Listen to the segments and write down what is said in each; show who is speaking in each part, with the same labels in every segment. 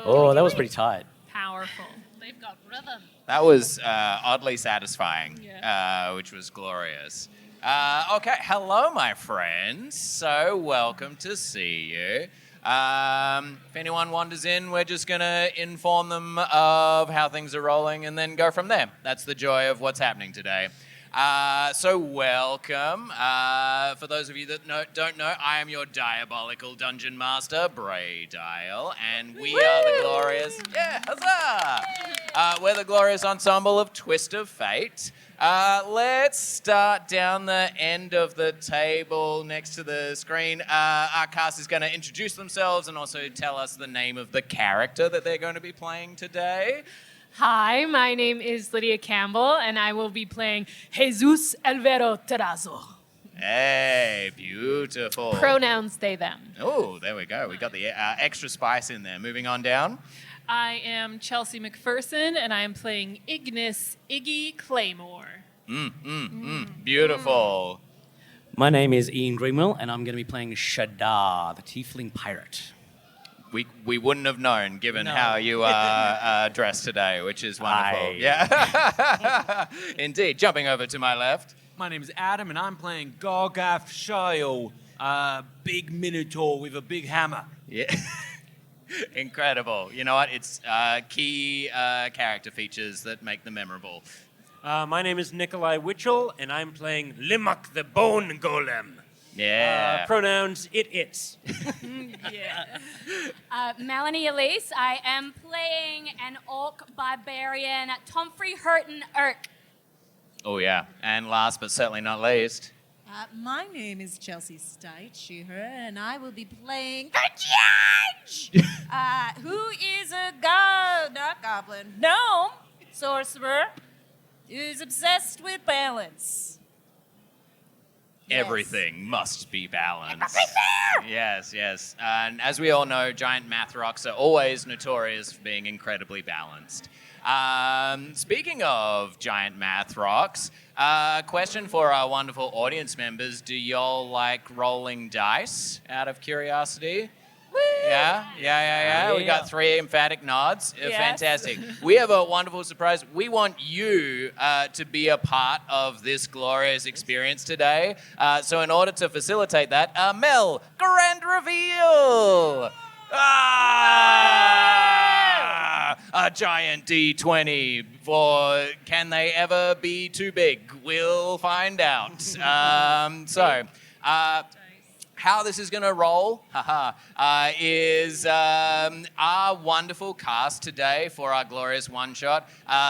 Speaker 1: Oh, that was pretty tight.
Speaker 2: Powerful. They've got rhythm.
Speaker 3: That was oddly satisfying,
Speaker 2: Yeah.
Speaker 3: which was glorious. Okay, hello, my friends. So welcome to see you. If anyone wanders in, we're just going to inform them of how things are rolling and then go from there. That's the joy of what's happening today. So welcome. For those of you that don't know, I am your diabolical dungeon master, Bray Dial, and we are the glorious... Yeah, huzzah! We're the glorious ensemble of Twist of Fate. Let's start down the end of the table next to the screen. Our cast is going to introduce themselves and also tell us the name of the character that they're going to be playing today.
Speaker 2: Hi, my name is Lydia Campbell, and I will be playing Jesus Elvero Terrazzo.
Speaker 3: Hey, beautiful.
Speaker 2: Pronouns they, them.
Speaker 3: Oh, there we go. We got the extra spice in there. Moving on down.
Speaker 4: I am Chelsea McPherson, and I am playing Iggy Claymore.
Speaker 3: Beautiful.
Speaker 1: My name is Ian Greenwell, and I'm going to be playing Shadar, the Tiefling Pirate.
Speaker 3: We wouldn't have known given how you are dressed today, which is wonderful.
Speaker 1: Aye.
Speaker 3: Yeah. Indeed. Jumping over to my left.
Speaker 5: My name is Adam, and I'm playing Gargath Shile, a big minotaur with a big hammer.
Speaker 3: Yeah. Incredible. You know what? It's key character features that make them memorable.
Speaker 6: My name is Nikolai Witchell, and I'm playing Limok the Bone Golem.
Speaker 3: Yeah.
Speaker 6: Pronouns, it's.
Speaker 7: Melanie Elise, I am playing an orc barbarian, Tomfrey Hurton Irk.
Speaker 3: Oh, yeah. And last but certainly not least.
Speaker 8: My name is Chelsea Stite, she, her, and I will be playing the Judge, who is a not goblin, gnome, sorcerer, who's obsessed with balance. Yes.
Speaker 3: Everything must be balanced. Yes. And as we all know, giant math rocks are always notorious for being incredibly balanced. Speaking of giant math rocks, question for our wonderful audience members. Do y'all like rolling dice out of curiosity?
Speaker 7: Woo!
Speaker 3: Yeah. We got 3 emphatic nods. Fantastic. We have a wonderful surprise. We want you to be a part of this glorious experience today. So in order to facilitate that, Mel, grand reveal! A giant D20 for can they ever be too big? We'll find out. How this is going to roll is our wonderful cast today for our glorious one-shot.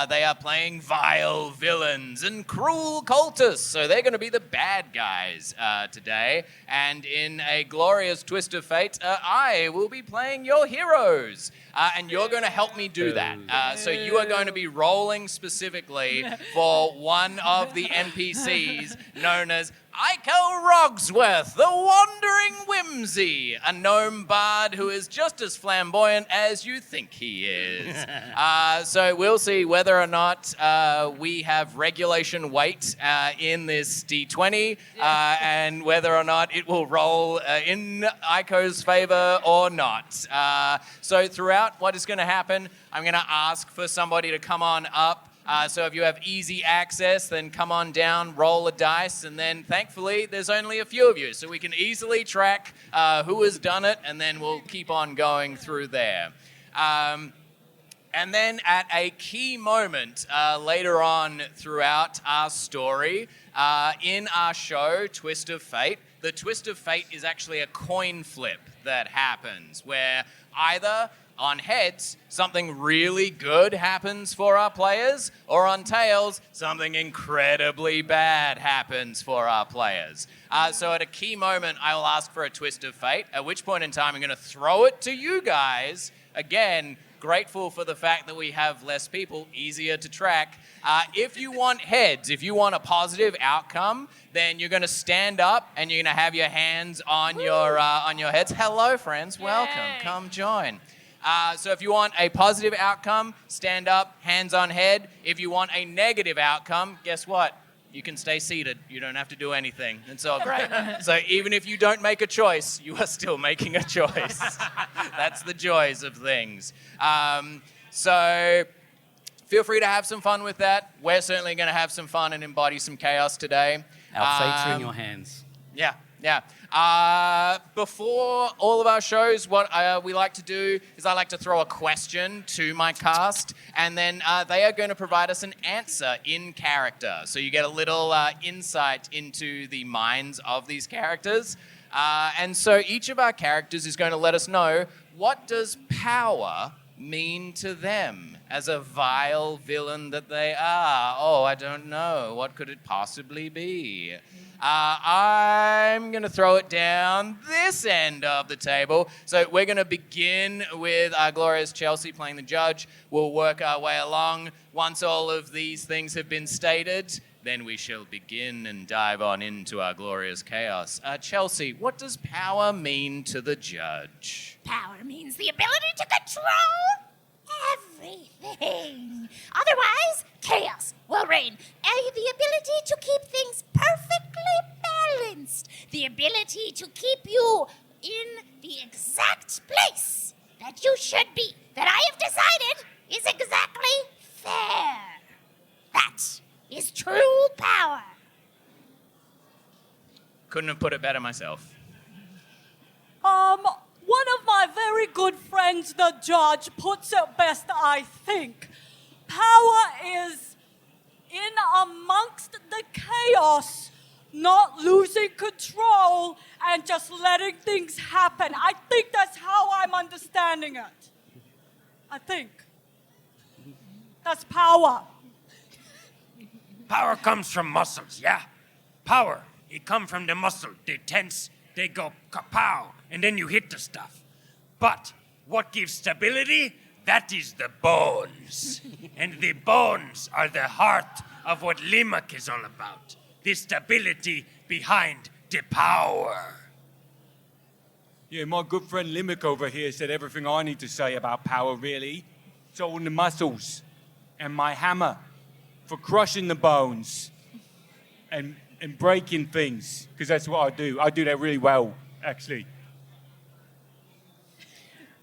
Speaker 3: They are playing vile villains and cruel cultists, so they're going to be the bad guys today. And in a glorious twist of fate, I will be playing your heroes, and you're going to help me do that. So you are going to be rolling specifically for one of the NPCs known as Ikel Rogsworth, the Wandering Whimsy, a gnome bard who is just as flamboyant as you think he is. So we'll see whether or not we have regulation weight in this D20 and whether or not it will roll in Ico's favor or not. So throughout what is going to happen, I'm going to ask for somebody to come on up. So if you have easy access, then come on down, roll a dice, and then thankfully there's only a few of you, so we can easily track who has done it, and then we'll keep on going through there. And then at a key moment later on throughout our story, in our show, Twist of Fate, the Twist of Fate is actually a coin flip that happens, where either on heads, something really good happens for our players, or on tails, something incredibly bad happens for our players. So at a key moment, I will ask for a twist of fate, at which point in time I'm going to throw it to you guys. Again, grateful for the fact that we have less people, easier to track. If you want heads, if you want a positive outcome, then you're going to stand up and you're going to have your hands on your heads. Hello, friends. Welcome. Come join. So if you want a positive outcome, stand up, hands on head. If you want a negative outcome, guess what? You can stay seated. You don't have to do anything. It's all great. So even if you don't make a choice, you are still making a choice. That's the joys of things. So feel free to have some fun with that. We're certainly going to have some fun and embody some chaos today.
Speaker 1: Our fates are in your hands.
Speaker 3: Yeah. Before all of our shows, what we like to do is I like to throw a question to my cast, and then they are going to provide us an answer in character. So you get a little insight into the minds of these characters. And so each of our characters is going to let us know, what does power mean to them as a vile villain that they are? Oh, I don't know. What could it possibly be? I'm going to throw it down this end of the table. So we're going to begin with our glorious Chelsea playing the judge. We'll work our way along. Once all of these things have been stated, then we shall begin and dive on into our glorious chaos. Chelsea, what does power mean to the judge?
Speaker 8: Power means the ability to control everything. Otherwise, chaos will reign. The ability to keep things perfectly balanced. The ability to keep you in the exact place that you should be, that I have decided is exactly fair. That is true power.
Speaker 3: Couldn't have put it better myself.
Speaker 9: One of my very good friends, the judge, puts it best, I think. Power is in amongst the chaos, not losing control and just letting things happen. I think that's how I'm understanding it. I think. That's power.
Speaker 6: Power comes from muscles, yeah? Power, it come from the muscle. They tense, they go kapow, and then you hit the stuff. But what gives stability? That is the bones. And the bones are the heart of what Limak is all about. The stability behind the power.
Speaker 5: Yeah, my good friend Limerick over here said everything I need to say about power, really. It's all in the muscles and my hammer for crushing the bones and breaking things, because that's what I do. I do that really well, actually.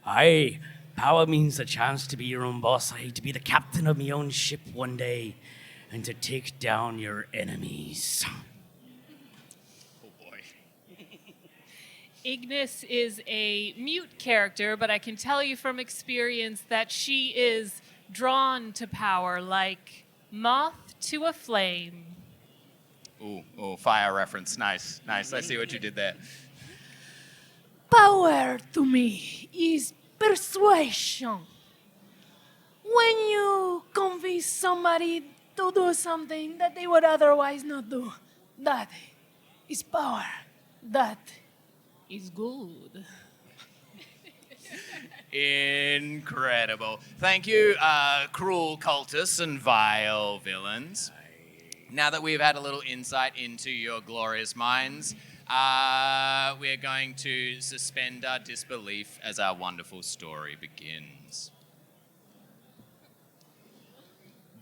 Speaker 1: Aye, power means the chance to be your own boss. Aye, to be the captain of my own ship one day and to take down your enemies.
Speaker 3: Oh boy.
Speaker 4: Ignis is a mute character, but I can tell you from experience that she is drawn to power like moth to a flame.
Speaker 3: Ooh, fire reference. Nice. I see what you did there.
Speaker 2: Power to me is persuasion. When you convince somebody to do something that they would otherwise not do, that is power. That is good.
Speaker 3: Incredible. Thank you, cruel cultists and vile villains. Now that we've had a little insight into your glorious minds, we're going to suspend our disbelief as our wonderful story begins.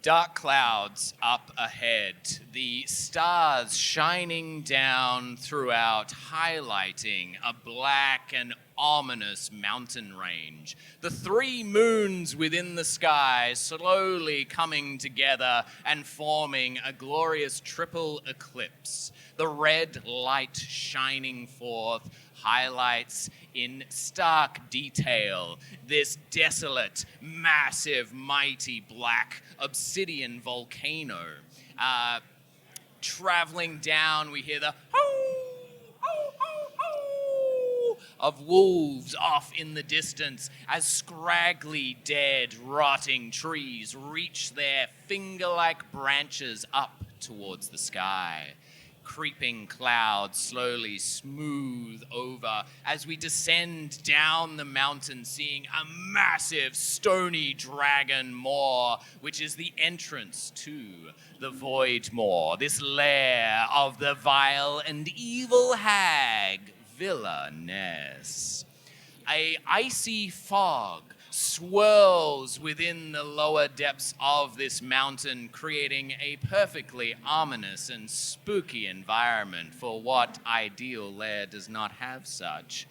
Speaker 3: Dark clouds up ahead, the stars shining down throughout, highlighting a black and ominous mountain range. The three moons within the sky slowly coming together and forming a glorious triple eclipse. The red light shining forth highlights in stark detail this desolate, massive, mighty black obsidian volcano. Traveling down, we hear the of wolves off in the distance as scraggly, dead, rotting trees reach their finger-like branches up towards the sky. Creeping clouds slowly smooth over as we descend down the mountain, seeing a massive stony dragon maw, which is the entrance to the Void Maw, this lair of the vile and evil hag, Villainous. A icy fog swirls within the lower depths of this mountain, creating a perfectly ominous and spooky environment for what ideal lair does not have such.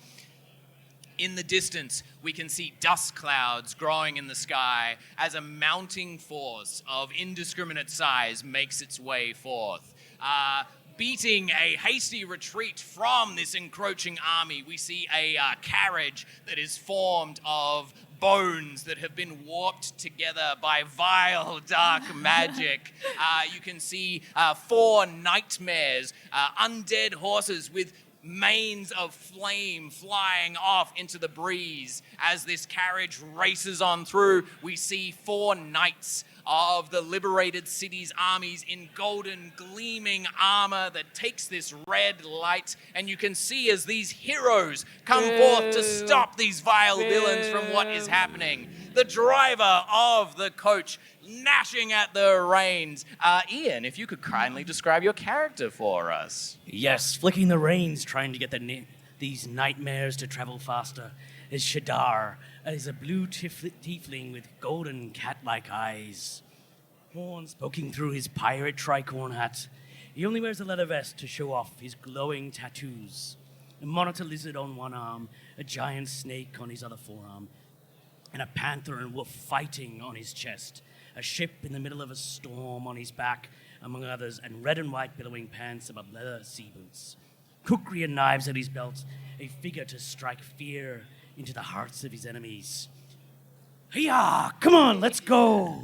Speaker 3: In the distance, we can see dust clouds growing in the sky as a mounting force of indiscriminate size makes its way forth. Beating a hasty retreat from this encroaching army, we see a carriage that is formed of bones that have been warped together by vile dark magic. You can see 4 nightmares, undead horses with manes of flame flying off into the breeze. As this carriage races on through, we see 4 knights of the liberated city's armies in golden gleaming armor that takes this red light, and you can see as these heroes come forth to stop these vile villains from what is happening. The driver of the coach gnashing at the reins. Ian, if you could kindly describe your character for us.
Speaker 1: Yes, flicking the reins, trying to get these nightmares to travel faster, is Shadar. Is a blue tiefling with golden cat-like eyes. Horns poking through his pirate tricorn hat. He only wears a leather vest to show off his glowing tattoos. A monitor lizard on one arm, a giant snake on his other forearm, and a panther and wolf fighting on his chest. A ship in the middle of a storm on his back, among others, and red and white billowing pants above leather sea boots. Kukri and knives at his belt, a figure to strike fear into the hearts of his enemies. Hiya! Come on, let's go!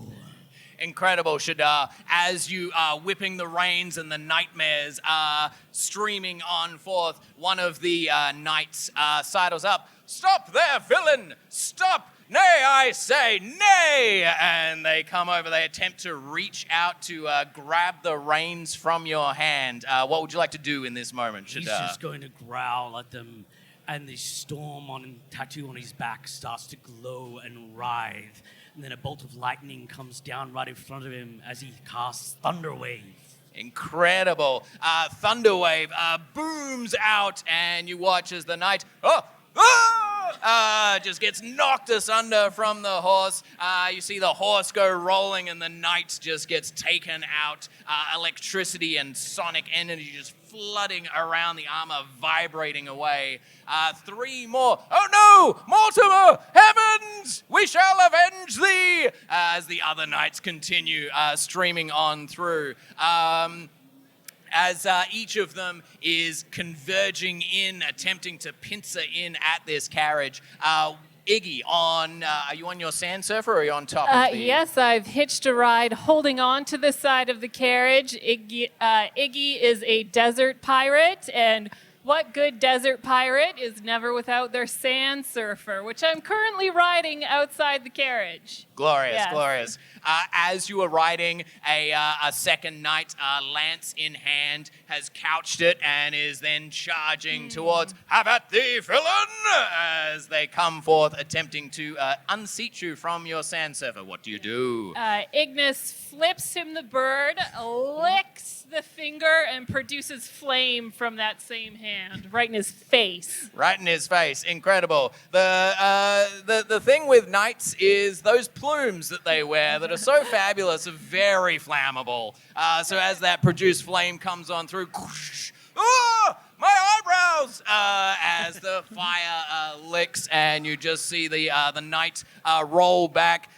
Speaker 3: Incredible, Shadar. As you are whipping the reins and the nightmares are streaming on forth, one of the knights sidles up. Stop there, villain! Stop! Nay, I say, nay! And they come over, they attempt to reach out to grab the reins from your hand. What would you like to do in this moment, Shadar?
Speaker 1: He's just going to growl at them, and the storm tattoo on his back starts to glow and writhe. And then a bolt of lightning comes down right in front of him as he casts Thunderwave.
Speaker 3: Incredible. Thunderwave booms out, and you watch as the knight just gets knocked asunder from the horse. You see the horse go rolling, and the knight just gets taken out. Electricity and sonic energy just flooding around the armor, vibrating away. 3 more. Oh no! Mortimer! Heavens! We shall avenge thee! As the other knights continue streaming on through. As each of them is converging in, attempting to pincer in at this carriage. Iggy, are you on your sand surfer or are you on top of the...
Speaker 4: Yes, I've hitched a ride holding on to the side of the carriage. Iggy is a desert pirate, and what good desert pirate is never without their sand surfer, which I'm currently riding outside the carriage.
Speaker 3: Glorious,
Speaker 4: Yes.
Speaker 3: glorious. As you are riding, a second knight, lance in hand, has couched it and is then charging towards, have at thee, villain! As they come forth, attempting to unseat you from your sand surfer. What do you do?
Speaker 4: Ignis flips him the bird, licks the finger, and produces flame from that same hand, right in his face.
Speaker 3: Right in his face. Incredible. The thing with knights is those plumes that they wear that are so fabulous are very flammable. So as that produced flame comes on through, my eyebrows! As the fire licks, and you just see the knight roll back,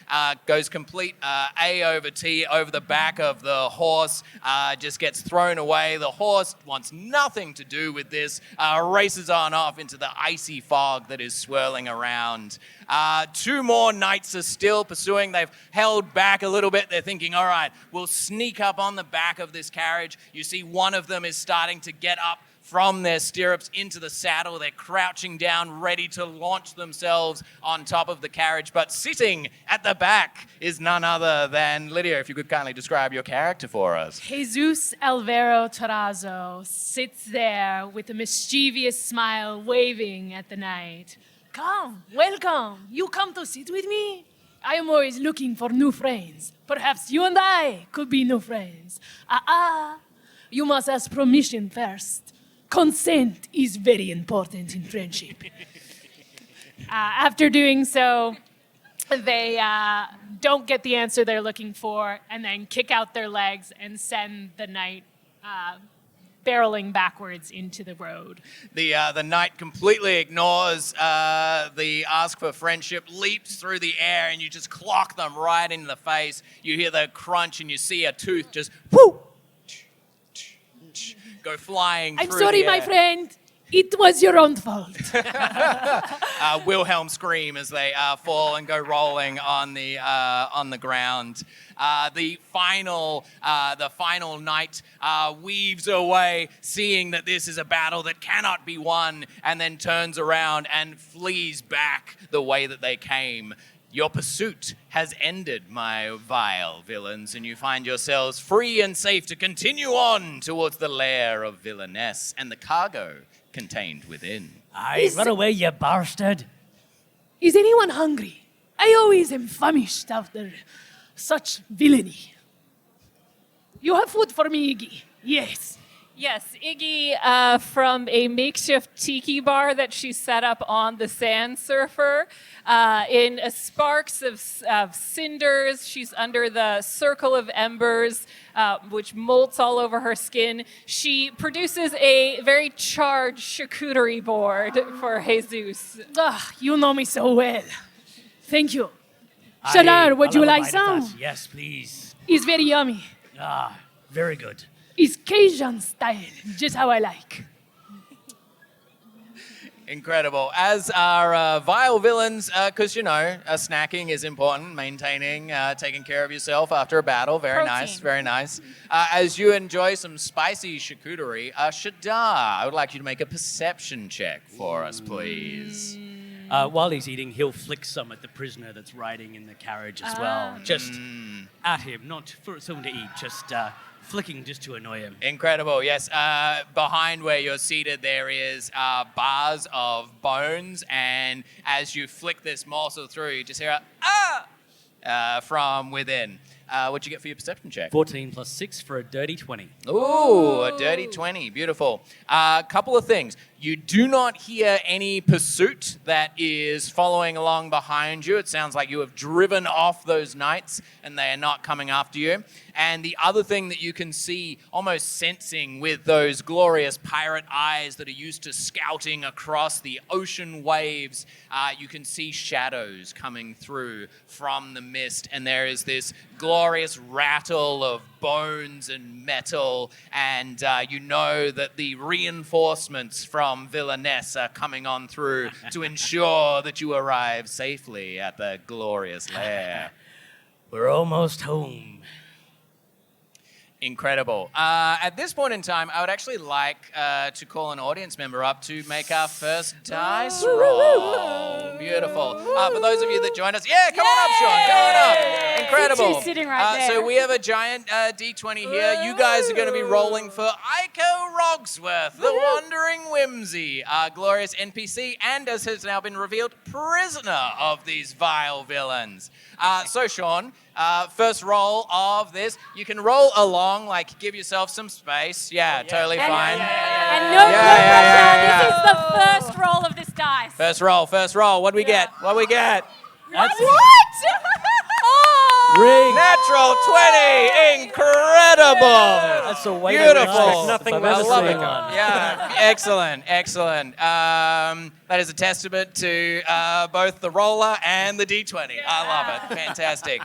Speaker 3: goes complete A over T over the back of the horse, just gets thrown away. The horse wants nothing to do with this, races on off into the icy fog that is swirling around. 2 more knights are still pursuing. They've held back a little bit. They're thinking, all right, we'll sneak up on the back of this carriage. You see one of them is starting to get up from their stirrups into the saddle. They're crouching down, ready to launch themselves on top of the carriage. But sitting at the back is none other than Lydia. If you could kindly describe your character for us.
Speaker 2: Jesus Alvaro Tarazo sits there with a mischievous smile waving at the knight. Come, welcome. You come to sit with me? I am always looking for new friends. Perhaps you and I could be new friends. You must ask permission first. Consent is very important in friendship. After doing so, they don't get the answer they're looking for and then kick out their legs and send the knight
Speaker 4: barreling backwards into the road.
Speaker 3: The knight completely ignores the ask for friendship, leaps through the air, and you just clock them right in the face. You hear the crunch, and you see a tooth just whoo, go flying
Speaker 2: I'm
Speaker 3: through
Speaker 2: sorry,
Speaker 3: the
Speaker 2: my
Speaker 3: air.
Speaker 2: friend. It was your own fault.
Speaker 3: Wilhelm scream as they fall and go rolling on the ground. The final knight weaves away, seeing that this is a battle that cannot be won, and then turns around and flees back the way that they came. Your pursuit has ended, my vile villains, and you find yourselves free and safe to continue on towards the lair of villainess and the cargo contained within.
Speaker 1: Aye, run away, you bastard.
Speaker 2: Is anyone hungry? I always am famished after such villainy. You have food for me, Iggy? Yes.
Speaker 4: Yes, Iggy, from a makeshift tiki bar that she set up on the Sand Surfer, in sparks of cinders. She's under the circle of embers, which molts all over her skin. She produces a very charged charcuterie board for Jesus.
Speaker 2: Ah, you know me so well. Thank you.
Speaker 1: Aye,
Speaker 2: Shadar, would
Speaker 1: I'll
Speaker 2: you
Speaker 1: have a
Speaker 2: like
Speaker 1: bite of
Speaker 2: some?
Speaker 1: that. Yes, please.
Speaker 2: It's very yummy.
Speaker 1: Ah, very good.
Speaker 2: It's Cajun style, just how I like.
Speaker 3: Incredible. As are vile villains, because, snacking is important, maintaining, taking care of yourself after a battle. Very nice,
Speaker 7: Protein.
Speaker 3: very nice. As you enjoy some spicy charcuterie, Shadar, I would like you to make a perception check for us, please.
Speaker 1: While he's eating, he'll flick some at the prisoner that's riding in the carriage as well. Just at him, not for someone to eat, just flicking just to annoy him.
Speaker 3: Incredible, yes. Behind where you're seated, there is bars of bones, and as you flick this morsel through, you just hear a ah from within. What'd you get for your perception check?
Speaker 1: 14 plus 6 for a dirty 20.
Speaker 3: Ooh, a dirty 20. Beautiful. Couple of things. You do not hear any pursuit that is following along behind you. It sounds like you have driven off those knights and they are not coming after you. And the other thing that you can see, almost sensing with those glorious pirate eyes that are used to scouting across the ocean waves, you can see shadows coming through from the mist. And there is this glorious rattle of bones and metal. And you know that the reinforcements from Villainess are coming on through to ensure that you arrive safely at the glorious lair.
Speaker 1: We're almost home.
Speaker 3: Incredible. At this point in time, I would actually like to call an audience member up to make our first dice roll. Beautiful. For those of you that joined us, come on up, Sean. Come on up. Incredible.
Speaker 7: She's sitting right there.
Speaker 3: So we have a giant D20 here. You guys are going to be rolling for Iko Rogsworth, the Wandering Whimsy, our glorious NPC, and as has now been revealed, prisoner of these vile villains. So Sean, first roll of this. You can roll along, like give yourself some space. Yeah, totally fine.
Speaker 7: And no pressure. This is the first roll of this dice.
Speaker 3: First roll. What do we get? What do we get?
Speaker 7: What?
Speaker 1: Ring.
Speaker 3: Natural 20. Incredible.
Speaker 1: That's a way
Speaker 3: Beautiful.
Speaker 6: Nothing
Speaker 1: I've
Speaker 6: less
Speaker 1: ever
Speaker 3: love
Speaker 1: seen
Speaker 3: it.
Speaker 1: one.
Speaker 3: Yeah, excellent. That is a testament to both the roller and the D20. I love it. Fantastic.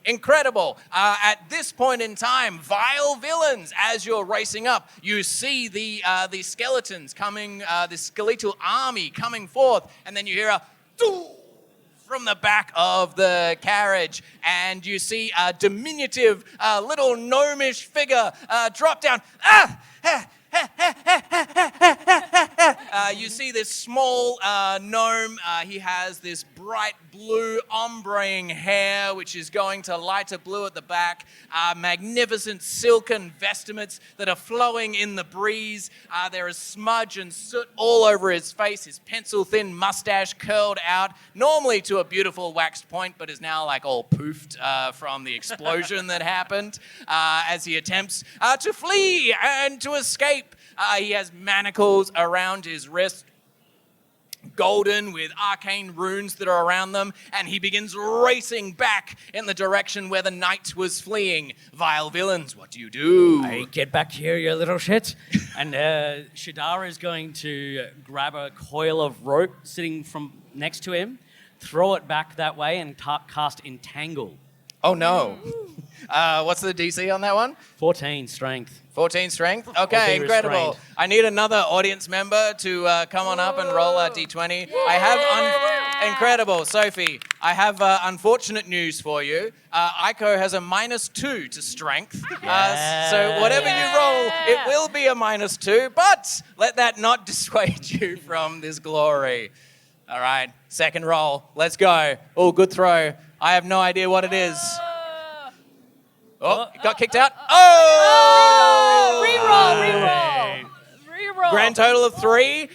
Speaker 3: Incredible. At this point in time, vile villains, as you're racing up, you see the skeletons coming, the skeletal army coming forth, and then you hear a doo from the back of the carriage, and you see a diminutive little gnomish figure drop down. You see this small gnome. He has this bright blue ombreing hair, which is going to lighter blue at the back. Magnificent silken vestments that are flowing in the breeze. There is smudge and soot all over his face. His pencil-thin mustache curled out, normally to a beautiful waxed point, but is now like all poofed from the explosion that happened as he attempts to flee and to escape. He has manacles around his wrist. golden with arcane runes that are around them, and he begins racing back in the direction where the knight was fleeing. Vile villains, what do you do?
Speaker 1: Hey, get back here, you little shit. And Shadar is going to grab a coil of rope sitting from next to him, throw it back that way, and cast Entangle.
Speaker 3: Oh no. What's the DC on that one?
Speaker 1: 14 strength.
Speaker 3: 14 strength? Okay,
Speaker 1: be
Speaker 3: incredible.
Speaker 1: restrained.
Speaker 3: I need another audience member to come on up and roll a d20. I have incredible, Sophie. I have unfortunate news for you. Aiko has a -2 to strength. So whatever you roll, it will be a -2, but let that not dissuade you from this glory. All right, second roll. Let's go. Oh, good throw. I have no idea what it is. Oh, it got kicked out. Oh!
Speaker 4: Reroll.
Speaker 3: Grand total of 3.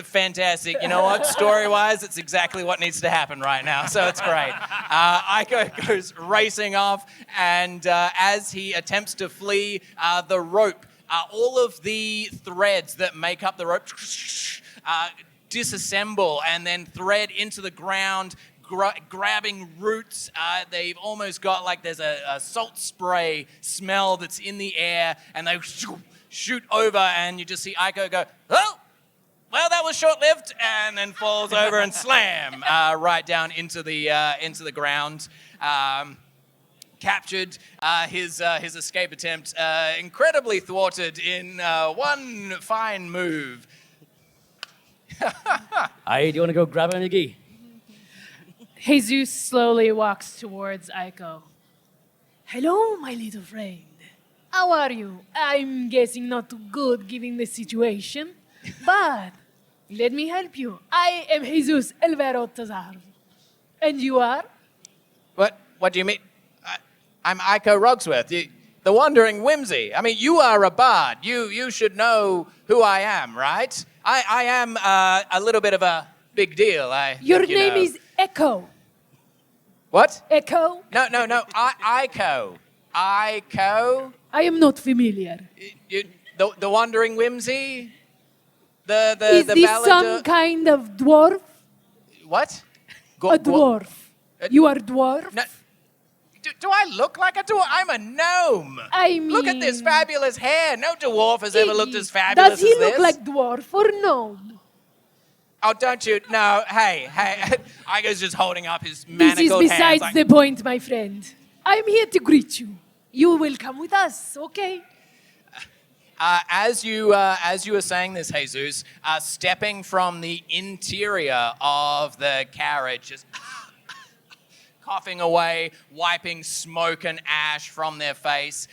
Speaker 3: Fantastic. You know what? Story-wise, it's exactly what needs to happen right now, so it's great. Aiko goes racing off, and as he attempts to flee, the rope, all of the threads that make up the rope disassemble and then thread into the ground, grabbing roots. They've almost got like there's a salt spray smell that's in the air, and they shoot over, and you just see Aiko go, oh, well, that was short-lived, and then falls over and slam right down into the ground. Captured. His escape attempt incredibly thwarted in one fine move.
Speaker 1: Hey, do you want to go grab him, Iggy?
Speaker 2: Jesus slowly walks towards Aiko. Hello, my little friend. How are you? I'm guessing not too good given the situation, but let me help you. I am Jesus Elvero Tazar. And you are?
Speaker 3: What do you mean? I'm Aiko Rogsworth, the Wandering Whimsy. I mean, you are a bard. You should know who I am, right? I am a little bit of a big deal.
Speaker 2: Your name is Echo.
Speaker 3: What?
Speaker 2: Echo?
Speaker 3: No. Aiko. Aiko?
Speaker 2: I am not familiar.
Speaker 3: The Wandering Whimsy?
Speaker 2: Is
Speaker 3: The
Speaker 2: this
Speaker 3: ballad
Speaker 2: some kind of dwarf?
Speaker 3: What?
Speaker 2: A dwarf. You are dwarf?
Speaker 3: No. Do I look like a dwarf? I'm a gnome.
Speaker 2: I mean...
Speaker 3: Look at this fabulous hair. No dwarf has ever looked as fabulous as
Speaker 2: Does he
Speaker 3: this.
Speaker 2: look like dwarf or gnome?
Speaker 3: Oh, don't you? No, hey. Aiko's just holding up his
Speaker 2: This is
Speaker 3: manacled hands.
Speaker 2: besides
Speaker 3: Like,
Speaker 2: the point, my friend. I'm here to greet you. You will come with us, okay?
Speaker 3: as you were saying this, Jesus, stepping from the interior of the carriage, just coughing away, wiping smoke and ash from their face,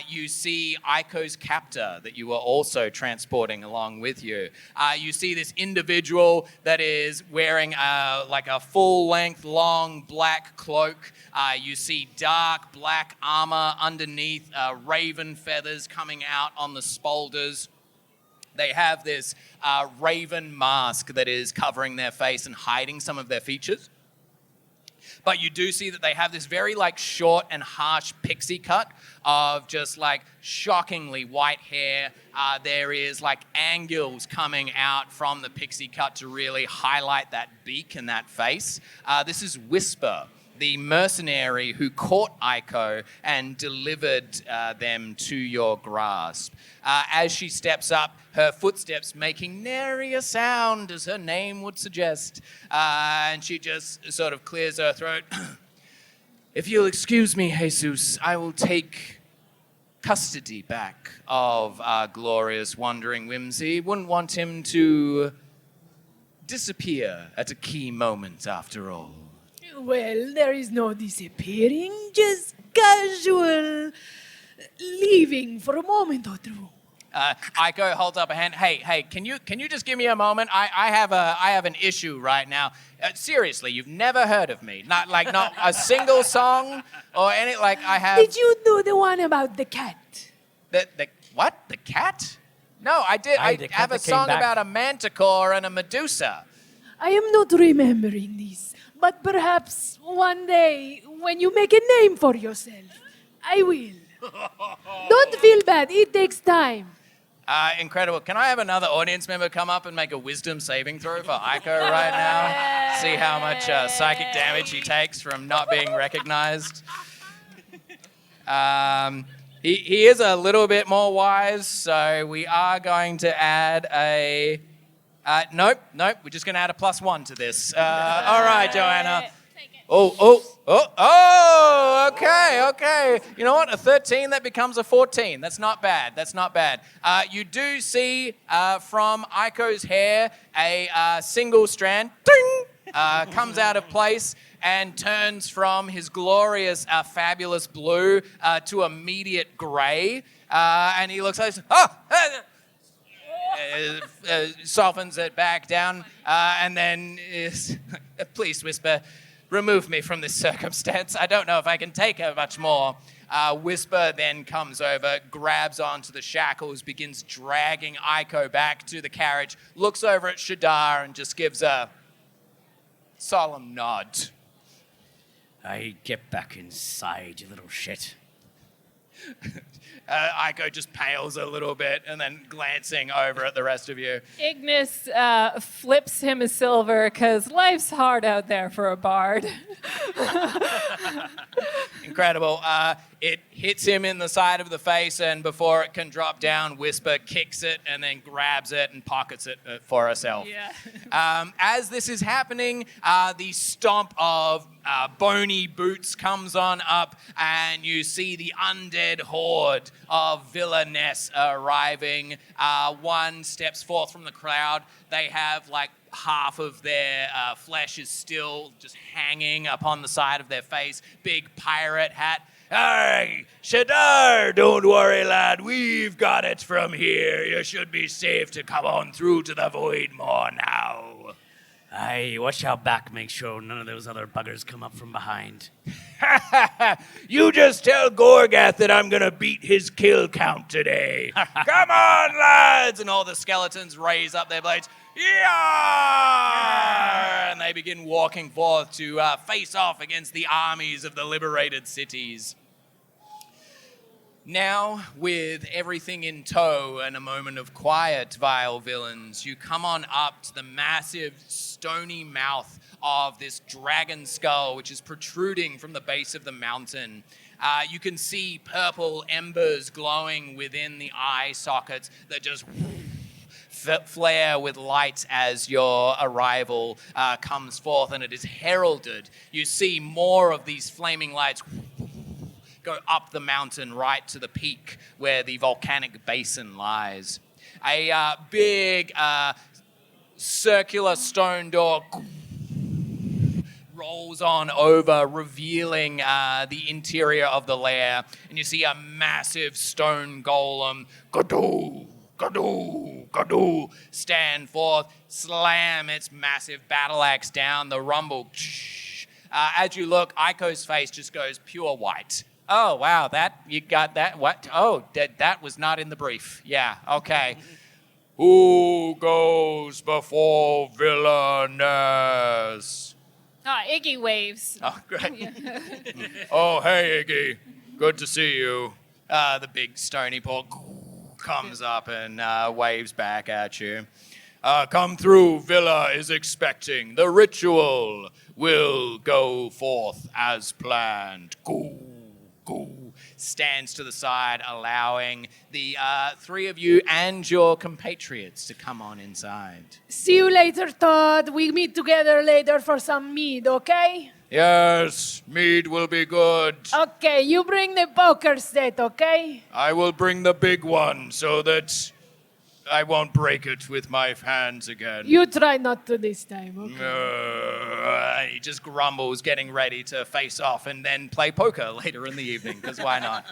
Speaker 3: you see Aiko's captor that you were also transporting along with you. You see this individual that is wearing like a full-length, long black cloak. You see dark black armor underneath, raven feathers coming out on the spoulders. They have this raven mask that is covering their face and hiding some of their features. But you do see that they have this very like short and harsh pixie cut of just like shockingly white hair. There is like angles coming out from the pixie cut to really highlight that beak and that face. This is Whisper, the mercenary who caught Aiko and delivered them to your grasp. As she steps up, her footsteps making nary a sound, as her name would suggest, and she just sort of clears her throat. If you'll excuse me, Jesus, I will take custody back of our glorious Wandering Whimsy. Wouldn't want him to disappear at a key moment, after all.
Speaker 2: Well, there is no disappearing, just casual leaving for a moment or two.
Speaker 3: Aiko holds up a hand. Hey, can you just give me a moment? I have an issue right now. Seriously, you've never heard of me? Not a single song or any like I have.
Speaker 2: Did you do the one about the cat?
Speaker 3: The what? The cat? No, I did. I have a song about a manticore and a Medusa.
Speaker 2: I am not remembering this, but perhaps one day when you make a name for yourself, I will. Don't feel bad. It takes time.
Speaker 3: Incredible. Can I have another audience member come up and make a wisdom saving throw for Aiko right now? See how much psychic damage he takes from not being recognized. He is a little bit more wise, so we are going to add a... Nope, we're just going to add a +1 to this. All right, Joanna. Okay. You know what? A 13, that becomes a 14. That's not bad. You do see from Aiko's hair a single strand comes out of place and turns from his glorious, fabulous blue to immediate gray. And he looks like, softens it back down, and then please, Whisper, remove me from this circumstance. I don't know if I can take much more. Whisper then comes over, grabs onto the shackles, begins dragging Aiko back to the carriage, looks over at Shadar and just gives a solemn nod.
Speaker 1: I get back inside, you little shit.
Speaker 3: Aiko just pales a little bit and then glancing over at the rest of you.
Speaker 4: Ignis flips him a silver because life's hard out there for a bard.
Speaker 3: Incredible. It hits him in the side of the face, and before it can drop down, Whisper kicks it and then grabs it and pockets it for herself.
Speaker 4: Yeah.
Speaker 3: As this is happening, the stomp of bony boots comes on up, and you see the undead horde of villainous arriving. One steps forth from the crowd. They have like half of their flesh is still just hanging upon the side of their face. Big pirate hat. Hey, Shadar, don't worry, lad. We've got it from here. You should be safe to come on through to the Void Maw now.
Speaker 1: Aye, watch out back. Make sure none of those other buggers come up from behind.
Speaker 6: You just tell Gorgath that I'm gonna beat his kill count today.
Speaker 3: Come on, lads! And all the skeletons raise up their blades. Yeah! And they begin walking forth to face off against the armies of the liberated cities. Now, with everything in tow and a moment of quiet, vile villains, you come on up to the massive stony mouth of this dragon skull, which is protruding from the base of the mountain. You can see purple embers glowing within the eye sockets that just flare with light as your arrival comes forth, and it is heralded. You see more of these flaming lights go up the mountain right to the peak where the volcanic basin lies. A big circular stone door rolls on over, revealing the interior of the lair, and you see a massive stone golem, gadoo, gadoo, gadoo, stand forth, slam its massive battle axe down, the rumble. As you look, Aiko's face just goes pure white. Oh, wow, you got that? What? Oh, that was not in the brief. Yeah, okay. Who goes before villainous?
Speaker 4: Iggy waves.
Speaker 3: Oh, great. Oh, hey, Iggy. Good to see you. The big stony paw comes up and waves back at you. Come through, Villa is expecting. The ritual will go forth as planned. Go. Stands to the side, allowing the three of you and your compatriots to come on inside.
Speaker 2: See you later, Todd. We meet together later for some mead, okay?
Speaker 6: Yes, mead will be good.
Speaker 2: Okay, you bring the poker set, okay?
Speaker 6: I will bring the big one so that I won't break it with my hands again.
Speaker 2: You try not to this time, okay?
Speaker 3: He just grumbles, getting ready to face off and then play poker later in the evening, because why not?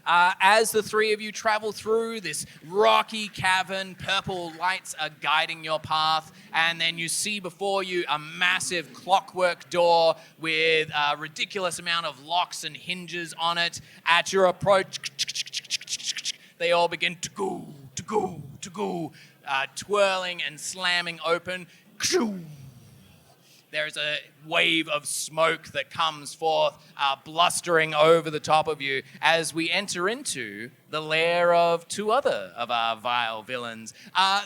Speaker 3: As the three of you travel through this rocky cavern, purple lights are guiding your path, and then you see before you a massive clockwork door with a ridiculous amount of locks and hinges on it. At your approach, they all begin to go, twirling and slamming open. There's a wave of smoke that comes forth, blustering over the top of you as we enter into the lair of two other of our vile villains,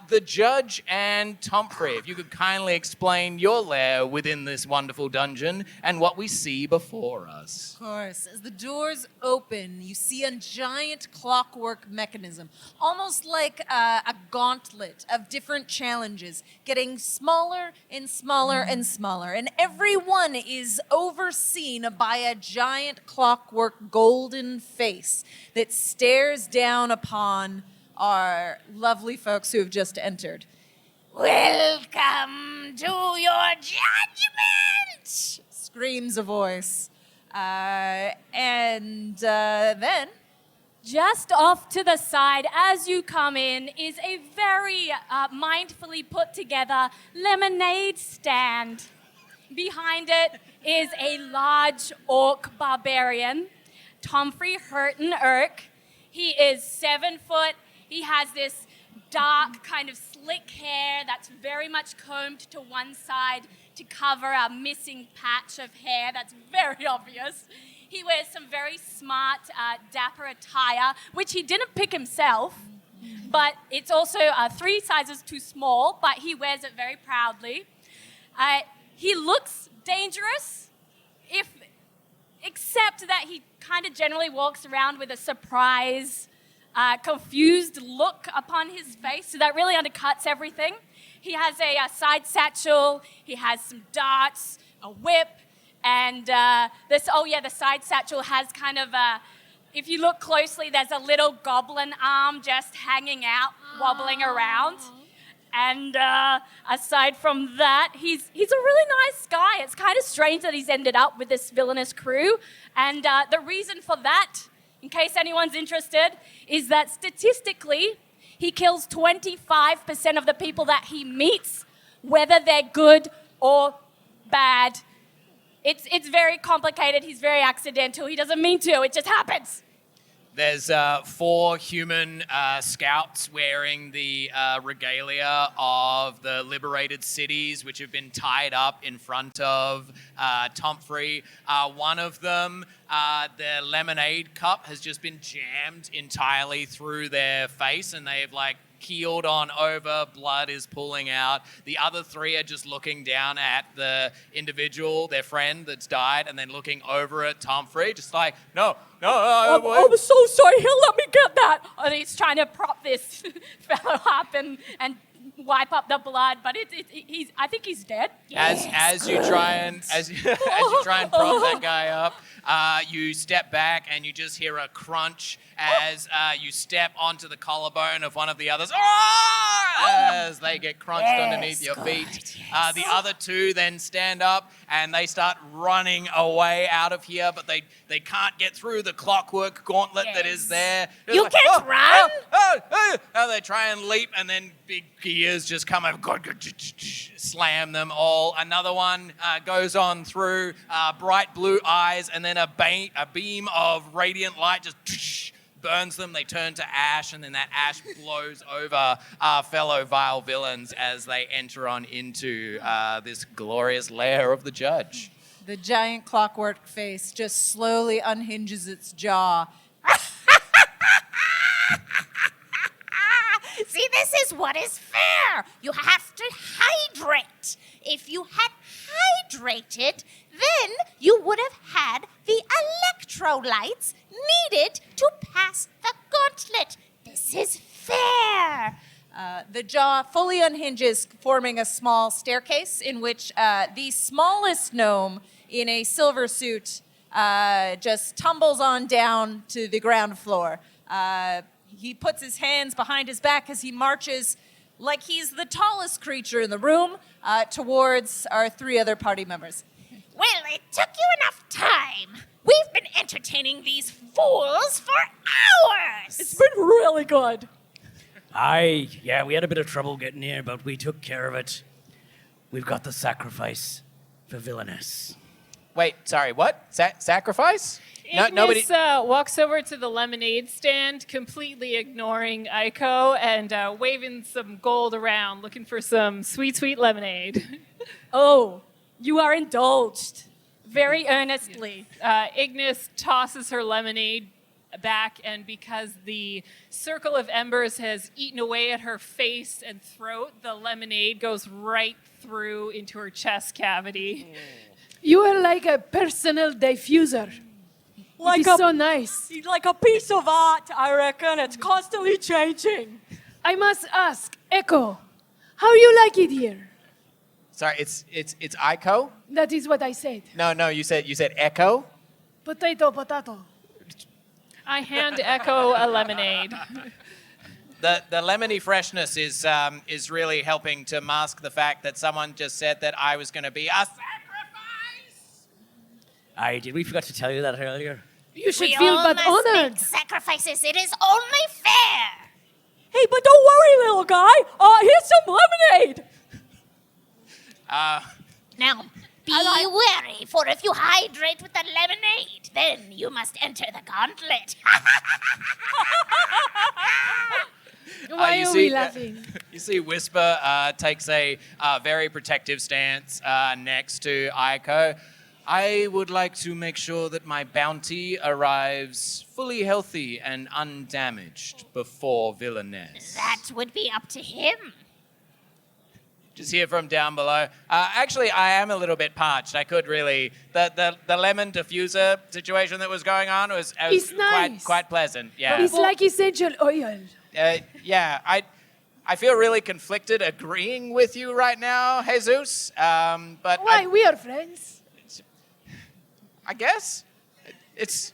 Speaker 3: the Judge and Tomfrey. If you could kindly explain your lair within this wonderful dungeon and what we see before us.
Speaker 8: Of course. As the doors open, you see a giant clockwork mechanism, almost like a gauntlet of different challenges, getting smaller and smaller and smaller. And every one is overseen by a giant clockwork golden face that stares down upon our lovely folks who have just entered. Welcome to your judgment! Screams a voice. And then
Speaker 7: Just off to the side, as you come in, is a very mindfully put together lemonade stand. Behind it is a large orc barbarian, Tomfrey Hurton Irk. He is 7 foot. He has this dark kind of slick hair that's very much combed to one side to cover a missing patch of hair that's very obvious. He wears some very smart, dapper attire, which he didn't pick himself, but it's also 3 sizes too small, but he wears it very proudly. He looks dangerous, except that he kind of generally walks around with a surprise, confused look upon his face, so that really undercuts everything. He has a side satchel, he has some darts, a whip, and the side satchel has kind of if you look closely, there's a little goblin arm just hanging out, wobbling around. And aside from that, he's a really nice guy. It's kind of strange that he's ended up with this villainous crew. And the reason for that, in case anyone's interested, is that statistically, he kills 25% of the people that he meets, whether they're good or bad. It's very complicated. He's very accidental. He doesn't mean to. It just happens.
Speaker 3: There's 4 human scouts wearing the regalia of the liberated cities, which have been tied up in front of Tomfrey. One of them, their lemonade cup has just been jammed entirely through their face, and they've keeled on over, blood is pooling out. The other 3 are just looking down at the individual, their friend that's died, and then looking over at Tomfrey, just no.
Speaker 7: I'm so sorry. He'll let me get that. And he's trying to prop this fellow up and wipe up the blood, but I think he's dead.
Speaker 3: As you try and prop that guy up, you step back and you just hear a crunch as you step onto the collarbone of one of the others. As they get crunched underneath your feet. The other 2 then stand up and they start running away out of here, but they can't get through the clockwork gauntlet that is there.
Speaker 8: You can't run?
Speaker 3: They try and leap, and then big gears just come over, slam them all. Another one goes on through, bright blue eyes, and then a beam of radiant light just burns them. They turn to ash, and then that ash blows over our fellow vile villains as they enter on into this glorious lair of the Judge.
Speaker 8: the giant clockwork face just slowly unhinges its jaw.
Speaker 10: See, this is what is fair. You have to hydrate. If you had hydrated, then you would have had the electrolytes needed to pass the gauntlet. This is fair.
Speaker 8: The jaw fully unhinges, forming a small staircase in which the smallest gnome in a silver suit just tumbles on down to the ground floor. He puts his hands behind his back as he marches like he's the tallest creature in the room towards our three other party members.
Speaker 10: Well, it took you enough time. We've been entertaining these fools for hours.
Speaker 9: It's been really good.
Speaker 1: Yeah, we had a bit of trouble getting here, but we took care of it. We've got the sacrifice for villainous.
Speaker 3: Wait, sorry, what? Sacrifice?
Speaker 4: Ignis walks over to the lemonade stand, completely ignoring Aiko and waving some gold around, looking for some sweet, sweet lemonade.
Speaker 2: Oh,
Speaker 7: You are indulged very earnestly.
Speaker 4: Ignis tosses her lemonade back, and because the circle of embers has eaten away at her face and throat, the lemonade goes right through into her chest cavity.
Speaker 2: You are like a personal diffuser.
Speaker 9: Like
Speaker 2: It is so nice.
Speaker 9: Like a piece of art, I reckon. It's constantly changing.
Speaker 2: I must ask, Echo, how you like it here?
Speaker 3: Sorry, it's Ico?
Speaker 2: That is what I said.
Speaker 3: No, you said Echo?
Speaker 2: Potato, potato.
Speaker 4: I hand Echo a lemonade.
Speaker 3: The lemony freshness is really helping to mask the fact that someone just said that I was going to be a sacrifice.
Speaker 1: Did we forget to tell you that earlier?
Speaker 2: You should
Speaker 10: We
Speaker 2: feel
Speaker 10: all
Speaker 2: but
Speaker 10: must
Speaker 2: honored.
Speaker 10: make sacrifices. It is only fair.
Speaker 9: Hey, but don't worry, little guy. Here's some lemonade.
Speaker 10: Now, be wary, for if you hydrate with the lemonade, then you must enter the gauntlet.
Speaker 2: Why
Speaker 3: you
Speaker 2: are
Speaker 3: see-
Speaker 2: we laughing?
Speaker 3: You see, Whisper takes a very protective stance next to Ico. I would like to make sure that my bounty arrives fully healthy and undamaged before villainous.
Speaker 10: That would be up to him.
Speaker 3: Just hear from down below. Actually, I am a little bit parched. I could really... The lemon diffuser situation that was going on was
Speaker 2: It's nice.
Speaker 3: quite pleasant. Yeah.
Speaker 2: It's like essential oil.
Speaker 3: Yeah, I feel really conflicted agreeing with you right now, Jesus. But
Speaker 2: Why? We are friends.
Speaker 3: I guess it's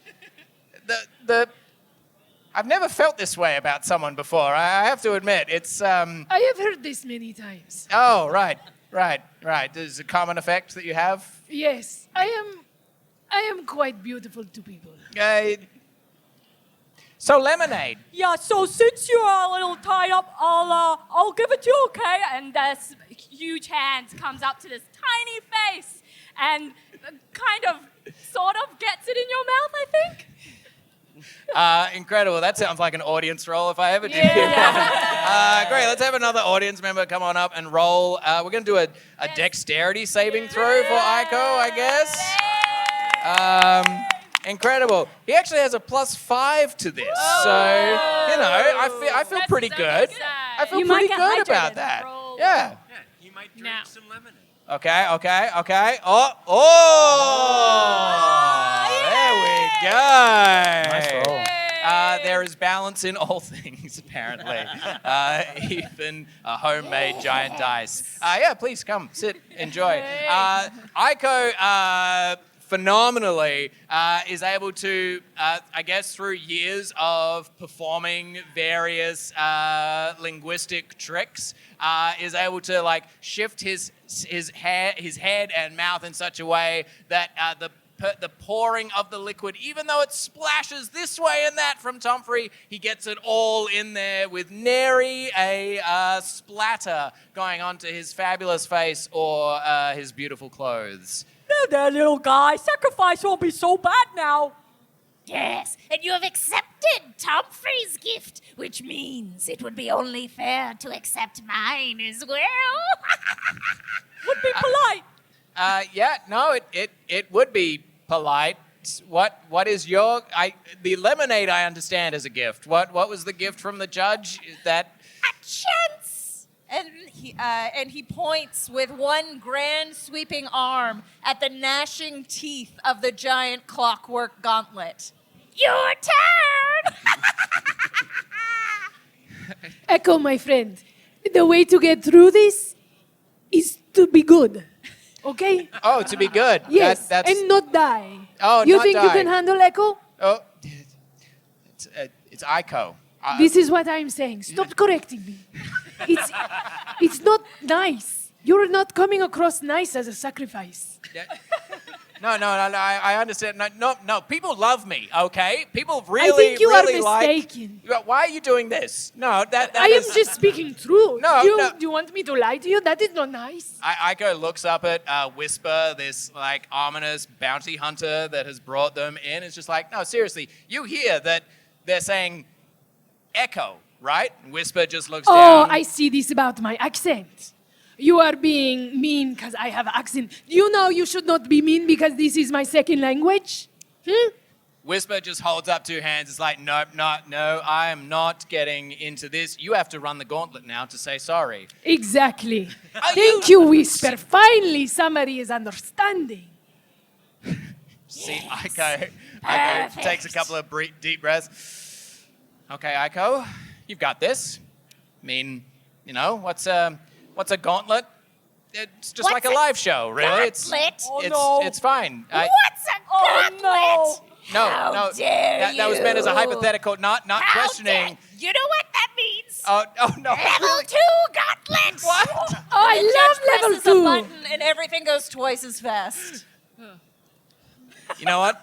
Speaker 3: the I've never felt this way about someone before. I have to admit, it's
Speaker 2: I have heard this many times.
Speaker 3: Oh, right. There's a common effect that you have.
Speaker 2: Yes, I am quite beautiful to people.
Speaker 3: So lemonade.
Speaker 9: Yeah, so since you're a little tied up, I'll give it to you, okay?
Speaker 7: And this huge hand comes up to this tiny face and kind of, sort of gets it in your mouth, I think.
Speaker 3: Incredible. That sounds like an audience roll if I ever did.
Speaker 7: Yeah.
Speaker 3: Great. Let's have another audience member come on up and roll. We're going to do a dexterity saving throw for Ico, I guess. Incredible. He actually has a +5 to this. So, I feel pretty good. I feel
Speaker 7: You might
Speaker 3: pretty
Speaker 7: get
Speaker 3: good
Speaker 7: hydrated.
Speaker 3: about that.
Speaker 7: Roll.
Speaker 3: Yeah.
Speaker 6: He might drink
Speaker 4: Now.
Speaker 6: some lemonade.
Speaker 3: Okay. Oh! There we go.
Speaker 1: Nice roll.
Speaker 3: There is balance in all things, apparently. Even a homemade giant dice. Yeah, please come, sit, enjoy. Ico phenomenally is able to, I guess through years of performing various linguistic tricks, is able to shift his head and mouth in such a way that the pouring of the liquid, even though it splashes this way and that from Tomfrey, he gets it all in there with nary a splatter going onto his fabulous face or his beautiful clothes.
Speaker 9: There, little guy. Sacrifice won't be so bad now.
Speaker 10: Yes, and you have accepted Tomfrey's gift, which means it would be only fair to accept mine as well.
Speaker 9: Would be polite.
Speaker 3: It would be polite. What is your... the lemonade I understand is a gift. What was the gift from the judge? That...
Speaker 8: A chance! And he points with one grand sweeping arm at the gnashing teeth of the giant clockwork gauntlet.
Speaker 10: Your turn!
Speaker 2: Echo, my friend, the way to get through this is to be good. Okay?
Speaker 3: Oh, to be good.
Speaker 2: Yes,
Speaker 3: That's...
Speaker 2: and not die.
Speaker 3: Oh,
Speaker 2: you
Speaker 3: not
Speaker 2: think you
Speaker 3: die.
Speaker 2: can handle Echo?
Speaker 3: Oh, it's Ico.
Speaker 2: This is what I'm saying. Stop correcting me. It's not nice. You're not coming across nice as a sacrifice.
Speaker 3: No, I understand. No, people love me, okay? People
Speaker 2: I
Speaker 3: really,
Speaker 2: think you
Speaker 3: really
Speaker 2: are mistaken.
Speaker 3: Why are you doing this? No, that
Speaker 2: I am
Speaker 3: is-
Speaker 2: just speaking true.
Speaker 3: No,
Speaker 2: you,
Speaker 3: no.
Speaker 2: you want me to lie to you? That is not nice.
Speaker 3: Ico looks up at Whisper, this ominous bounty hunter that has brought them in. It's just like, no, seriously, you hear that they're saying Echo, right? And Whisper just looks
Speaker 2: Oh,
Speaker 3: down.
Speaker 2: I see this about my accent. You are being mean because I have accent. You know you should not be mean because this is my second language.
Speaker 3: Whisper just holds up two hands. It's like, nope, no, I am not getting into this. You have to run the gauntlet now to say sorry.
Speaker 2: Exactly. Thank you, Whisper. Finally, somebody is understanding.
Speaker 3: See, Aiko takes a couple of deep breaths. Okay, Aiko, you've got this. I mean, what's a gauntlet? It's just like a live show, really.
Speaker 10: Gauntlet?
Speaker 3: It's fine.
Speaker 10: What's a gauntlet?
Speaker 3: No,
Speaker 10: How dare
Speaker 3: that was meant as a
Speaker 10: you.
Speaker 3: hypothetical, not
Speaker 10: How
Speaker 3: questioning.
Speaker 10: You know what that means?
Speaker 3: Oh no!
Speaker 10: Level
Speaker 3: Really?
Speaker 10: 2 gauntlet.
Speaker 3: What?
Speaker 2: Oh, I
Speaker 8: The
Speaker 2: love
Speaker 8: judge
Speaker 2: level
Speaker 8: presses a
Speaker 2: 2.
Speaker 8: button and everything goes twice as fast.
Speaker 3: You know what?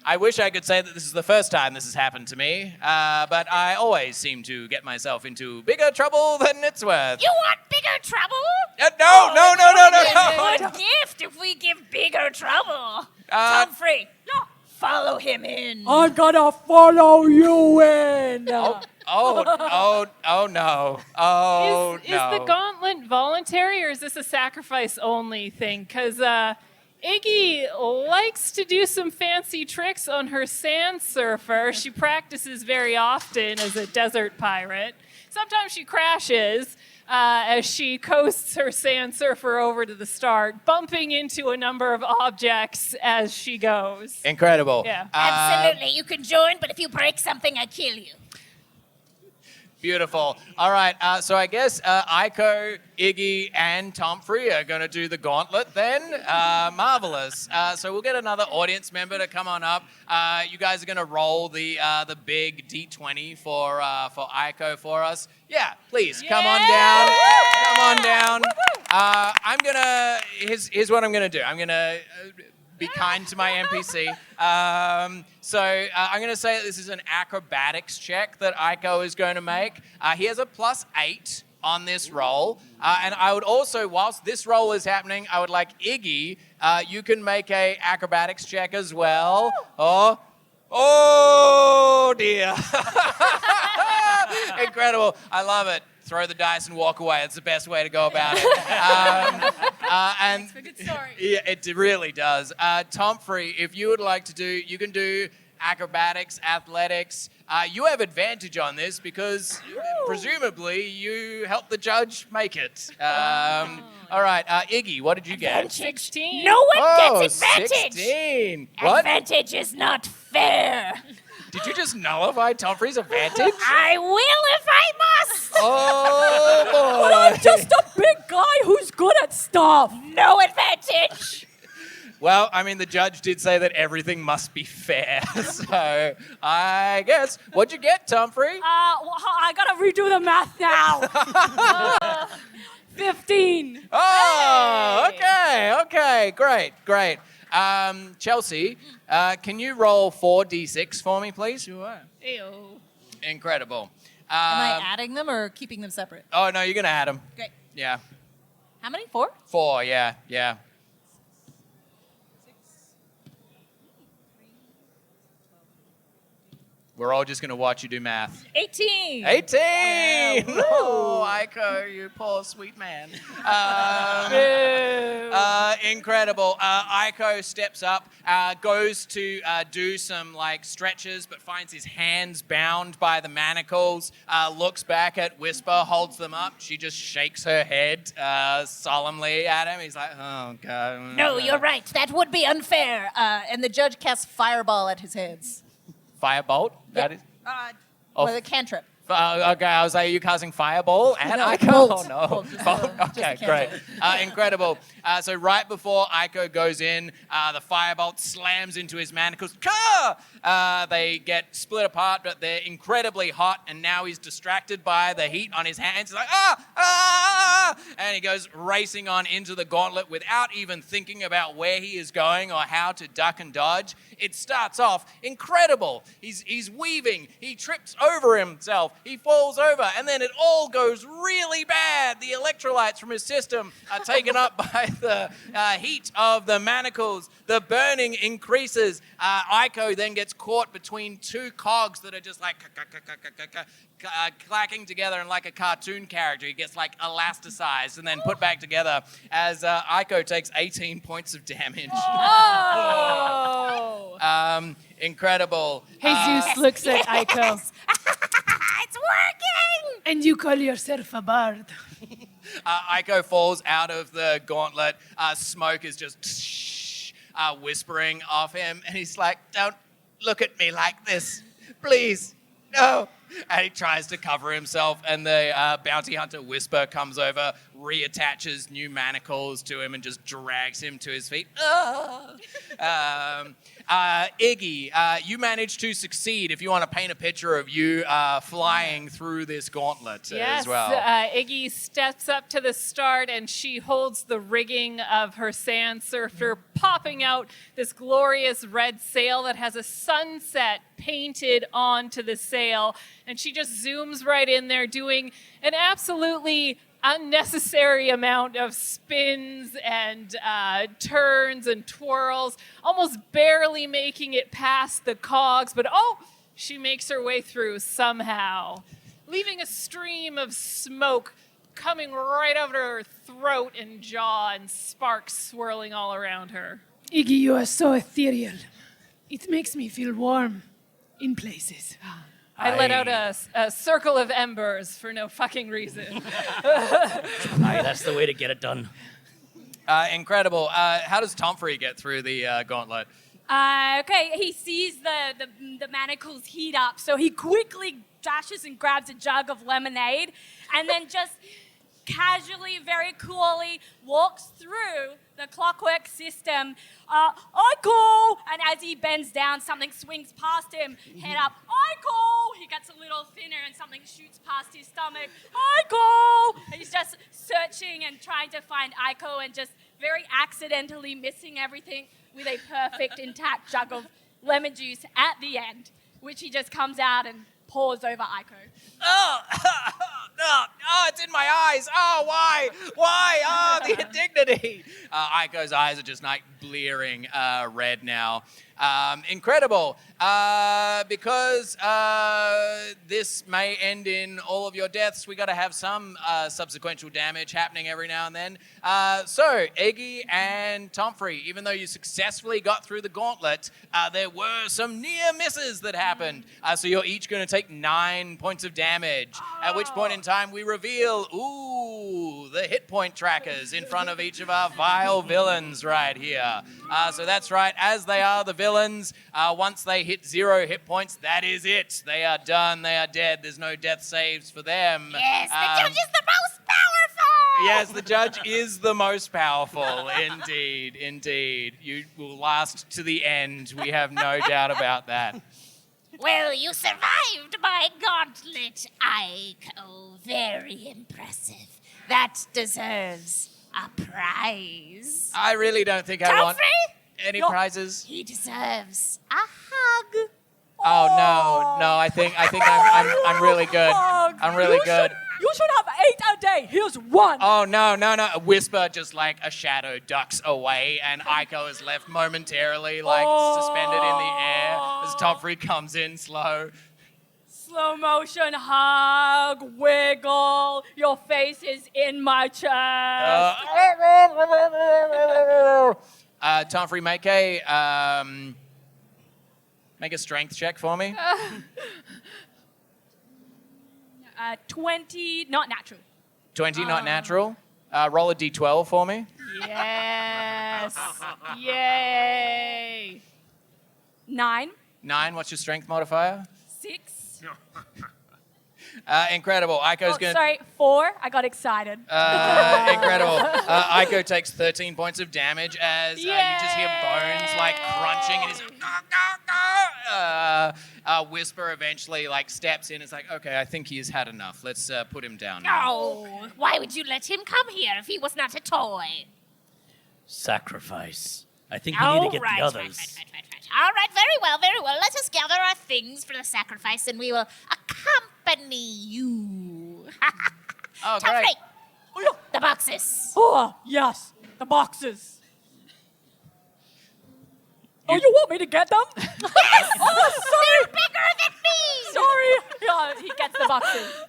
Speaker 3: I wish I could say that this is the first time this has happened to me, but I always seem to get myself into bigger trouble than it's worth.
Speaker 10: You want bigger trouble?
Speaker 3: No.
Speaker 10: Good gift if we give bigger trouble. Humphrey, follow him in.
Speaker 9: I'm gonna follow you in.
Speaker 3: Oh no. Oh
Speaker 4: Is
Speaker 3: no.
Speaker 4: the gauntlet voluntary or is this a sacrifice only thing? Because Iggy likes to do some fancy tricks on her sand surfer. She practices very often as a desert pirate. Sometimes she crashes as she coasts her sand surfer over to the start, bumping into a number of objects as she goes.
Speaker 3: Incredible.
Speaker 4: Yeah.
Speaker 10: Absolutely, you can join, but if you break something, I kill you.
Speaker 3: Beautiful. All right, so I guess Aiko, Iggy, and Tomfrey are going to do the gauntlet then. Marvelous. So we'll get another audience member to come on up. You guys are going to roll the big D20 for Aiko for us. Yeah, please, come on down. Come on down. I'm going to, here's what I'm going to do. I'm going to be kind to my NPC. So I'm going to say that this is an acrobatics check that Aiko is going to make. He has a +8 on this roll. And I would also, whilst this roll is happening, I would like Iggy, you can make a acrobatics check as well. Oh dear. Incredible. I love it. Throw the dice and walk away. It's the best way to go about it. It's a good story. Yeah, it really does. Tomfrey, if you would like to do, you can do acrobatics, athletics. You have advantage on this because presumably you helped the judge make it. All right, Iggy, what did you get?
Speaker 4: 16.
Speaker 10: No one gets advantage.
Speaker 3: 16. What?
Speaker 10: Advantage is not fair.
Speaker 3: Did you just nullify Tomfrey's advantage?
Speaker 10: I will if I must.
Speaker 3: Oh, boy.
Speaker 9: But I'm just a big guy who's good at stuff.
Speaker 10: No advantage.
Speaker 3: Well, I mean, the judge did say that everything must be fair. So I guess, what'd you get, Tomfrey?
Speaker 9: I gotta redo the math now. 15.
Speaker 3: Oh, okay, great. Chelsea, can you roll 4d6 for me, please?
Speaker 4: Sure. Ew.
Speaker 3: Incredible.
Speaker 8: Am I adding them or keeping them separate?
Speaker 3: Oh, no, you're going to add them.
Speaker 8: Great.
Speaker 3: Yeah.
Speaker 8: How many? 4?
Speaker 3: 4, yeah. We're all just going to watch you do math.
Speaker 8: 18.
Speaker 3: 18! Oh, Aiko, you poor sweet man. Incredible. Aiko steps up, goes to do some stretches, but finds his hands bound by the manacles, looks back at Whisper, holds them up. She just shakes her head solemnly at him. He's like, oh, God.
Speaker 10: No, you're right. That would be unfair.
Speaker 8: And the judge casts fireball at his hands.
Speaker 3: Firebolt? That is.
Speaker 8: With a cantrip.
Speaker 3: Okay, I was like, are you casting fireball? And
Speaker 8: No,
Speaker 3: Aiko?
Speaker 8: bolt.
Speaker 3: Oh, no.
Speaker 8: Bolt, just
Speaker 3: Bolt.
Speaker 8: a
Speaker 3: Okay, great. Incredible. So right before Aiko goes in, the firebolt slams into his manacles. They get split apart, but they're incredibly hot, and now he's distracted by the heat on his hands. He's like, and he goes racing on into the gauntlet without even thinking about where he is going or how to duck and dodge. It starts off incredible. He's weaving. He trips over himself, he falls over, and then it all goes really bad. The electrolytes from his system are taken up by the heat of the manacles. The burning increases. Aiko then gets caught between two cogs that are just like clacking together, and like a cartoon character, he gets like elasticized and then put back together as Aiko takes 18 points of damage.
Speaker 4: Oh!
Speaker 3: Incredible.
Speaker 2: Jesus looks at Aiko.
Speaker 10: It's working!
Speaker 2: And you call yourself a bard.
Speaker 3: Aiko falls out of the gauntlet. Smoke is just whispering off him, and he's like, "Don't look at me like this, please, no." And he tries to cover himself, and the bounty hunter Whisper comes over, reattaches new manacles to him, and just drags him to his feet. Iggy, you managed to succeed. If you want to paint a picture of you flying through this gauntlet as well.
Speaker 4: Iggy steps up to the start, and she holds the rigging of her sand surfer, popping out this glorious red sail that has a sunset painted onto the sail. And she just zooms right in there, doing an absolutely unnecessary amount of spins and turns and twirls, almost barely making it past the cogs. But she makes her way through somehow, leaving a stream of smoke coming right over her throat and jaw, and sparks swirling all around her.
Speaker 2: Iggy, you are so ethereal. It makes me feel warm in places.
Speaker 4: I let out a circle of embers for no fucking reason.
Speaker 1: Aye, that's the way to get it done.
Speaker 3: Incredible. How does Tomfrey get through the gauntlet?
Speaker 7: Okay, he sees the manacles heat up, so he quickly dashes and grabs a jug of lemonade, and then just casually, very coolly walks through the clockwork system. Aiko! And as he bends down, something swings past him, head up. Aiko! He gets a little thinner and something shoots past his stomach. Aiko! And he's just searching and trying to find Aiko, and just very accidentally missing everything with a perfect intact jug of lemon juice at the end, which he just comes out and pours over Aiko.
Speaker 3: Oh, it's in my eyes. Oh, why? Oh, the indignity. Aiko's eyes are just like blearing red now. Incredible. Because this may end in all of your deaths, we got to have some subsequential damage happening every now and then. So, Iggy and Tomfrey, even though you successfully got through the gauntlet, there were some near misses that happened. So you're each going to take 9 points of damage, at which point in time we reveal, the hit point trackers in front of each of our vile villains right here. So that's right, as they are the villains, once they hit 0 hit points, that is it. They are done, they are dead, there's no death saves for them.
Speaker 10: Yes, the judge is the most powerful!
Speaker 3: Yes, the judge is the most powerful, indeed. You will last to the end, we have no doubt about that.
Speaker 10: Well, you survived my gauntlet, Aiko. Very impressive. That deserves a prize.
Speaker 3: I really don't think I want
Speaker 10: Tomfrey?
Speaker 3: any prizes.
Speaker 10: He deserves a hug.
Speaker 3: Oh no, I think I'm really good. I'm really good.
Speaker 9: You should have 8 a day. Here's 1.
Speaker 3: Oh no. A whisper, just like a shadow, ducks away, and Aiko is left momentarily suspended in the air as Tomfrey comes in slow.
Speaker 7: Slow motion hug, wiggle, your face is in my chest.
Speaker 3: Tomfrey, make a strength check for me.
Speaker 7: 20, not natural.
Speaker 3: 20, not natural. Roll a d12 for me.
Speaker 4: Yes. Yay.
Speaker 7: 9,
Speaker 3: 9, what's your strength modifier?
Speaker 7: 6.
Speaker 3: Incredible. Aiko's going to...
Speaker 7: Sorry, 4. I got excited.
Speaker 3: Incredible. Aiko takes 13 points of damage as you just hear bones crunching, and he's Whisper eventually steps in. It's like, okay, I think he's had enough. Let's put him down now.
Speaker 10: Oh, why would you let him come here if he was not a toy?
Speaker 1: Sacrifice. I think we need to get the others.
Speaker 10: Right. All right, very well. Let us gather our things for the sacrifice, and we will accompany accompany you.
Speaker 3: Oh,
Speaker 10: Top
Speaker 3: great.
Speaker 10: 3. The boxes.
Speaker 9: Oh, yes, the boxes. Oh, you want me to get them?
Speaker 10: Yes!
Speaker 9: Oh,
Speaker 10: They're bigger than me!
Speaker 9: sorry.
Speaker 4: Yeah, he gets the boxes.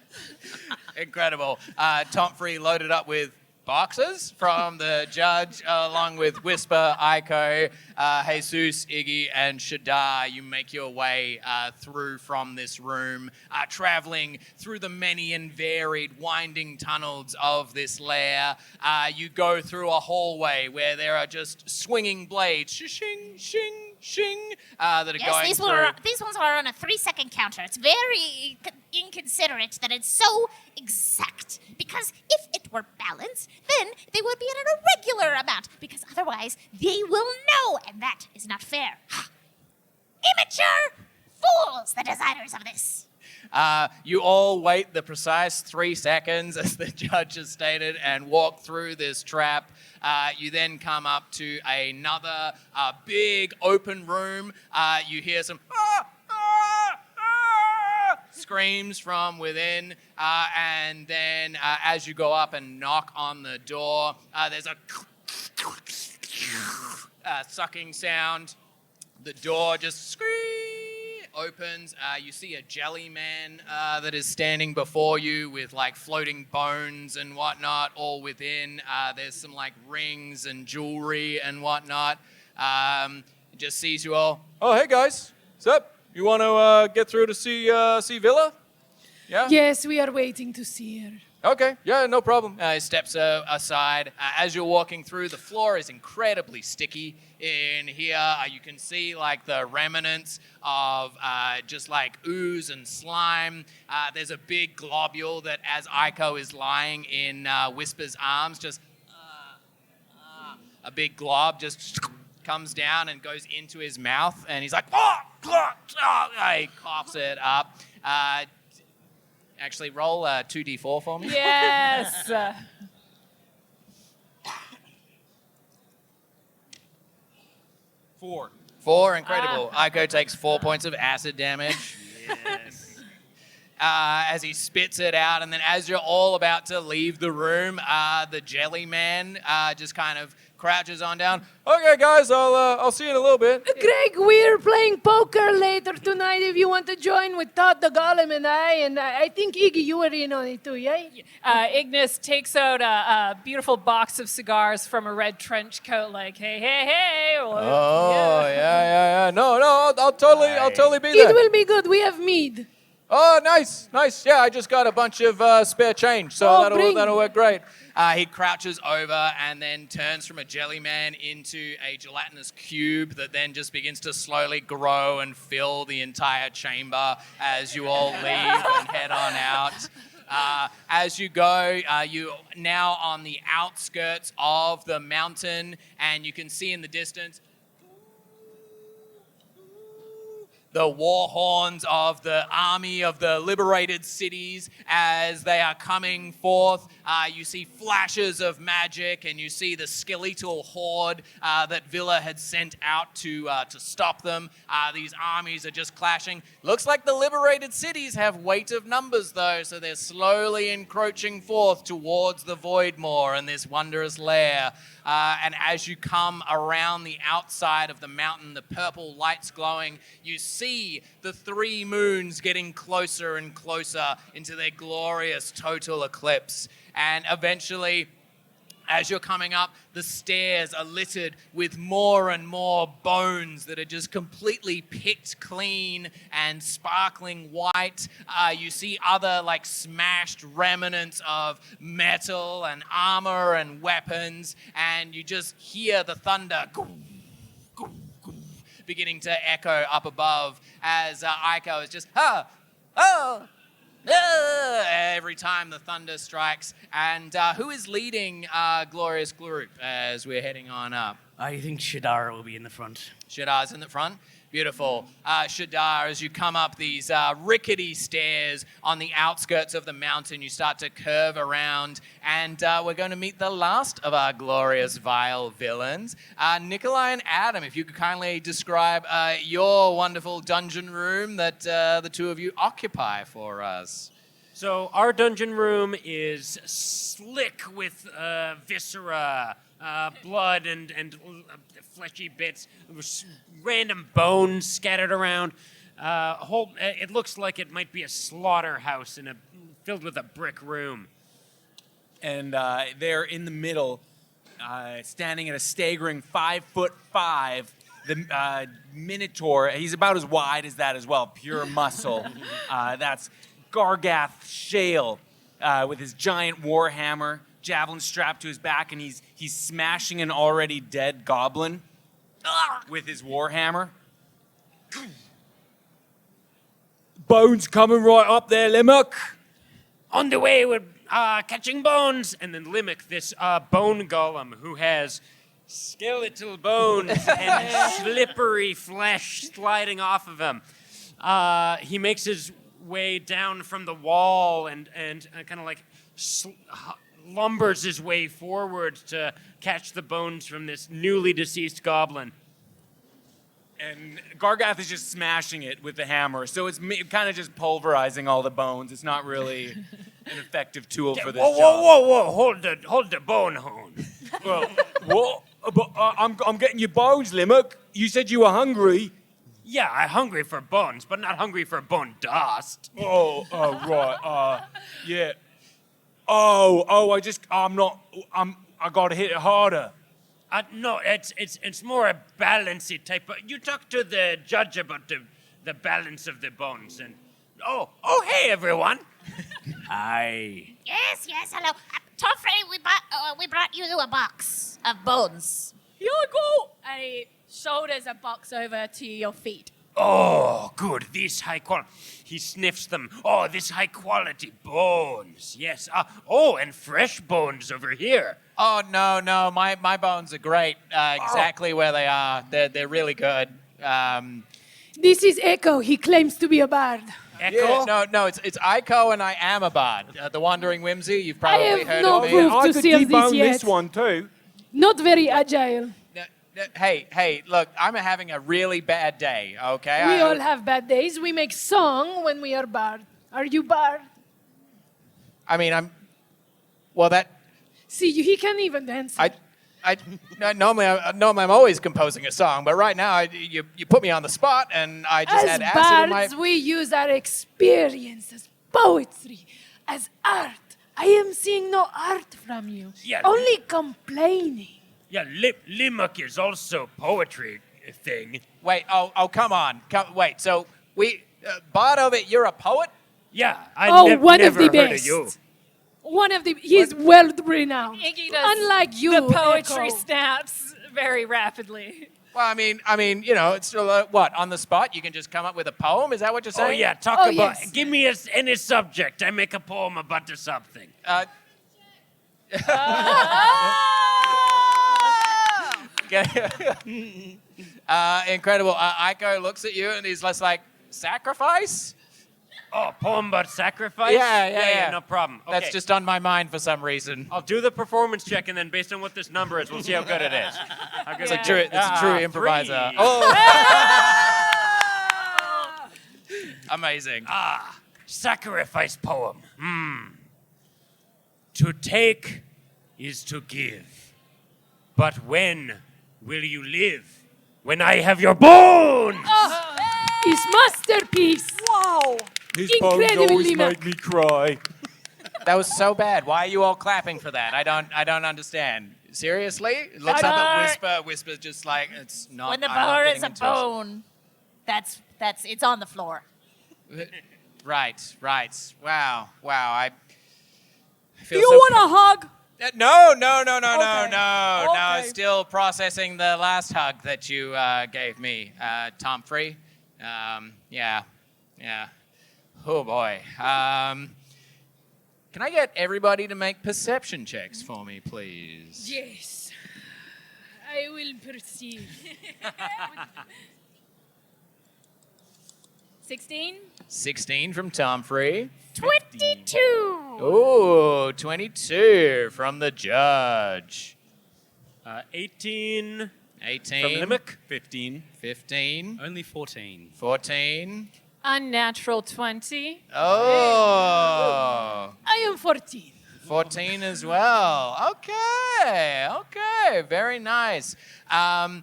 Speaker 3: Incredible. Tomfrey loaded up with boxes from the judge, along with Whisper, Aiko, Jesus, Iggy, and Shadar. You make your way through from this room, traveling through the many and varied winding tunnels of this lair. You go through a hallway where there are just swinging blades, shing, shing, shing, that are going through.
Speaker 10: These ones are on a 3-second counter. It's very inconsiderate that it's so exact. Because if it were balanced, then they would be at an irregular amount. Because otherwise, they will know, and that is not fair. Immature fools, the designers of this.
Speaker 3: You all wait the precise 3 seconds, as the judge has stated, and walk through this trap. You then come up to another big open room. You hear some screams from within, and then as you go up and knock on the door, there's a sucking sound. The door just opens. You see a jelly man that is standing before you with like floating bones and whatnot all within. There's some like rings and jewelry and whatnot. Just sees you all. Oh, hey guys, what's up? You want to get through to see Villa? Yeah?
Speaker 2: Yes, we are waiting to see her.
Speaker 3: Okay, yeah, no problem. He steps aside. As you're walking through, the floor is incredibly sticky in here. You can see like the remnants of just like ooze and slime. There's a big globule that, as Aiko is lying in Whisper's arms, just a big glob just comes down and goes into his mouth, and he's like, he coughs it up. Actually, roll 2d4 for me.
Speaker 4: Yes.
Speaker 5: 4.
Speaker 3: 4, incredible. Aiko takes 4 points of acid damage.
Speaker 1: Yes.
Speaker 3: As he spits it out, and then as you're all about to leave the room, the jelly man just kind of crouches on down. Okay, guys, I'll see you in a little bit.
Speaker 2: Greg, we're playing poker later tonight if you want to join with Todd the Golem and I think Iggy, you were in on it too, yeah?
Speaker 4: Ignis takes out a beautiful box of cigars from a red trench coat, like, hey.
Speaker 3: Oh, yeah. No, I'll totally be there.
Speaker 2: It will be good. We have mead.
Speaker 3: Oh, nice. Yeah, I just got a bunch of spare change, so that'll work great. He crouches over and then turns from a jelly man into a gelatinous cube that then just begins to slowly grow and fill the entire chamber as you all leave and head on out. As you go, you're now on the outskirts of the mountain, and you can see in the distance the war horns of the army of the liberated cities as they are coming forth. You see flashes of magic, and you see the skeletal horde that Villa had sent out to stop them. These armies are just clashing. Looks like the liberated cities have weight of numbers, though, so they're slowly encroaching forth towards the Voidmoor and this wondrous lair. And as you come around the outside of the mountain, the purple lights glowing, you see the 3 moons getting closer and closer into their glorious total eclipse. And eventually, as you're coming up, the stairs are littered with more and more bones that are just completely picked clean and sparkling white. You see other like smashed remnants of metal and armor and weapons, and you just hear the thunder beginning to echo up above as Aiko is just, every time the thunder strikes. And who is leading Glorious Group as we're heading on up?
Speaker 1: I think Shadar will be in the front.
Speaker 3: Shadar's in the front. Beautiful. Shadar, as you come up these rickety stairs on the outskirts of the mountain, you start to curve around, and we're going to meet the last of our glorious vile villains. Nikolai and Adam, if you could kindly describe your wonderful dungeon room that the two of you occupy for us.
Speaker 6: So our dungeon room is slick with viscera, blood, and fleshy bits, random bones scattered around. It looks like it might be a slaughterhouse filled with a brick room.
Speaker 5: And there in the middle, standing at a staggering 5'5", the Minotaur. He's about as wide as that as well, pure muscle. That's Gargath Shale with his giant warhammer, javelin strapped to his back, and he's smashing an already dead goblin with his warhammer.
Speaker 6: Bones coming right up there, Limerick. On the way, we're catching bones. And then Limerick, this bone golem who has skeletal bones and slippery flesh sliding off of him. He makes his way down from the wall and kind of like lumbers his way forward to catch the bones from this newly deceased goblin.
Speaker 5: And Gargath is just smashing it with the hammer, so it's kind of just pulverizing all the bones. It's not really an effective tool for this job.
Speaker 6: Whoa! Hold the bone hone.
Speaker 5: Well, what? But I'm getting your bones, Limerick. You said you were hungry.
Speaker 6: Yeah, I'm hungry for bones, but not hungry for bone dust.
Speaker 5: Oh, right. Yeah. I gotta hit it harder.
Speaker 6: No, it's more a balancey type. You talk to the judge about the balance of the bones, and hey everyone.
Speaker 1: Hi.
Speaker 10: Yes, hello. Toffrey, we brought you a box of bones.
Speaker 7: Here you go. And he shoulders a box over to your feet.
Speaker 6: Oh, good. These high quality. He sniffs them. Oh, this high quality bones. Yes. And fresh bones over here.
Speaker 3: Oh, no. My bones are great. Exactly where they are. They're really good.
Speaker 2: This is Echo. He claims to be a bard.
Speaker 6: Echo?
Speaker 3: Yeah, no, it's Aiko and I am a bard. The Wandering Whimsy, you've
Speaker 2: I
Speaker 3: probably
Speaker 2: have
Speaker 3: heard
Speaker 2: no
Speaker 3: of me.
Speaker 2: proof
Speaker 5: I
Speaker 2: to
Speaker 5: could
Speaker 2: seal this
Speaker 5: debone
Speaker 2: yet.
Speaker 5: this one too.
Speaker 2: Not very agile.
Speaker 3: Hey, look, I'm having a really bad day, okay?
Speaker 2: We all have bad days. We make song when we are bard. Are you bard?
Speaker 3: I mean,
Speaker 2: See, he can't even dance.
Speaker 3: normally I'm always composing a song, but right now you put me on the spot and I just
Speaker 2: As
Speaker 3: had acid in my...
Speaker 2: bards, we use our experience as poetry, as art. I am seeing no art from you.
Speaker 6: Yeah.
Speaker 2: Only complaining.
Speaker 6: Yeah, Limerick is also poetry thing.
Speaker 3: Wait, come on. Wait, so Bard of it, you're a poet?
Speaker 6: Yeah,
Speaker 2: One of
Speaker 6: never
Speaker 2: the
Speaker 6: heard
Speaker 2: best.
Speaker 6: of you.
Speaker 2: He's world renowned.
Speaker 4: Iggy does
Speaker 2: Unlike you,
Speaker 4: the poetry
Speaker 2: Echo.
Speaker 4: snaps very rapidly.
Speaker 3: Well, I mean, it's still, what, on the spot? You can just come up with a poem? Is that what you're
Speaker 6: Oh
Speaker 3: saying?
Speaker 6: yeah, talk
Speaker 2: Oh,
Speaker 6: about.
Speaker 2: yes.
Speaker 6: Give me any subject. I make a poem about something.
Speaker 3: Incredible. Aiko looks at you and he's just like, sacrifice?
Speaker 6: Oh, poem about sacrifice?
Speaker 3: Yeah.
Speaker 6: No problem. Okay.
Speaker 3: That's just on my mind for some reason.
Speaker 6: I'll do the performance check, and then based on what this number is, we'll see how good it is.
Speaker 3: It's a true improviser.
Speaker 6: 3.
Speaker 3: Oh. Amazing.
Speaker 6: Sacrifice poem. To take is to give. But when will you live? When I have your bones!
Speaker 2: His masterpiece.
Speaker 9: Wow.
Speaker 5: His bones
Speaker 2: Incredibly
Speaker 5: always
Speaker 2: much.
Speaker 5: make me cry.
Speaker 3: That was so bad. Why are you all clapping for that? I don't understand. Seriously? It looks up at Whisper just like it's not.
Speaker 10: When the
Speaker 3: I'm not
Speaker 10: bar
Speaker 3: getting
Speaker 10: is a
Speaker 3: into it.
Speaker 10: bone, that's it's on the floor.
Speaker 3: Right. Wow. I feel
Speaker 9: Do you
Speaker 3: so
Speaker 9: want a hug?
Speaker 3: No.
Speaker 9: Okay.
Speaker 3: Still processing the last hug that you gave me, Tom Free. Yeah. Oh boy. Can I get everybody to make perception checks for me, please?
Speaker 2: Yes. I will perceive.
Speaker 7: 16.
Speaker 3: 16 from Tom Free.
Speaker 10: 22.
Speaker 3: Ooh, 22 from the judge.
Speaker 6: 18.
Speaker 3: 18.
Speaker 6: From Limerick.
Speaker 5: 15.
Speaker 3: 15.
Speaker 1: Only 14.
Speaker 3: 14.
Speaker 4: Unnatural 20.
Speaker 3: Oh.
Speaker 2: I am 14.
Speaker 3: 14 as well. Okay. Very nice. Our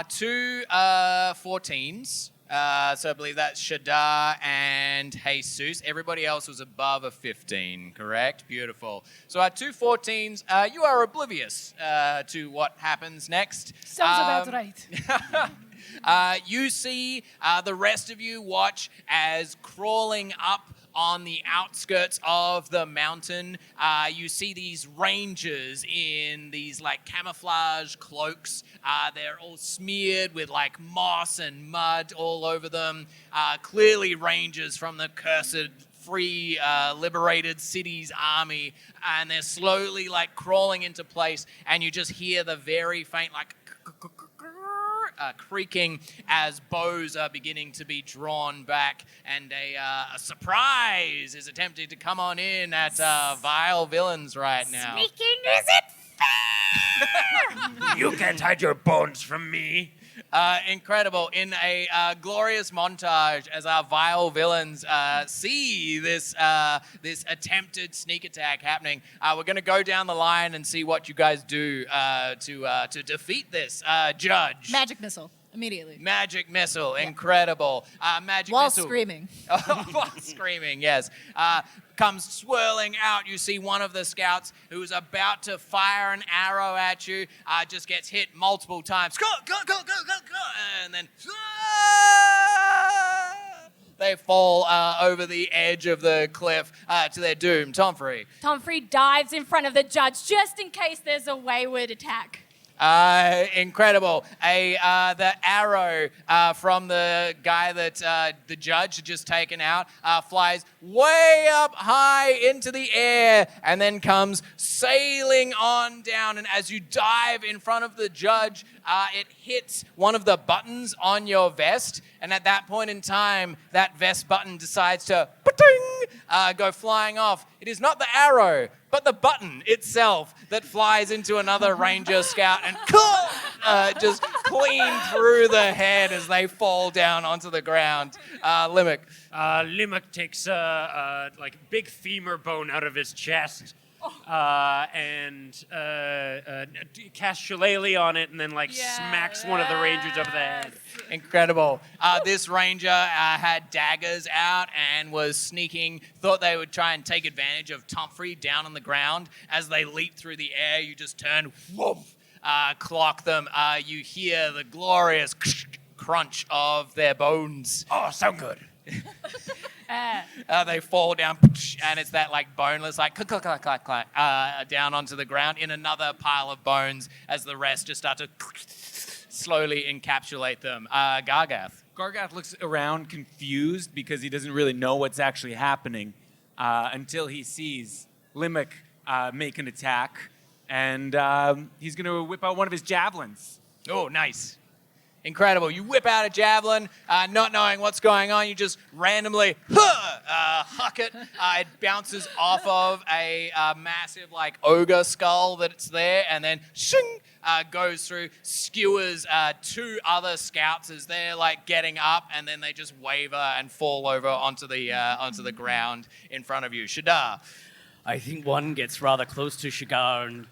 Speaker 3: two 14s. So I believe that's Shadar and Jesus. Everybody else was above a 15, correct? Beautiful. So our two 14s, you are oblivious to what happens next.
Speaker 2: Sounds about right.
Speaker 3: You see the rest of you watch as crawling up on the outskirts of the mountain, you see these rangers in these like camouflage cloaks. They're all smeared with like moss and mud all over them. Clearly rangers from the cursed free liberated city's army, and they're slowly like crawling into place, and you just hear the very faint like creaking as bows are beginning to be drawn back, and a surprise is attempting to come on in at Vile Villains right now.
Speaker 10: Sneaking isn't fair!
Speaker 6: You can't hide your bones from me.
Speaker 3: Incredible. In a glorious montage as our Vile Villains see this this attempted sneak attack happening, we're going to go down the line and see what you guys do to defeat this. Judge.
Speaker 8: Magic missile. Immediately.
Speaker 3: Magic missile. Incredible. Magic
Speaker 8: While
Speaker 3: missile.
Speaker 8: screaming.
Speaker 3: While screaming, yes. Comes swirling out. You see one of the scouts who is about to fire an arrow at you, just gets hit multiple times. Go, and then they fall over the edge of the cliff to their doom. Tomfrey.
Speaker 7: Tomfrey dives in front of the judge just in case there's a wayward attack.
Speaker 3: Incredible. The arrow from the guy that the judge had just taken out flies way up high into the air and then comes sailing on down. And as you dive in front of the judge, it hits one of the buttons on your vest. And at that point in time, that vest button decides to go flying off. It is not the arrow, but the button itself that flies into another ranger scout and just clean through the head as they fall down onto the ground. Limerick.
Speaker 6: Limerick takes like big femur bone out of his chest and casts Shillelagh on it, and then smacks one of the rangers over the head.
Speaker 3: Incredible. This ranger had daggers out and was sneaking, thought they would try and take advantage of Tomfrey down on the ground. As they leap through the air, you just turn, woof, clock them. You hear the glorious crunch of their bones.
Speaker 6: Oh, so good.
Speaker 3: They fall down, and it's that boneless, down onto the ground in another pile of bones as the rest just start to slowly encapsulate them. Gargath.
Speaker 5: Gargath looks around confused because he doesn't really know what's actually happening until he sees Limerick make an attack, and he's going to whip out one of his javelins.
Speaker 3: Oh, nice. Incredible. You whip out a javelin, not knowing what's going on. You just randomly huck it. It bounces off of a massive ogre skull that's there, and then shing, goes through, skewers two other scouts as they're getting up, and then they just waver and fall over onto the ground in front of you. Shadar.
Speaker 1: I think one gets rather close to Shigar and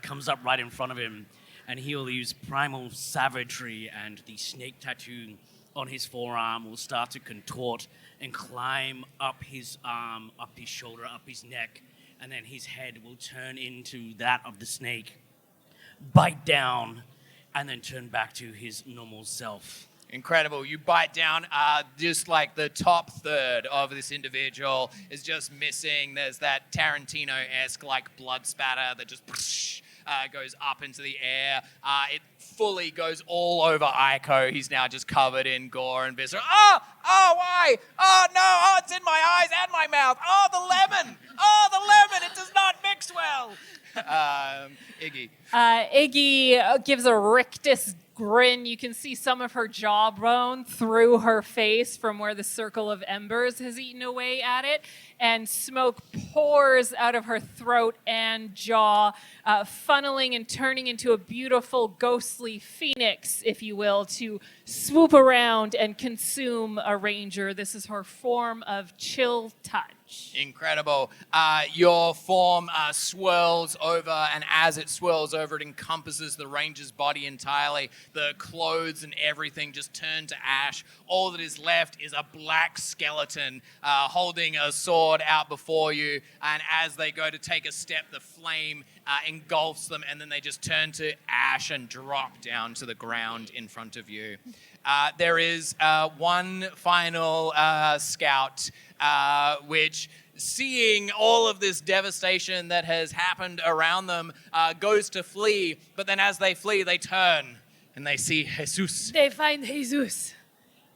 Speaker 1: comes up right in front of him. And he'll use primal savagery, and the snake tattoo on his forearm will start to contort and climb up his arm, up his shoulder, up his neck, and then his head will turn into that of the snake, bite down, and then turn back to his normal self.
Speaker 3: Incredible. You bite down, just the top third of this individual is just missing. There's that Tarantino-esque blood spatter that just goes up into the air. It fully goes all over Aiko. He's now just covered in gore and viscera. Oh, why? Oh, no. Oh, it's in my eyes and my mouth. Oh, the lemon. Oh, the lemon. It does not mix well. Iggy.
Speaker 4: Iggy gives a rictus grin. You can see some of her jawbone through her face from where the circle of embers has eaten away at it. And smoke pours out of her throat and jaw, funneling and turning into a beautiful ghostly phoenix, if you will, to swoop around and consume a ranger. This is her form of chill touch.
Speaker 3: Incredible. Your form swirls over, and as it swirls over, it encompasses the ranger's body entirely. The clothes and everything just turn to ash. All that is left is a black skeleton holding a sword out before you, and as they go to take a step, the flame engulfs them, and then they just turn to ash and drop down to the ground in front of you. There is one final scout, which, seeing all of this devastation that has happened around them, goes to flee, but then as they flee, they turn, and they see Jesus.
Speaker 2: They find Jesus.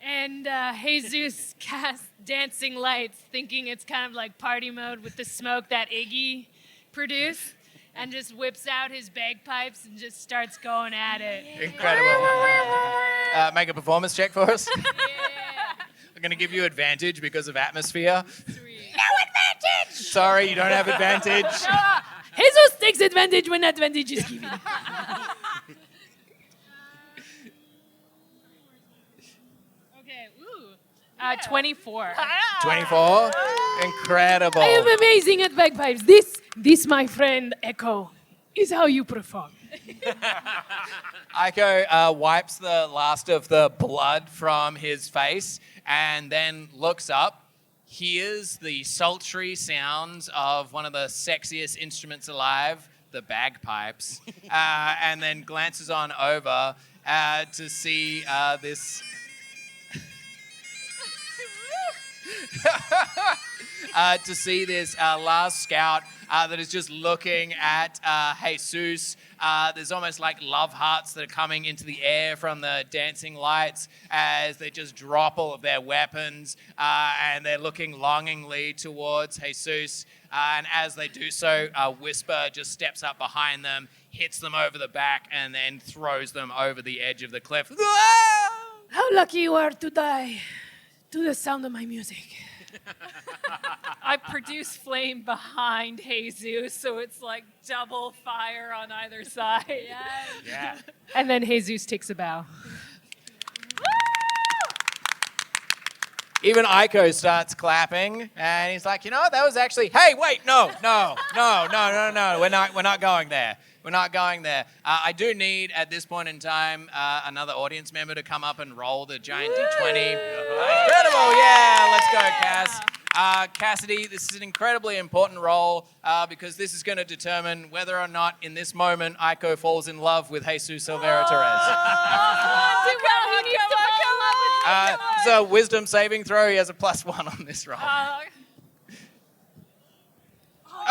Speaker 2: And Jesus casts dancing lights, thinking it's kind of like party mode with the smoke that Iggy produced, and just whips out his bagpipes and just starts going at it.
Speaker 3: Incredible. Make a performance check for us.
Speaker 2: Yeah.
Speaker 3: I'm going to give you advantage because of atmosphere.
Speaker 2: Sweet.
Speaker 10: No advantage!
Speaker 3: Sorry, you don't have advantage.
Speaker 2: Jesus takes advantage when advantage is given.
Speaker 4: Okay, ooh. 24.
Speaker 3: 24. Incredible.
Speaker 2: I am amazing at bagpipes. This, my friend Echo, is how you perform.
Speaker 3: Aiko wipes the last of the blood from his face and then looks up, hears the sultry sounds of one of the sexiest instruments alive, the bagpipes, and then glances on over to see this... to see this last scout that is just looking at Jesus. There's almost like love hearts that are coming into the air from the dancing lights as they just drop all of their weapons and they're looking longingly towards Jesus. And as they do so, Whisper just steps up behind them, hits them over the back, and then throws them over the edge of the cliff.
Speaker 2: How lucky you are to die to the sound of my music.
Speaker 4: I produce flame behind Jesus, so it's like double fire on either side.
Speaker 3: Yeah.
Speaker 2: And then Jesus takes a bow.
Speaker 3: Even Aiko starts clapping, and he's like, you know what, that was actually, hey, wait, no, we're not going there. We're not going there. I do need, at this point in time, another audience member to come up and roll the giant D20. Incredible, yeah, let's go, Cass. Cassidy, this is an incredibly important role because this is going to determine whether or not, in this moment, Aiko falls in love with Jesus Silvera Torres. So wisdom saving throw, he has a +1 on this roll.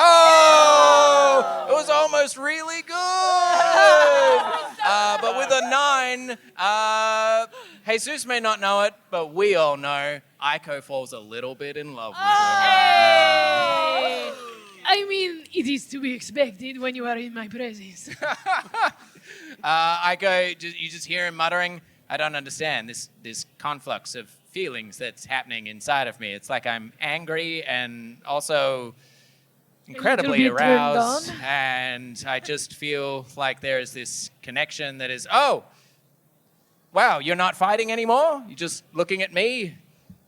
Speaker 3: Oh! It was almost really good! But with a 9, Jesus may not know it, but we all know Aiko falls a little bit in love with him.
Speaker 2: I mean, it is to be expected when you are in my presence.
Speaker 3: Aiko, you just hear him muttering, I don't understand this conflux of feelings that's happening inside of me. It's like I'm angry and also incredibly aroused, and I just feel like there is this connection that is, oh, wow, you're not fighting anymore? You're just looking at me,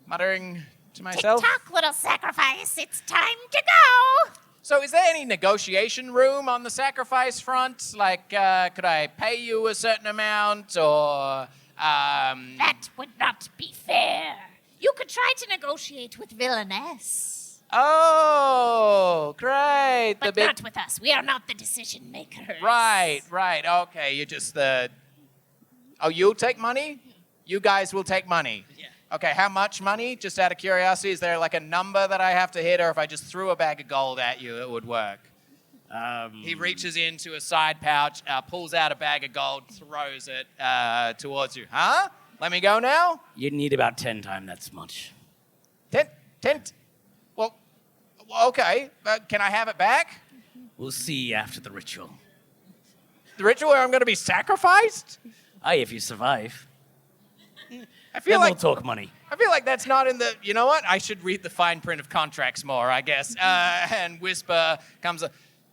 Speaker 3: muttering to myself?
Speaker 10: Tick-tock, little sacrifice. It's time to go.
Speaker 3: So is there any negotiation room on the sacrifice front? Like, could I pay you a certain amount, or...
Speaker 10: That would not be fair. You could try to negotiate with villainous.
Speaker 3: Oh, great.
Speaker 10: But not with us. We are not the decision makers.
Speaker 3: Right. Okay, you're just the... Oh, you'll take money? You guys will take money?
Speaker 1: Yeah.
Speaker 3: Okay, how much money? Just out of curiosity, is there like a number that I have to hit, or if I just threw a bag of gold at you, it would work? He reaches into a side pouch, pulls out a bag of gold, throws it towards you. Huh? Let me go now?
Speaker 1: You'd need about 10 times that much.
Speaker 3: 10? Well, okay. Can I have it back?
Speaker 1: We'll see after the ritual.
Speaker 3: The ritual where I'm going to be sacrificed?
Speaker 1: Aye, if you survive.
Speaker 3: I feel
Speaker 1: Then
Speaker 3: like
Speaker 1: we'll talk money.
Speaker 3: I feel like that's not in the. You know what? I should read the fine print of contracts more, I guess. And Whisper comes.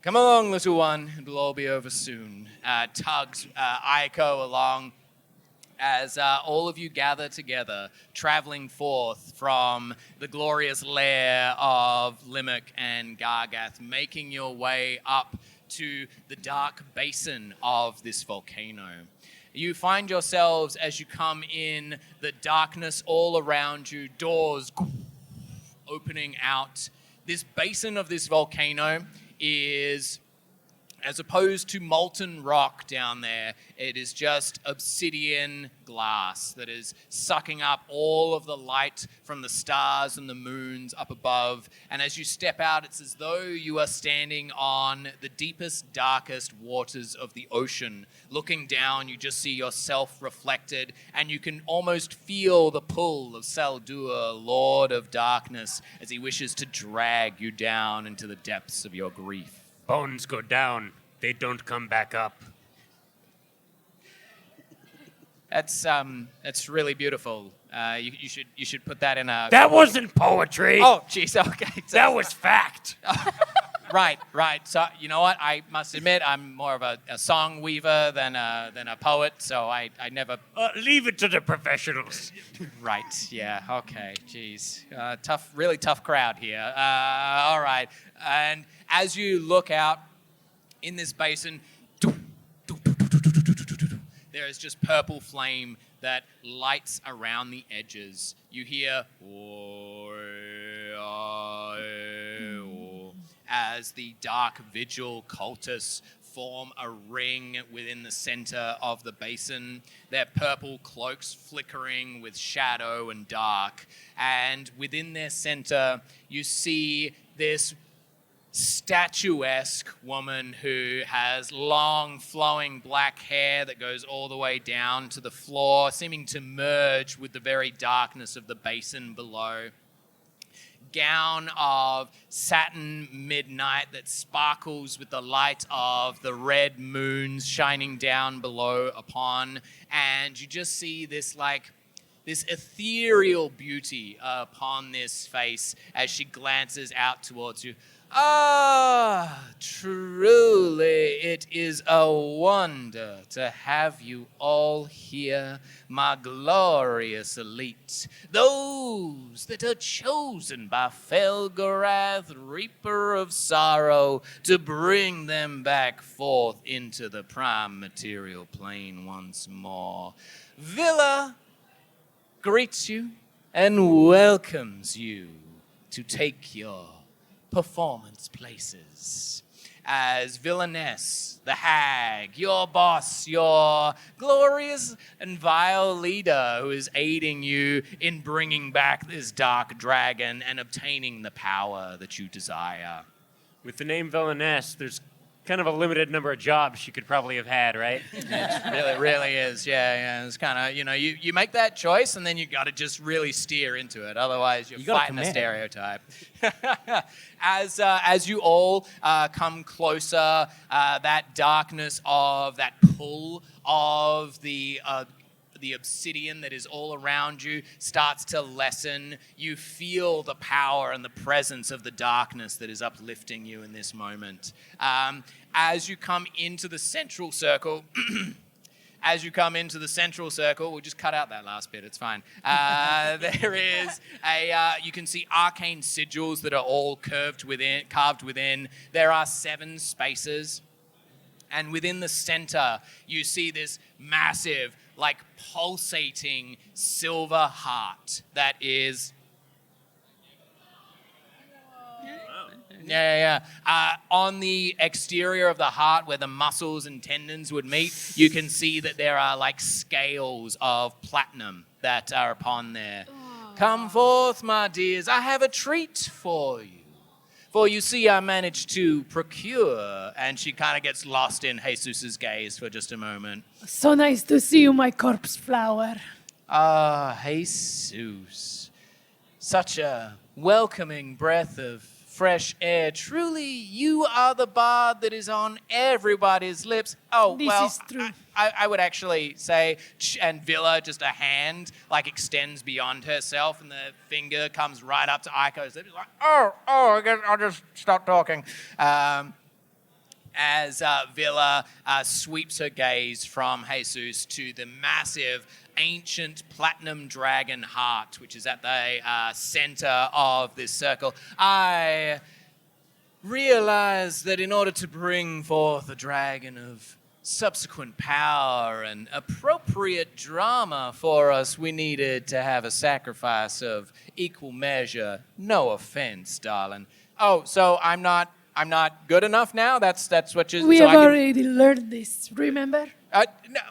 Speaker 3: Come along, little one. It'll all be over soon. Tugs Aiko along as all of you gather together, traveling forth from the glorious lair of Limerick and Gargath, making your way up to the dark basin of this volcano. You find yourselves, as you come in, the darkness all around you, doors opening out. This basin of this volcano is, as opposed to molten rock down there, it is just obsidian glass that is sucking up all of the light from the stars and the moons up above. And as you step out, it's as though you are standing on the deepest, darkest waters of the ocean. Looking down, you just see yourself reflected, and you can almost feel the pull of Saldur, Lord of Darkness, as he wishes to drag you down into the depths of your grief.
Speaker 6: Bones go down. They don't come back up.
Speaker 3: That's really beautiful. You should put that in a.
Speaker 6: That wasn't poetry.
Speaker 3: Oh, jeez. Okay. So,
Speaker 6: That was fact.
Speaker 3: right. So you know what? I must admit, I'm more of a song weaver than a poet. So I never.
Speaker 6: Leave it to the professionals.
Speaker 3: Right. Yeah. Okay. Jeez. Really tough crowd here. All right. And as you look out in this basin, there is just purple flame that lights around the edges. You hear as the dark vigil cultists form a ring within the center of the basin, their purple cloaks flickering with shadow and dark. And within their center, you see this statuesque woman who has long flowing black hair that goes all the way down to the floor, seeming to merge with the very darkness of the basin below. Gown of satin midnight that sparkles with the light of the red moons shining down below upon, and you just see this ethereal beauty upon this face as she glances out towards you. Ah, truly it is a wonder to have you all here, my glorious elite, those that are chosen by Felgorath, Reaper of Sorrow, to bring them back forth into the prime material plane once more. Villa greets you and welcomes you to take your performance places. As Villainous, the hag, your boss, your glorious and vile leader who is aiding you in bringing back this dark dragon and obtaining the power that you desire.
Speaker 6: With the name Villainess, there's kind of a limited number of jobs she could probably have had, right?
Speaker 3: It really is. Yeah. It's kind of, you make that choice and then you got to just really steer into it. Otherwise, you're fighting a stereotype. As you all come closer, that darkness of that pull of the obsidian that is all around you starts to lessen. You feel the power and the presence of the darkness that is uplifting you in this moment. As you come into the central circle, we'll just cut out that last bit, it's fine. There is you can see arcane sigils that are all carved within. There are 7 spaces. And within the center, you see this massive, pulsating silver heart that is... Yeah. On the exterior of the heart, where the muscles and tendons would meet, you can see that there are scales of platinum that are upon there. Come forth, my dears. I have a treat for you. For you see, I managed to procure, and she kind of gets lost in Jesus's gaze for just a moment.
Speaker 2: So nice to see you, my corpse flower.
Speaker 3: Ah, Jesus. Such a welcoming breath of fresh air. Truly, you are the bard that is on everybody's lips. Oh,
Speaker 2: This
Speaker 3: well,
Speaker 2: is true.
Speaker 3: I would actually say, and Villa, just a hand, like, extends beyond herself, and the finger comes right up to Aiko's lips, like, I guess I'll just stop talking. As Villa sweeps her gaze from Jesus to the massive ancient platinum dragon heart, which is at the center of this circle. I realize that in order to bring forth a dragon of subsequent power and appropriate drama for us, we needed to have a sacrifice of equal measure. No offense, darling. Oh, so I'm not good enough now? That's what you...
Speaker 2: We
Speaker 3: so
Speaker 2: have
Speaker 3: I can-
Speaker 2: already learned this, remember?
Speaker 3: no,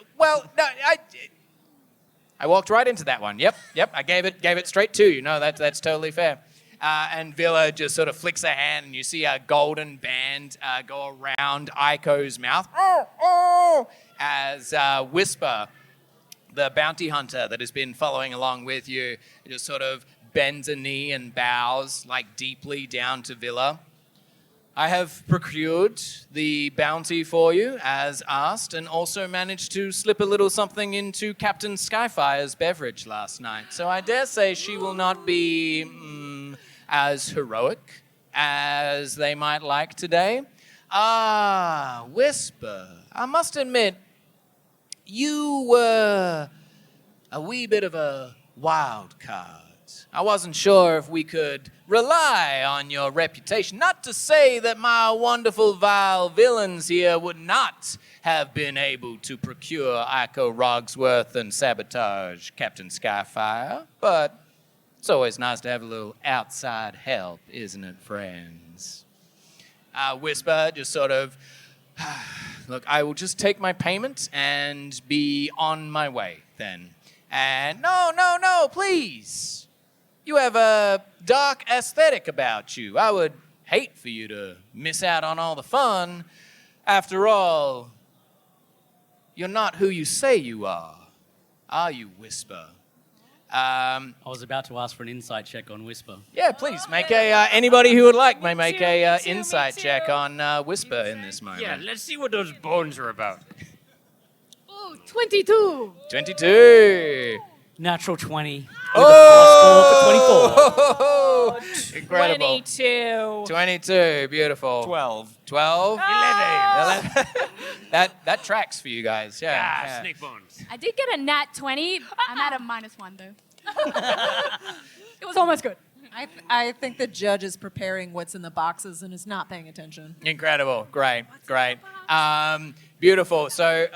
Speaker 3: I walked right into that one. Yep. I gave it straight to you. No, that's totally fair. And Villa just sort of flicks her hand, and you see a golden band go around Aiko's mouth. As Whisper, the bounty hunter that has been following along with you, just sort of bends a knee and bows like deeply down to Villa. I have procured the bounty for you, as asked, and also managed to slip a little something into Captain Skyfire's beverage last night. So I dare say she will not be as heroic as they might like today. Whisper, I must admit, you were a wee bit of a wild card. I wasn't sure if we could rely on your reputation. Not to say that my wonderful vile villains here would not have been able to procure Aiko Rogsworth and sabotage Captain Skyfire, but it's always nice to have a little outside help, isn't it, friends? Whisper just sort of, look, I will just take my payment and be on my way then. And no, please. You have a dark aesthetic about you. I would hate for you to miss out on all the fun. After all, you're not who you say you are you, Whisper?
Speaker 1: I was about to ask for an insight check on Whisper.
Speaker 3: Yeah, please make anybody who would like may make
Speaker 4: too,
Speaker 3: a
Speaker 4: me too,
Speaker 3: insight
Speaker 4: me
Speaker 3: check
Speaker 4: too.
Speaker 3: on Whisper in this moment.
Speaker 6: Yeah, let's see what those bones are about.
Speaker 2: Oh, 22.
Speaker 3: 22.
Speaker 1: Natural 20.
Speaker 3: Oh! Incredible.
Speaker 4: 22.
Speaker 3: 22, beautiful.
Speaker 5: 12.
Speaker 3: 12?
Speaker 6: 11.
Speaker 3: That tracks for you guys, yeah.
Speaker 6: Snake bones.
Speaker 7: I did get a nat 20. I'm at a -1 though.
Speaker 9: It was almost good.
Speaker 8: I think the judge is preparing what's in the boxes and is not paying attention.
Speaker 3: Incredible, great. Beautiful. So,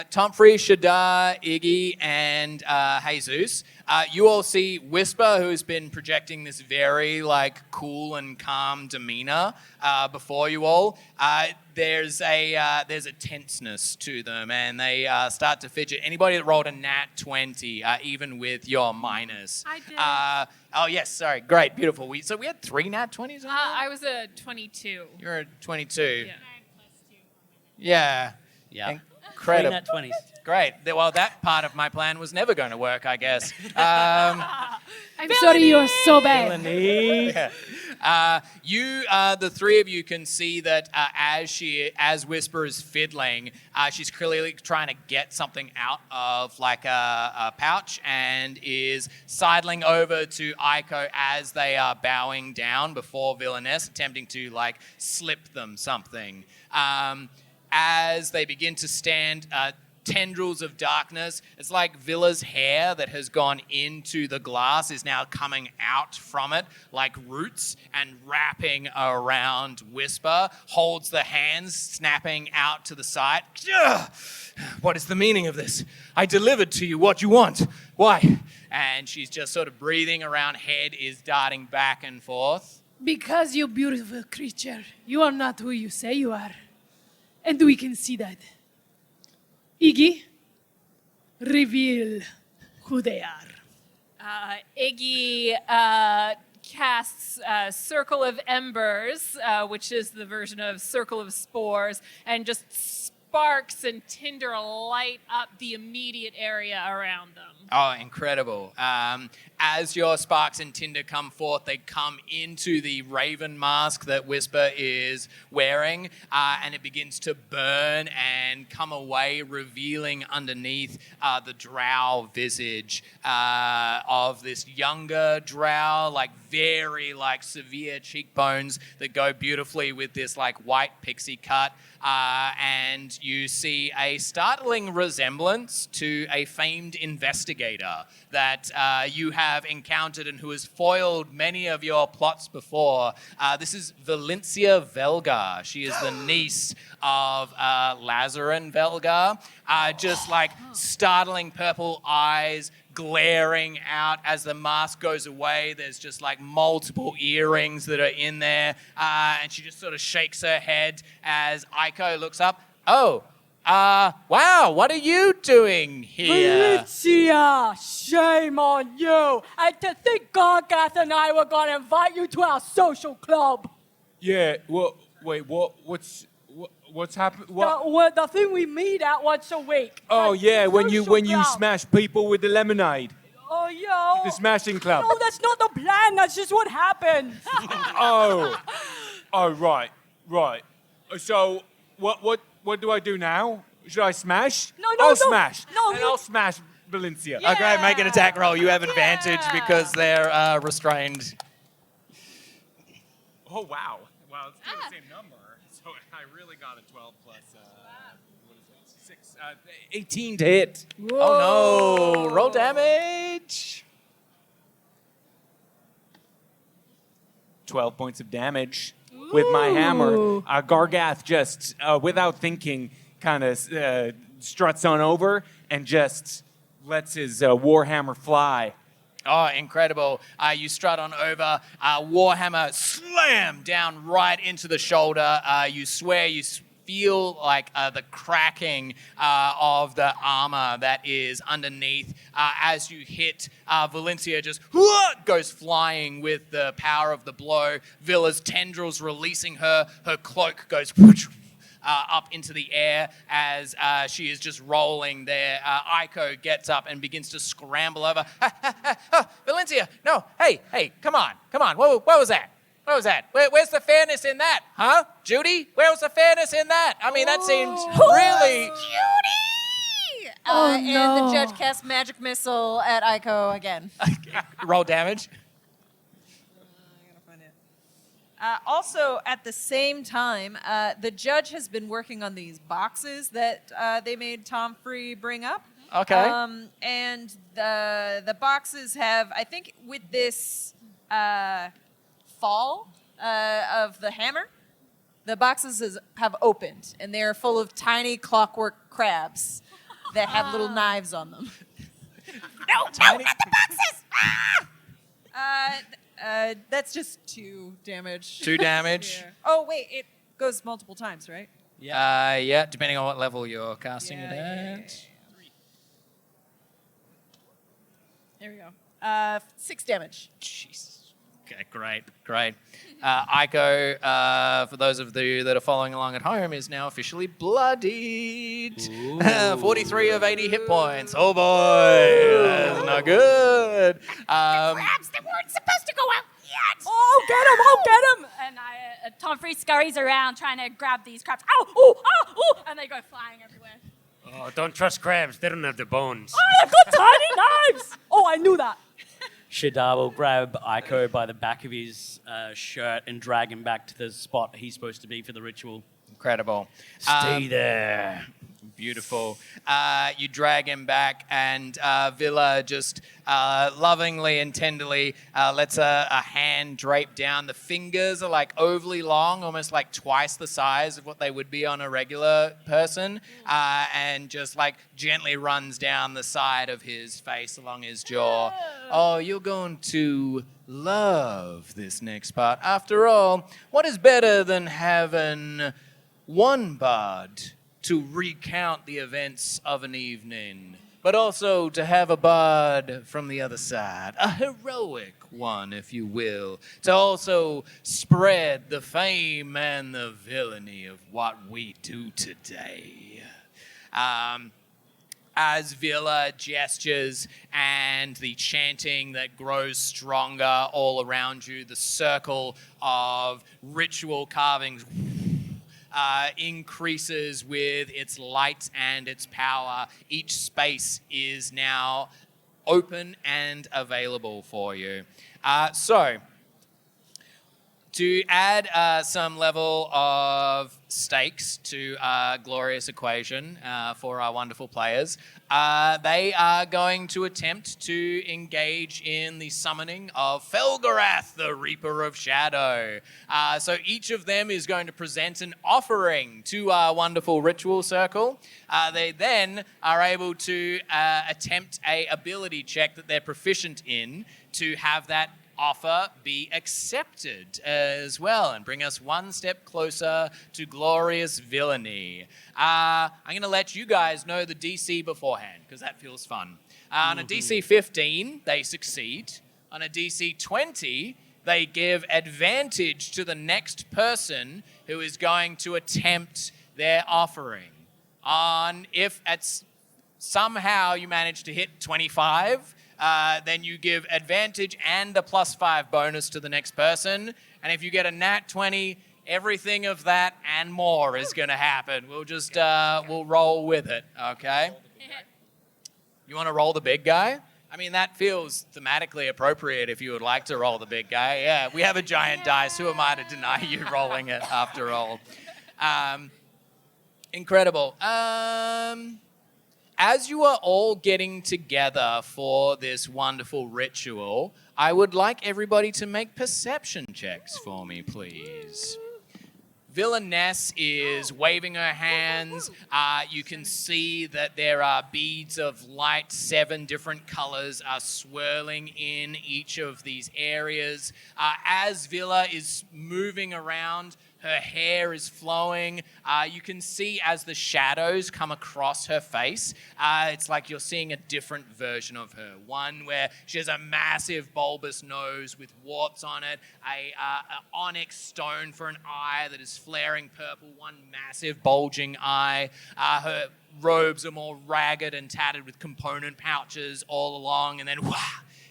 Speaker 3: Tomfrey, Shadar, Iggy, and Jesus. You all see Whisper, who's been projecting this very cool and calm demeanor before you all. There's a tenseness to them, and they start to fidget. Anybody that rolled a nat 20, even with your minus.
Speaker 7: I did.
Speaker 3: Oh yes, sorry. Great, beautiful. So we had 3 nat 20s.
Speaker 4: I was a 22.
Speaker 3: You're a 22.
Speaker 4: Yeah.
Speaker 3: Yeah.
Speaker 1: Yeah.
Speaker 3: Incredible.
Speaker 1: Nat 20s.
Speaker 3: Great. Well, that part of my plan was never going to work, I guess.
Speaker 2: I'm sorry you are so bad.
Speaker 3: The three of you can see that as Whisper is fiddling, she's clearly trying to get something out of a pouch and is sidling over to Aiko as they are bowing down before Villainous, attempting to slip them something. As they begin to stand, tendrils of darkness. It's like Villa's hair that has gone into the glass is now coming out from it like roots and wrapping around Whisper, holds the hands snapping out to the side. Ugh! What is the meaning of this? I delivered to you what you want. Why? And she's just sort of breathing around, head is darting back and forth.
Speaker 2: Because, you beautiful creature, you are not who you say you are. And we can see that. Iggy, reveal who they are.
Speaker 4: Iggy casts Circle of Embers, which is the version of Circle of Spores, and just sparks and tinder light up the immediate area around them.
Speaker 3: Oh, incredible. As your sparks and tinder come forth, they come into the raven mask that Whisper is wearing, and it begins to burn and come away, revealing underneath the drow visage of this younger drow, like very like severe cheekbones that go beautifully with this like white pixie cut. And you see a startling resemblance to a famed investigator that you have encountered and who has foiled many of your plots before. This is Valencia Velgar. She is the niece of Lazarin Velgar. Just like startling purple eyes, glaring out as the mask goes away. There's just like multiple earrings that are in there. And she just sort of shakes her head as Aiko looks up. Oh, wow, what are you doing here?
Speaker 9: Valencia, shame on you. And to think Gargath and I were going to invite you to our social club.
Speaker 5: Yeah, wait, what's happened? What?
Speaker 9: The thing we meet at once a week.
Speaker 5: Oh, yeah, when you
Speaker 9: club.
Speaker 5: smash people with the lemonade.
Speaker 9: Oh, yo.
Speaker 5: The smashing club.
Speaker 9: No, that's not the plan. That's just what happened.
Speaker 5: Oh, right. So, what do I do now? Should I smash?
Speaker 9: No,
Speaker 5: I'll smash.
Speaker 9: No,
Speaker 5: and I'll smash Valencia.
Speaker 9: Yeah.
Speaker 3: Okay, make an attack roll. You have advantage because they're restrained.
Speaker 5: Oh, wow. Well, it's still the same number. So I really got a 12 plus, what is it? 6, 18 to hit.
Speaker 9: Whoa.
Speaker 3: Oh no! Roll damage.
Speaker 5: 12 points of damage with my hammer. Gargath just, without thinking, kind of struts on over and just lets his warhammer fly.
Speaker 3: Oh, incredible. You strut on over, Warhammer slam down right into the shoulder. You swear you feel like the cracking of the armor that is underneath. As you hit, Valencia just goes flying with the power of the blow. Villa's tendrils releasing her. Her cloak goes up into the air as she is just rolling there. Aiko gets up and begins to scramble over. Valencia, no, hey, come on. What was that? Where's the fairness in that? Huh? Judy? Where was the fairness in that? I mean, that seemed really...
Speaker 8: Judy!
Speaker 2: Oh,
Speaker 8: And
Speaker 2: no.
Speaker 8: the judge casts magic missile at Aiko again.
Speaker 3: Roll damage.
Speaker 8: Also, at the same time, the judge has been working on these boxes that they made Tom Free bring up.
Speaker 3: Okay.
Speaker 8: And the boxes have, I think, with this fall of the hammer, the boxes have opened, and they're full of tiny clockwork crabs that have little knives on them.
Speaker 10: No, not the boxes!
Speaker 8: That's just 2 damage.
Speaker 3: 2 damage.
Speaker 8: Yeah. Oh, wait, it goes multiple times, right?
Speaker 3: Yeah, depending on what level you're casting it at.
Speaker 8: There we go. 6 damage.
Speaker 3: Jeez. Okay, great. Aiko, for those of you that are following along at home, is now officially bloodied. 43 of 80 hit points. Oh boy, that's not good.
Speaker 10: Crabs that weren't supposed to go out yet!
Speaker 9: Oh, get him!
Speaker 7: And Tom Free scurries around trying to grab these crabs. Ow! Ooh! Ah! Ooh! And they go flying everywhere.
Speaker 6: Oh, don't trust crabs. They don't have the bones.
Speaker 9: They've got tiny knives! Oh, I knew that.
Speaker 1: Shadar will grab Aiko by the back of his shirt and drag him back to the spot he's supposed to be for the ritual.
Speaker 3: Incredible.
Speaker 1: Stay there.
Speaker 3: Beautiful. You drag him back, and Villa just lovingly and tenderly lets a hand drape down. The fingers are like overly long, almost like twice the size of what they would be on a regular person, and just like gently runs down the side of his face along his jaw. Oh, you're going to love this next part. After all, what is better than having one bard to recount the events of an evening, but also to have a bard from the other side, a heroic one, if you will, to also spread the fame and the villainy of what we do today. As Villa gestures and the chanting that grows stronger all around you, the circle of ritual carvings increases with its light and its power. Each space is now open and available for you. So, to add some level of stakes to our glorious equation for our wonderful players, they are going to attempt to engage in the summoning of Felgorath, the Reaper of Shadow. So each of them is going to present an offering to our wonderful ritual circle. They then are able to attempt a ability check that they're proficient in to have that offer be accepted as well and bring us one step closer to glorious villainy. I'm going to let you guys know the DC beforehand because that feels fun. On a DC 15, they succeed. On a DC 20, they give advantage to the next person who is going to attempt their offering. If somehow you manage to hit 25, then you give advantage and a +5 bonus to the next person. And if you get a nat 20, everything of that and more is going to happen. We'll just, we'll roll with it, okay? You want to roll the big guy? I mean, that feels thematically appropriate if you would like to roll the big guy. Yeah, we have a giant dice. Who am I to deny you rolling it after all? Incredible. As you are all getting together for this wonderful ritual, I would like everybody to make perception checks for me, please. Villainess is waving her hands. You can see that there are beads of light, 7 different colors are swirling in each of these areas. As Villa is moving around, her hair is flowing. You can see as the shadows come across her face, it's like you're seeing a different version of her. One where she has a massive bulbous nose with warts on it, a onyx stone for an eye that is flaring purple, one massive bulging eye. Her robes are more ragged and tattered with component pouches all along, and then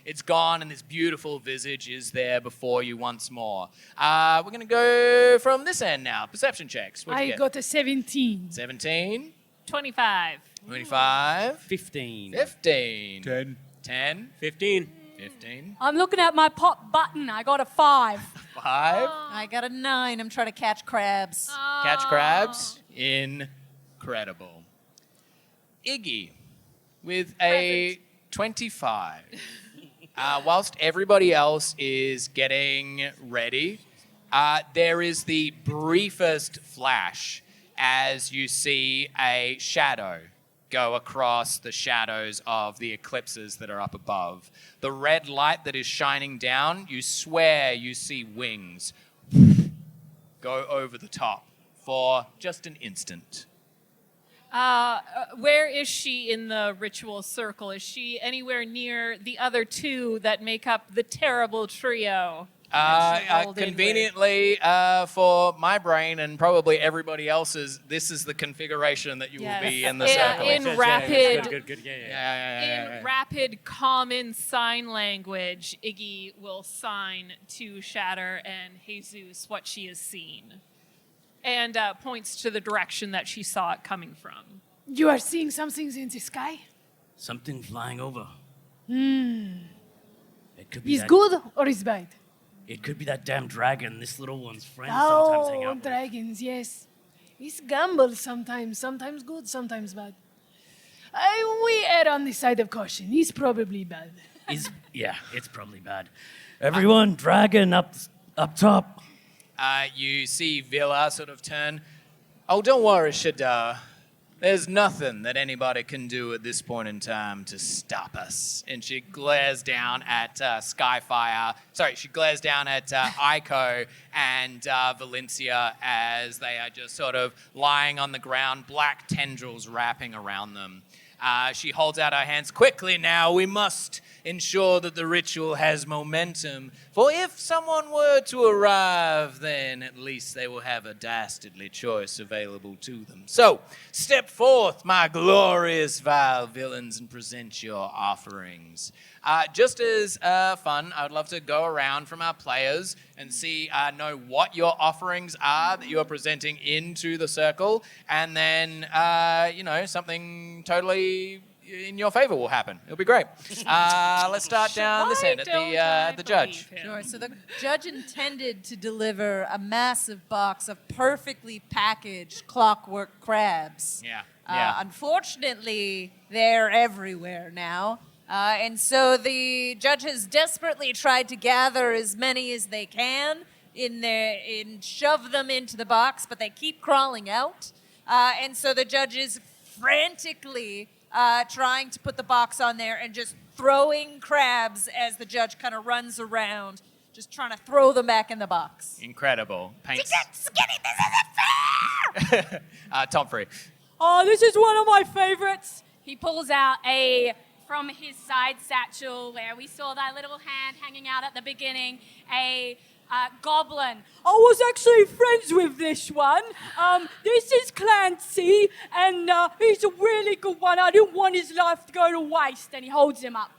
Speaker 3: it's gone, and this beautiful visage is there before you once more. We're going to go from this end now. Perception checks. What'd you get?
Speaker 2: got a 17.
Speaker 3: 17.
Speaker 4: 25.
Speaker 3: 25.
Speaker 1: 15.
Speaker 3: 15.
Speaker 5: 10.
Speaker 3: 10.
Speaker 6: 15.
Speaker 3: 15.
Speaker 9: I'm looking at my pop button. I got a 5.
Speaker 3: 5.
Speaker 8: I got a 9. I'm trying to catch crabs.
Speaker 3: Catch crabs. Incredible. Iggy with a 25. Whilst everybody else is getting ready, there is the briefest flash as you see a shadow go across the shadows of the eclipses that are up above. The red light that is shining down, you swear you see wings go over the top for just an instant.
Speaker 4: Where is she in the ritual circle? Is she anywhere near the other 2 that make up the terrible trio?
Speaker 3: Conveniently for my brain and probably everybody else's, this is the configuration that you will be in the circle.
Speaker 4: In rapid,
Speaker 6: Good.
Speaker 4: in rapid common sign language, Iggy will sign to Shatter and Jesus what she has seen, and points to the direction that she saw it coming from.
Speaker 2: You are seeing some things in the sky?
Speaker 1: Something flying over. It could be
Speaker 2: Is
Speaker 1: that,
Speaker 2: good or is bad?
Speaker 1: It could be that damn dragon this little one's friends sometimes hang
Speaker 2: Oh,
Speaker 1: out with.
Speaker 2: dragons, yes. It's gamble sometimes good, sometimes bad. We err on the side of caution. He's probably bad.
Speaker 1: Yeah, it's probably bad. Everyone, dragon up top.
Speaker 3: You see Villa sort of turn. Oh, don't worry, Shadar. There's nothing that anybody can do at this point in time to stop us. And she glares down at Skyfire. Sorry, she glares down at Aiko and Valencia as they are just sort of lying on the ground, black tendrils wrapping around them. She holds out her hands. Quickly now, we must ensure that the ritual has momentum. For if someone were to arrive, then at least they will have a dastardly choice available to them. So, step forth, my glorious vile villains, and present your offerings. Just as fun, I would love to go around from our players and know what your offerings are that you are presenting into the circle, and then, something totally in your favor will happen. It'll be great. Let's start down this end at the judge.
Speaker 8: Sure. So the judge intended to deliver a massive box of perfectly packaged clockwork crabs.
Speaker 3: Yeah.
Speaker 8: Unfortunately, they're everywhere now. And so the judge has desperately tried to gather as many as they can and shove them into the box, but they keep crawling out. And so the judge is frantically trying to put the box on there and just throwing crabs as the judge kind of runs around, just trying to throw them back in the box.
Speaker 3: Incredible. Paints.
Speaker 10: Skinny, this isn't fair!
Speaker 3: Tomfrey.
Speaker 9: Oh, this is one of my favorites.
Speaker 7: He pulls out from his side satchel where we saw that little hand hanging out at the beginning, a goblin.
Speaker 9: I was actually friends with this one. This is Clancy, and he's a really good one. I didn't want his life to go to waste.
Speaker 7: And he holds him up.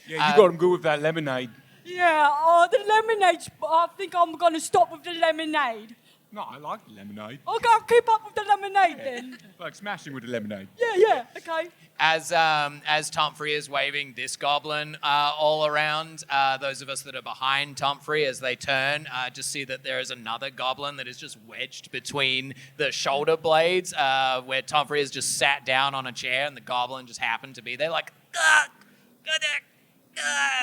Speaker 5: Yeah, you got him good with that lemonade.
Speaker 9: Yeah, the lemonade. I think I'm going to stop with the lemonade.
Speaker 5: No, I like lemonade.
Speaker 9: Okay, I'll keep up with the lemonade then.
Speaker 5: Like smashing with the lemonade.
Speaker 9: Yeah, okay.
Speaker 3: As Tomfrey is waving this goblin all around, those of us that are behind Tomfrey as they turn just see that there is another goblin that is just wedged between the shoulder blades where Tomfrey has just sat down on a chair and the goblin just happened to be there like,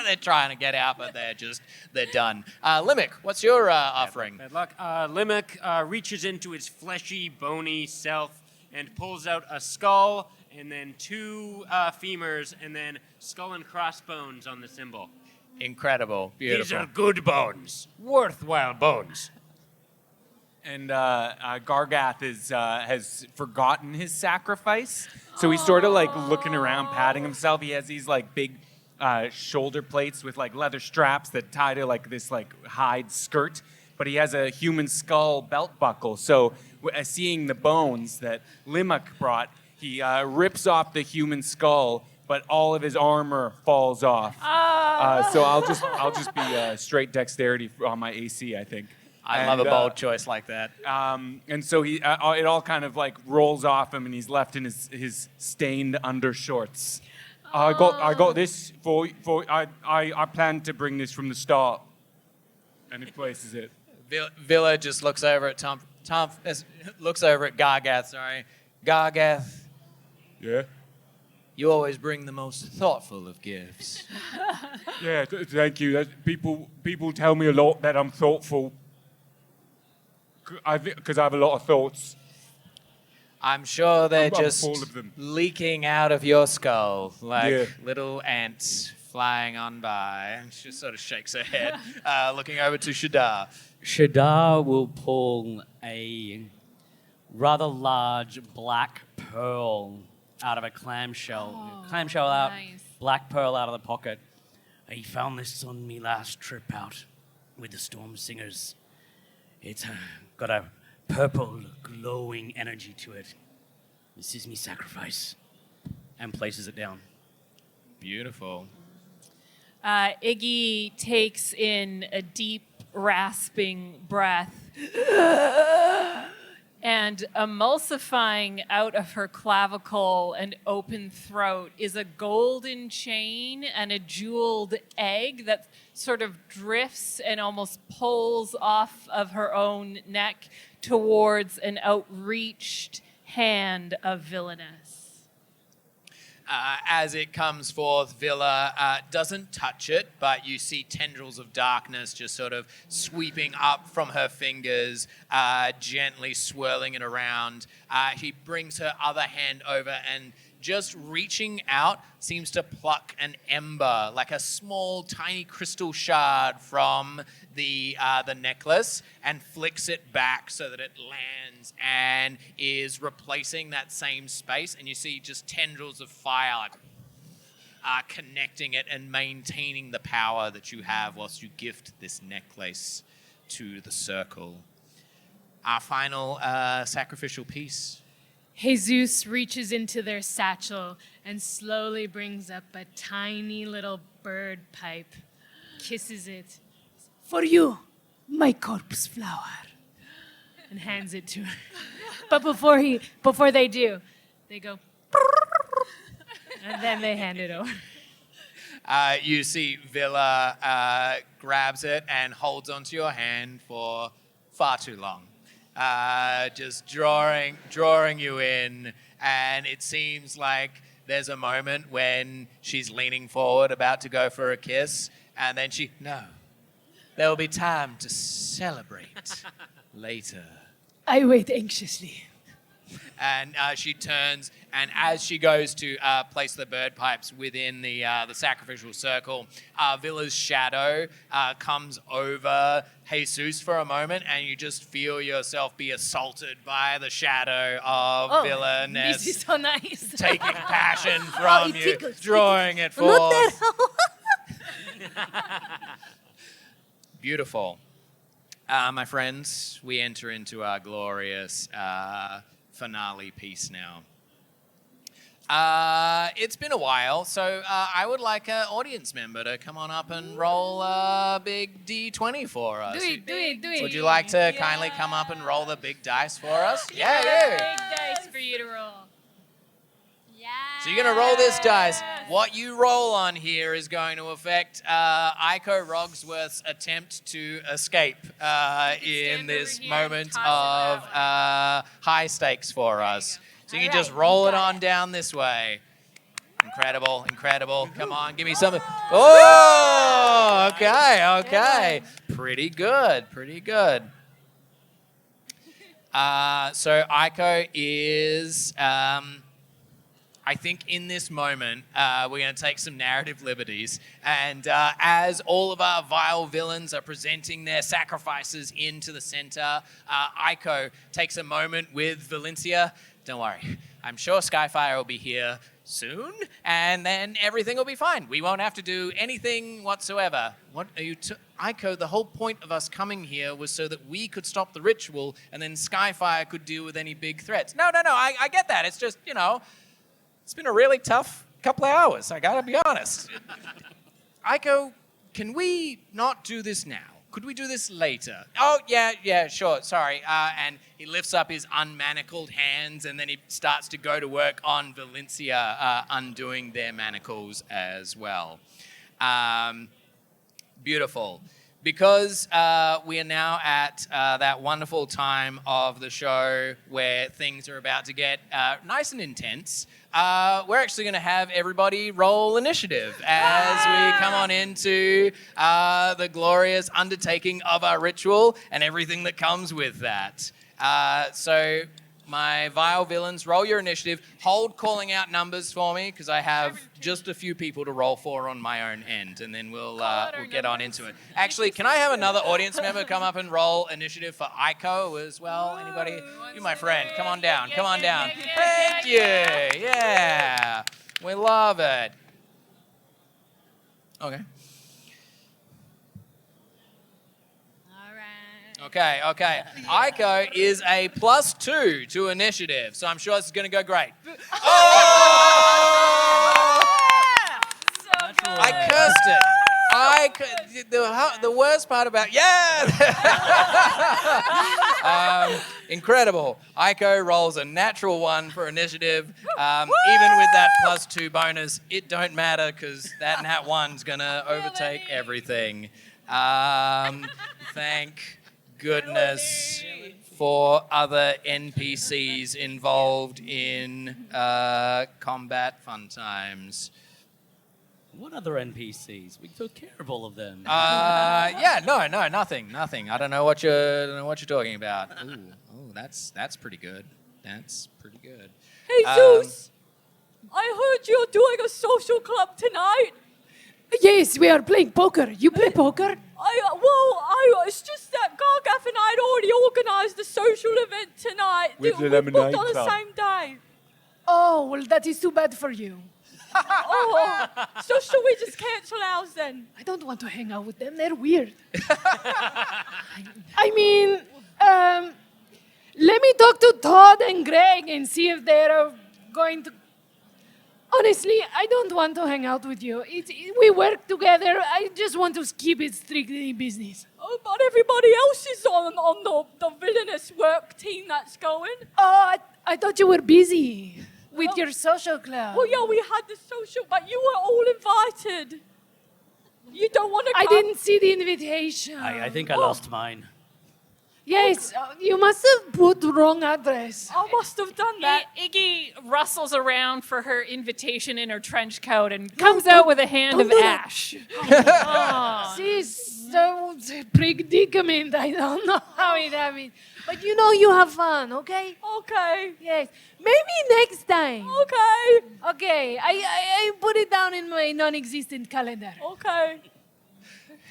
Speaker 3: they're trying to get out, but they're done. Limerick, what's your offering?
Speaker 6: Bad luck. Limerick reaches into his fleshy, bony self and pulls out a skull and then two femurs and then skull and crossbones on the symbol.
Speaker 3: Incredible. Beautiful.
Speaker 6: These are good bones. Worthwhile bones.
Speaker 5: And Gargath has forgotten his sacrifice. So he's sort of like looking around, patting himself. He has these like big shoulder plates with like leather straps that tie to like this like hide skirt. But he has a human skull belt buckle. So seeing the bones that Limerick brought, he rips off the human skull, but all of his armor falls off. So I'll just be straight dexterity on my AC, I think.
Speaker 3: I love a bold choice like that.
Speaker 5: And so he, it all kind of like rolls off him, and he's left in his stained undershorts. I got this for I planned to bring this from the start, and he places it.
Speaker 3: Villa just looks over at looks over at Gargath. Sorry, Gargath.
Speaker 5: Yeah.
Speaker 3: You always bring the most thoughtful of gifts.
Speaker 5: Yeah, thank you. People tell me a lot that I'm thoughtful. Because I have a lot of thoughts.
Speaker 3: I'm sure they're
Speaker 5: I'm
Speaker 3: just
Speaker 5: full of them.
Speaker 3: leaking out of your skull like little ants flying on by. She just sort of shakes her head, looking over to Shadar.
Speaker 1: Shadar will pull a rather large black pearl out of a clamshell. Clamshell out,
Speaker 4: nice.
Speaker 1: black pearl out of the pocket. I found this on me last trip out with the Storm Singers. It's got a purple glowing energy to it. This is me sacrifice. And places it down.
Speaker 3: Beautiful.
Speaker 4: Iggy takes in a deep, rasping breath. And emulsifying out of her clavicle and open throat is a golden chain and a jeweled egg that sort of drifts and almost pulls off of her own neck towards an outreached hand of villainous.
Speaker 3: As it comes forth, Villa doesn't touch it, but you see tendrils of darkness just sort of sweeping up from her fingers, gently swirling it around. He brings her other hand over and just reaching out, seems to pluck an ember, like a small, tiny crystal shard from the necklace, and flicks it back so that it lands and is replacing that same space. And you see just tendrils of fire like, connecting it and maintaining the power that you have whilst you gift this necklace to the circle. Our final sacrificial piece.
Speaker 2: Jesus reaches into their satchel and slowly brings up a tiny little bird pipe, kisses it. For you, my corpse flower. And hands it to her. But before they do, they go, and then they hand it over.
Speaker 3: You see Villa grabs it and holds onto your hand for far too long. Just drawing you in, and it seems like there's a moment when she's leaning forward about to go for a kiss, and then no, there will be time to celebrate later.
Speaker 2: I wait anxiously.
Speaker 3: And she turns, and as she goes to place the bird pipes within the sacrificial circle, Villa's shadow comes over Jesus for a moment, and you just feel yourself be assaulted by the shadow of villainess.
Speaker 2: This is so nice.
Speaker 3: Taking passion from you,
Speaker 10: tickles.
Speaker 3: drawing it
Speaker 10: Not
Speaker 3: forth.
Speaker 10: that.
Speaker 3: Beautiful. My friends, we enter into our glorious finale piece now. It's been a while, so I would like an audience member to come on up and roll a big D20 for us.
Speaker 2: Do it.
Speaker 3: Would you like to kindly come up and roll the big dice for us? Yeah.
Speaker 4: Big dice for you to roll.
Speaker 7: Yeah.
Speaker 3: So you're going to roll this dice. What you roll on here is going to affect Iko Rogsworth's attempt to escape in this
Speaker 7: over here
Speaker 3: moment
Speaker 7: and toss
Speaker 3: of
Speaker 7: it
Speaker 3: high stakes for us. So you can
Speaker 7: All
Speaker 3: just
Speaker 7: right,
Speaker 3: roll
Speaker 7: you
Speaker 3: it
Speaker 7: got
Speaker 3: on
Speaker 7: it.
Speaker 3: down this way. Incredible. Come on, give me something. Oh, okay. Pretty good. So Iko is... I think in this moment, we're going to take some narrative liberties. And as all of our vile villains are presenting their sacrifices into the center, Iko takes a moment with Valencia. Don't worry. I'm sure Skyfire will be here soon, and then everything will be fine. We won't have to do anything whatsoever. What are you... Iko, the whole point of us coming here was so that we could stop the ritual, and then Skyfire could deal with any big threats. No, I get that. It's just, it's been a really tough couple of hours, I gotta be honest. Iko, can we not do this now? Could we do this later? Oh, yeah, sure, sorry. And he lifts up his unmanacled hands, and then he starts to go to work on Valencia, undoing their manacles as well. Beautiful. Because we are now at that wonderful time of the show where things are about to get nice and intense, we're actually going to have everybody roll initiative as we come on into the glorious undertaking of our ritual and everything that comes with that. So my vile villains, roll your initiative. Hold calling out numbers for me because I have just a few people to roll for on my own end, and then we'll get on into it. Actually, can I have another audience member come up and roll initiative for Iko as well? Anybody? You, my friend, come on down. Thank you. Yeah, we love it. Okay. Okay. Iko is a +2 to initiative, so I'm sure this is going to go great. Oh! I cursed it. The worst part about... Yeah! Incredible. Iko rolls a natural 1 for initiative. Even with that +2 bonus, it don't matter because that nat 1's going to overtake everything. Thank goodness for other NPCs involved in combat fun times.
Speaker 1: What other NPCs? We took care of all of them.
Speaker 3: No, nothing. I don't know what you're talking about. Ooh, that's pretty good.
Speaker 2: Jesus!
Speaker 9: I heard you're doing a social club tonight.
Speaker 2: Yes, we are playing poker. You play poker?
Speaker 9: It's just that Gargath and I had already organised a social event tonight.
Speaker 5: With the
Speaker 9: We booked
Speaker 5: Lemonade
Speaker 9: on the
Speaker 5: Club.
Speaker 9: same day.
Speaker 2: Oh, well, that is too bad for you.
Speaker 9: So shall we just cancel ours then?
Speaker 2: I don't want to hang out with them. They're weird. I mean, let me talk to Todd and Greg and see if they're going to. Honestly, I don't want to hang out with you. We work together. I just want to keep it strictly business.
Speaker 9: Oh, but everybody else is on the villainous work team that's going.
Speaker 2: Oh, I thought you were busy with your social club.
Speaker 9: Well, yeah, we had the social, but you were all invited. You don't want to come?
Speaker 2: I didn't see the invitation.
Speaker 1: I think I lost mine.
Speaker 2: Yes, you must have put the wrong address.
Speaker 9: I must have done that.
Speaker 4: Iggy rustles around for her invitation in her trench coat and comes out with a hand of
Speaker 2: do that.
Speaker 4: ash.
Speaker 2: She's so predicament. I don't know how it happened. But you have fun, okay?
Speaker 9: Okay.
Speaker 2: Yes. Maybe next time.
Speaker 9: Okay.
Speaker 2: Okay, I put it down in my non-existent calendar.
Speaker 9: Okay.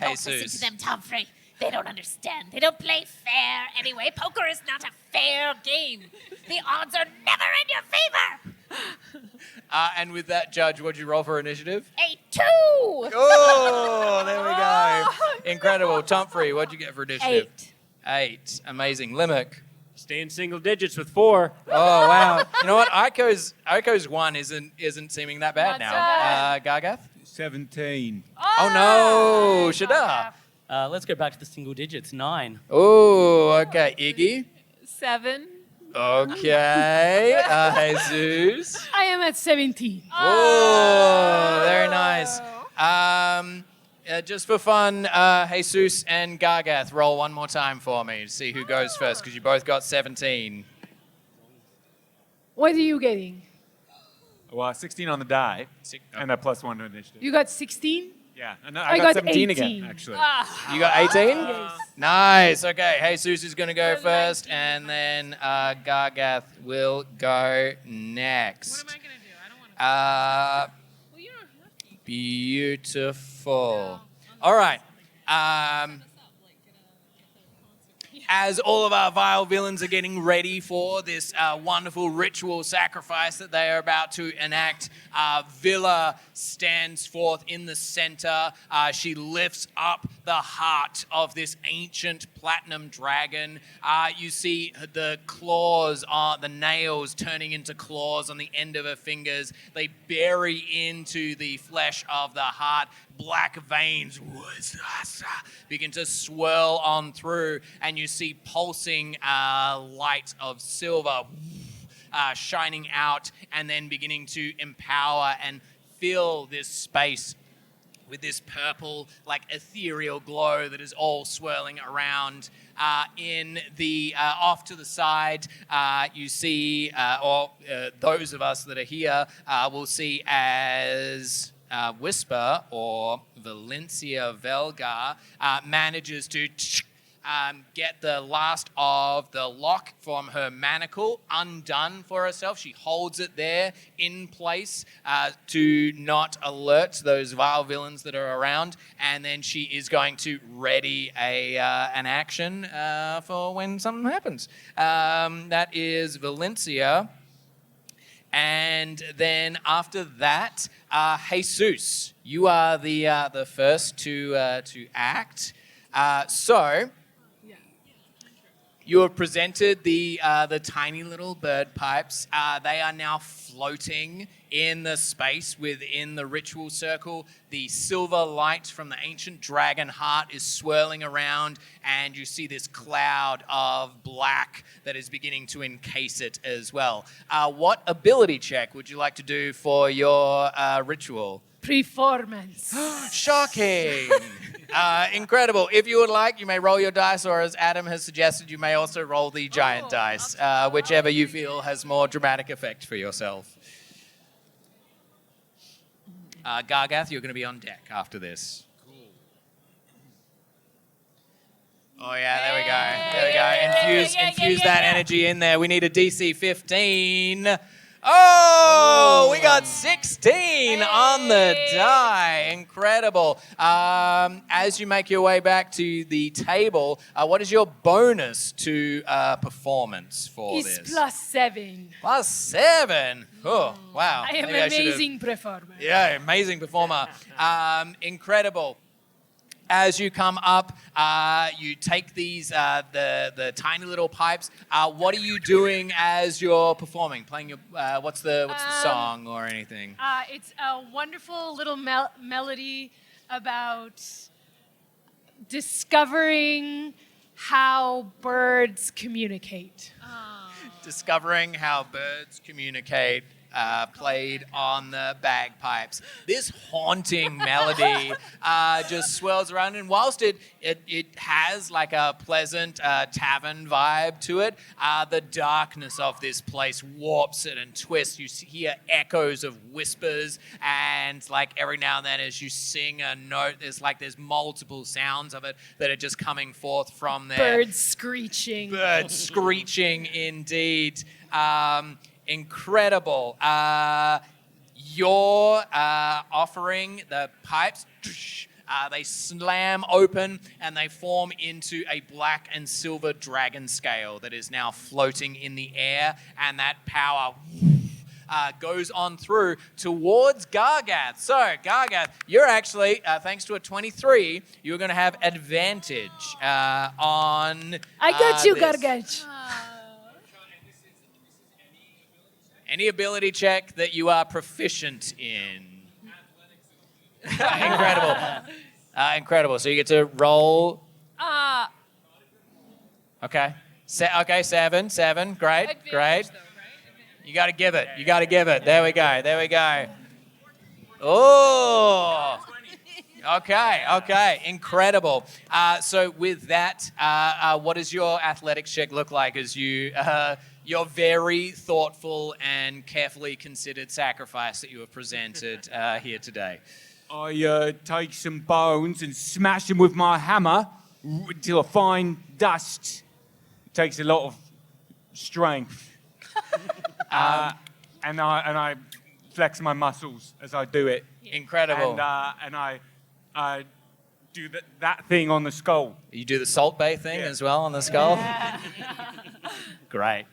Speaker 10: Don't listen to them, Tomfrey. They don't understand. They don't play fair anyway. Poker is not a fair game. The odds are never in your favor.
Speaker 3: And with that, Judge, what'd you roll for initiative?
Speaker 10: A 2.
Speaker 3: Oh, there we go. Incredible. Tomfrey, what'd you get for initiative? 8. Amazing. Limerick.
Speaker 6: Stay in single digits with 4.
Speaker 3: Oh, wow. You know what? Aiko's 1 isn't seeming that bad
Speaker 4: Not
Speaker 3: now.
Speaker 4: so
Speaker 3: Gargath?
Speaker 5: 17.
Speaker 3: Oh, no. Shadar.
Speaker 1: Let's go back to the single digits. 9.
Speaker 3: Oh, okay. Iggy?
Speaker 4: 7.
Speaker 3: Okay. Jesus.
Speaker 2: I am at 17.
Speaker 3: Oh, very nice. Just for fun, Jesus and Gargath, roll one more time for me to see who goes first, because you both got 17.
Speaker 2: What are you getting?
Speaker 5: Well, 16 on the die, and a +1 to initiative.
Speaker 2: You got 16?
Speaker 5: Yeah,
Speaker 2: I
Speaker 5: got
Speaker 2: got
Speaker 5: 17
Speaker 2: 18.
Speaker 5: again, actually.
Speaker 3: You got 18? Nice. Okay, Jesus is going to go first, and then Gargath will go next. What am I going to do? I don't want to. Beautiful. All right. As all of our vile villains are getting ready for this wonderful ritual sacrifice that they are about to enact, Villa stands forth in the center. She lifts up the heart of this ancient platinum dragon. You see the claws, the nails turning into claws on the end of her fingers. They bury into the flesh of the heart. Black veins begin to swirl on through, and you see pulsing light of silver shining out and then beginning to empower and fill this space with this purple, like ethereal glow that is all swirling around. In the off to the side, you see, those of us that are here will see as Whisper, or Valencia Velgar, manages to get the last of the lock from her manacle undone for herself. She holds it there in place to not alert those vile villains that are around, and then she is going to ready an action for when something happens. That is Valencia. And then after that, Jesus, you are the first to act. So you have presented the tiny little bird pipes. They are now floating in the space within the ritual circle. The silver light from the ancient dragon heart is swirling around, and you see this cloud of black that is beginning to encase it as well. What ability check would you like to do for your ritual?
Speaker 2: Performance.
Speaker 3: Shocking. Incredible. If you would like, you may roll your dice, or as Adam has suggested, you may also roll the giant dice, whichever you feel has more dramatic effect for yourself. Gargath, you're going to be on deck after this. Cool. Oh, yeah, there we go. There we go. Infuse that energy in there. We need a DC 15. Oh, we got 16 on the die. Incredible. As you make your way back to the table, what is your bonus to performance for
Speaker 2: It's
Speaker 3: this?
Speaker 2: +7.
Speaker 3: +7. Oh, wow.
Speaker 2: I am
Speaker 3: Maybe
Speaker 2: an
Speaker 3: should've-
Speaker 2: amazing performer.
Speaker 3: Yeah, amazing performer. Incredible. As you come up, you take these the tiny little pipes. What are you doing as you're performing? Playing your what's the song or anything?
Speaker 2: It's a wonderful little melody about discovering how birds communicate.
Speaker 3: Discovering how birds communicate. Played on the bagpipes. This haunting melody just swirls around, and whilst it has like a pleasant tavern vibe to it, the darkness of this place warps it and twists. You hear echoes of whispers, and like every now and then as you sing a note, there's multiple sounds of it that are just coming forth from there.
Speaker 2: Birds screeching.
Speaker 3: Birds screeching indeed. Incredible. You're offering the pipes. They slam open and they form into a black and silver dragon scale that is now floating in the air, and that power goes on through towards Gargath. So, Gargath, you're actually, thanks to a 23, you're going to have advantage on
Speaker 2: I got you,
Speaker 3: this.
Speaker 2: Gargach.
Speaker 3: Any ability check that you are proficient in. Incredible. Incredible. So you get to roll. Okay. Okay, seven. Great. You got to give it. There we go. Oh. Okay. Incredible. So with that, what does your athletics check look like as you... your very thoughtful and carefully considered sacrifice that you have presented here today?
Speaker 5: I take some bones and smash them with my hammer until a fine dust. It takes a lot of strength. And I flex my muscles as I do it.
Speaker 3: Incredible.
Speaker 5: And I do that thing on the skull.
Speaker 3: You do the Salt Bay thing as well on the skull? Great.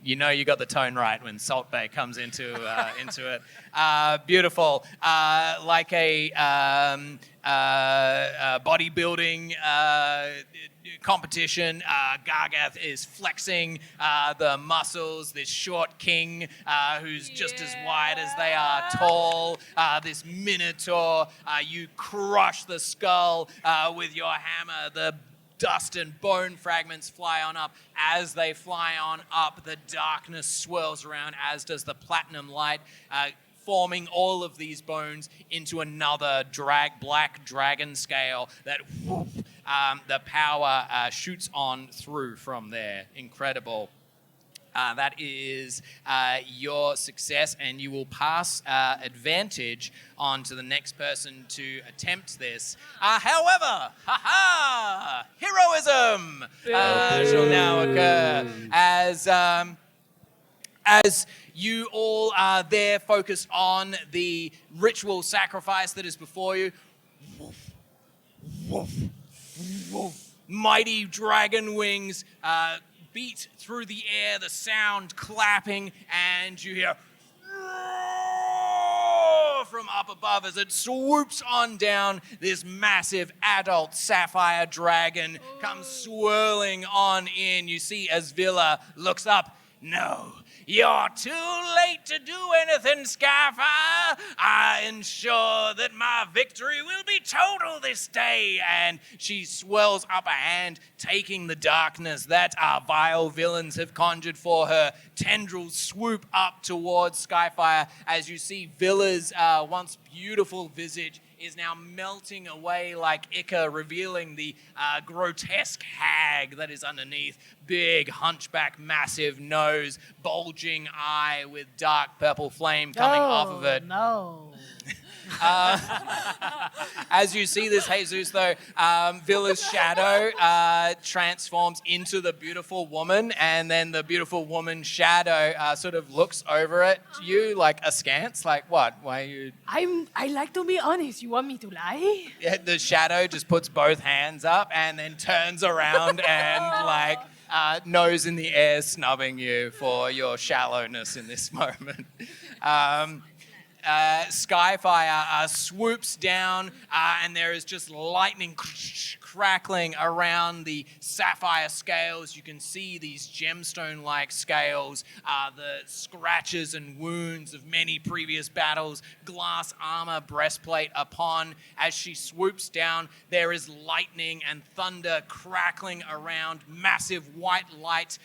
Speaker 3: You know you got the tone right when Salt Bay comes into it. Beautiful. Like a bodybuilding competition, Gargath is flexing the muscles. This short king who's just as wide as they are tall. This minotaur. You crush the skull with your hammer. The dust and bone fragments fly on up. As they fly on up, the darkness swirls around, as does the platinum light, forming all of these bones into another black dragon scale that the power shoots on through from there. Incredible. That is your success, and you will pass advantage on to the next person to attempt this. However, heroism shall now occur as you all are there focused on the ritual sacrifice that is before you. Mighty dragon wings beat through the air, the sound clapping, and you hear from up above as it swoops on down. This massive adult sapphire dragon comes swirling on in. You see as Villa looks up, no, you're too late to do anything, Skyfire. I ensure that my victory will be total this day. And she swells up a hand, taking the darkness that our vile villains have conjured for her. Tendrils swoop up towards Skyfire as you see Villa's once beautiful visage is now melting away like Ica, revealing the grotesque hag that is underneath. Big, hunchback, massive nose, bulging eye with dark purple flame coming off of it.
Speaker 2: No.
Speaker 3: As you see this, Jesus, though, Villa's shadow transforms into the beautiful woman, and then the beautiful woman's shadow sort of looks over at you like askance, like, what? Why are you...
Speaker 2: I like to be honest. You want me to lie?
Speaker 3: Yeah, the shadow just puts both hands up and then turns around and like nose in the air snubbing you for your shallowness in this moment. Skyfire swoops down and there is just lightning crackling around the sapphire scales. You can see these gemstone-like scales, the scratches and wounds of many previous battles, glass armor breastplate upon. As she swoops down, there is lightning and thunder crackling around. Massive white light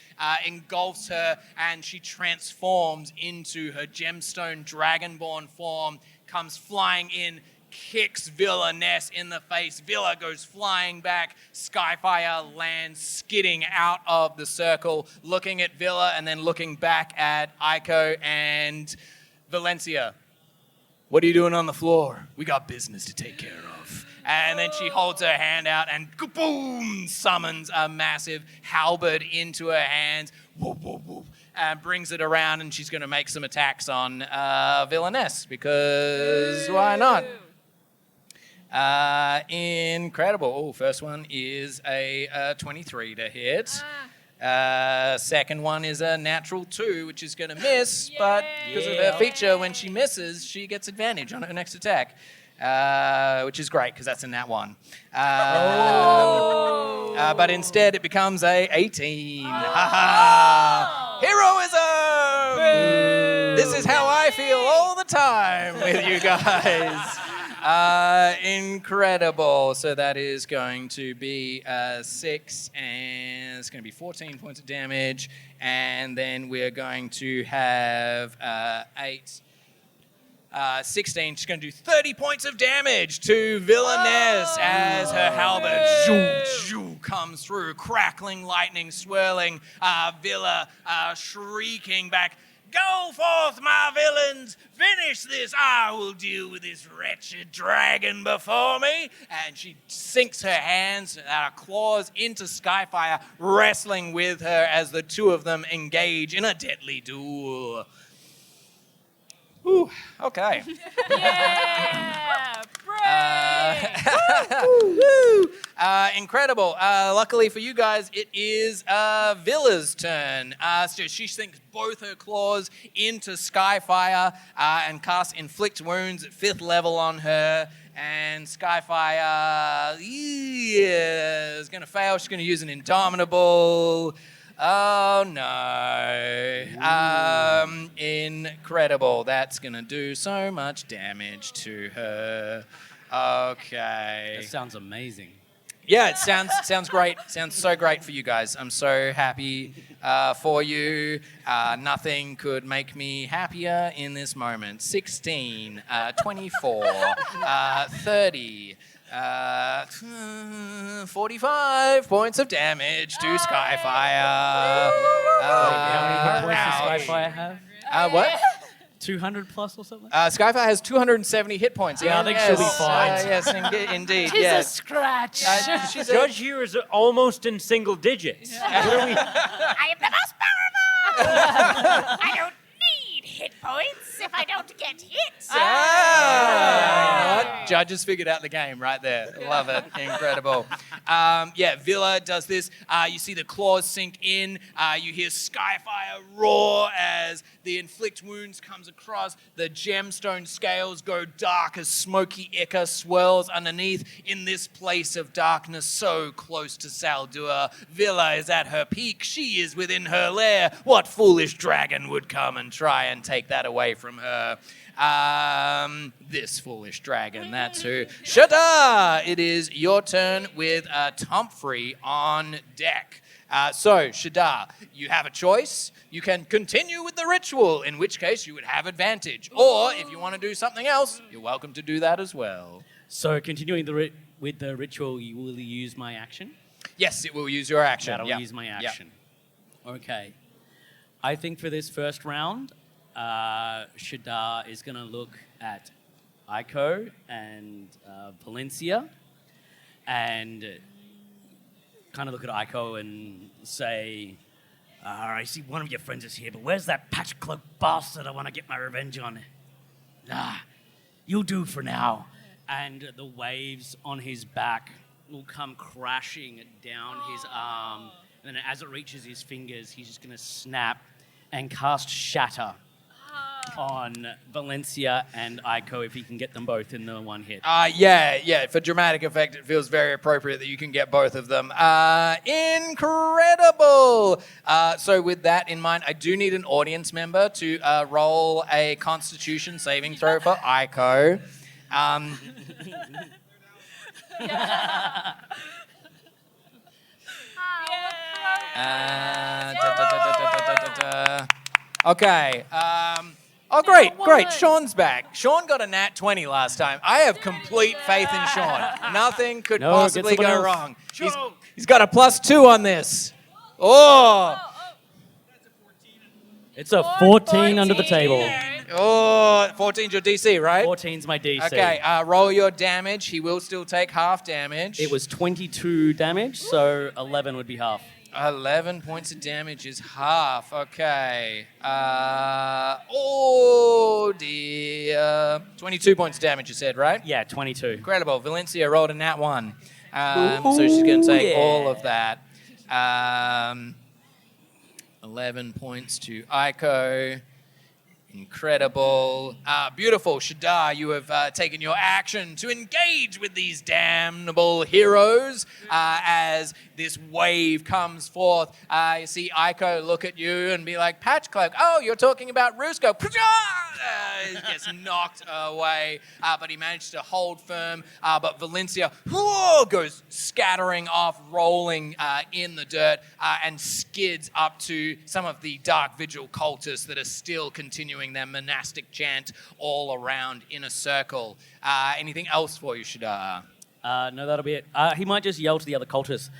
Speaker 3: engulfs her, and she transforms into her gemstone dragonborn form, comes flying in, kicks villainess in the face. Villa goes flying back. Skyfire lands skidding out of the circle, looking at Villa and then looking back at Aiko and Valencia. What are you doing on the floor? We got business to take care of. And then she holds her hand out and boom, summons a massive halberd into her hands. Whoop, whoop, whoop. And brings it around, and she's going to make some attacks on Villainess, because why not? Incredible. Oh, first one is a 23 to hit. Second one is a natural 2, which is going to miss, but because of her feature, when she misses, she gets advantage on her next attack. Which is great, because that's a nat 1. But instead, it becomes a 18. Heroism! This is how I feel all the time with you guys. Incredible. So that is going to be 6, and it's going to be 14 points of damage. And then we're going to have 8. 16, she's going to do 30 points of damage to Villainess as her halberd comes through, crackling lightning swirling, Villa shrieking back, "Go forth, my villains! Finish this! I will deal with this wretched dragon before me!" And she sinks her hands, her claws into Skyfire, wrestling with her as the two of them engage in a deadly duel. Ooh, okay.
Speaker 4: Yeah!
Speaker 3: Incredible. Luckily for you guys, it is Villa's turn. So she sinks both her claws into Skyfire and casts Inflict Wounds at 5th level on her. And Skyfire is going to fail. She's going to use an Indomitable. Oh no. Incredible. That's gonna do so much damage to her. Okay.
Speaker 1: That sounds amazing.
Speaker 3: Yeah, it sounds great. Sounds so great for you guys. I'm so happy for you. Nothing could make me happier in this moment. 16, 24, 30. 45 points of damage to Skyfire.
Speaker 1: How many hit points does Skyfire have?
Speaker 3: What?
Speaker 1: 200 plus or something?
Speaker 3: Skyfire has 270 hit points.
Speaker 1: Yeah, I think she'll be fine.
Speaker 3: Yes, indeed.
Speaker 2: She's
Speaker 3: yes.
Speaker 2: a scratch.
Speaker 3: She's
Speaker 6: Judge here is almost in single digits.
Speaker 10: I am the most powerful! I don't need hit points if I don't get hit.
Speaker 3: Judges figured out the game right there. Love it. Incredible. Villa does this. You see the claws sink in. You hear Skyfire roar as the Inflict Wounds comes across. The gemstone scales go dark as smoky ichor swirls underneath. In this place of darkness so close to Saldua, Villa is at her peak. She is within her lair. What foolish dragon would come and try and take that away from her? This foolish dragon, that's who. Shada, it is your turn with Tomfrey on deck. So, Shada, you have a choice. You can continue with the ritual, in which case you would have advantage. Or, if you want to do something else, you're welcome to do that as well.
Speaker 1: So, continuing with the ritual, you will use my action?
Speaker 3: Yes, it will use your action.
Speaker 1: That'll use my action. Okay. I think for this first round, Shadar is going to look at Aiko and Valencia, and kind of look at Aiko and say, I see one of your friends is here, but where's that patch cloak bastard I want to get my revenge on? You'll do for now. And the waves on his back will come crashing down his arm. And then as it reaches his fingers, he's just going to snap and cast Shatter on Valencia and Aiko if he can get them both in the one hit.
Speaker 3: Yeah. For dramatic effect, it feels very appropriate that you can get both of them. Incredible! So with that in mind, I do need an audience member to roll a Constitution saving throw for Aiko. Okay. Great. Sean's back. Sean got a nat 20 last time. I have complete faith in Sean. Nothing could possibly go wrong. He's got a +2 on this. Oh!
Speaker 1: It's a 14 under the table.
Speaker 3: Oh, 14's your DC, right?
Speaker 1: 14's my DC.
Speaker 3: Okay, roll your damage. He will still take half damage.
Speaker 1: It was 22 damage, so 11 would be half.
Speaker 3: 11 points of damage is half. Okay. Oh, dear. 22 points of damage, you said, right?
Speaker 1: Yeah, 22.
Speaker 3: Incredible. Valencia rolled a nat 1. So she's going to take all of that. 11 points to Aiko. Incredible. Beautiful. Shadar, you have taken your action to engage with these damnable heroes as this wave comes forth. You see Aiko look at you and be like, Patch Cloak, oh, you're talking about Rusko. He gets knocked away, but he managed to hold firm. But Valencia goes scattering off, rolling in the dirt, and skids up to some of the Dark Vigil cultists that are still continuing their monastic chant all around in a circle. Anything else for you, Shadar?
Speaker 1: No, that'll be it. He might just yell to the other cultists,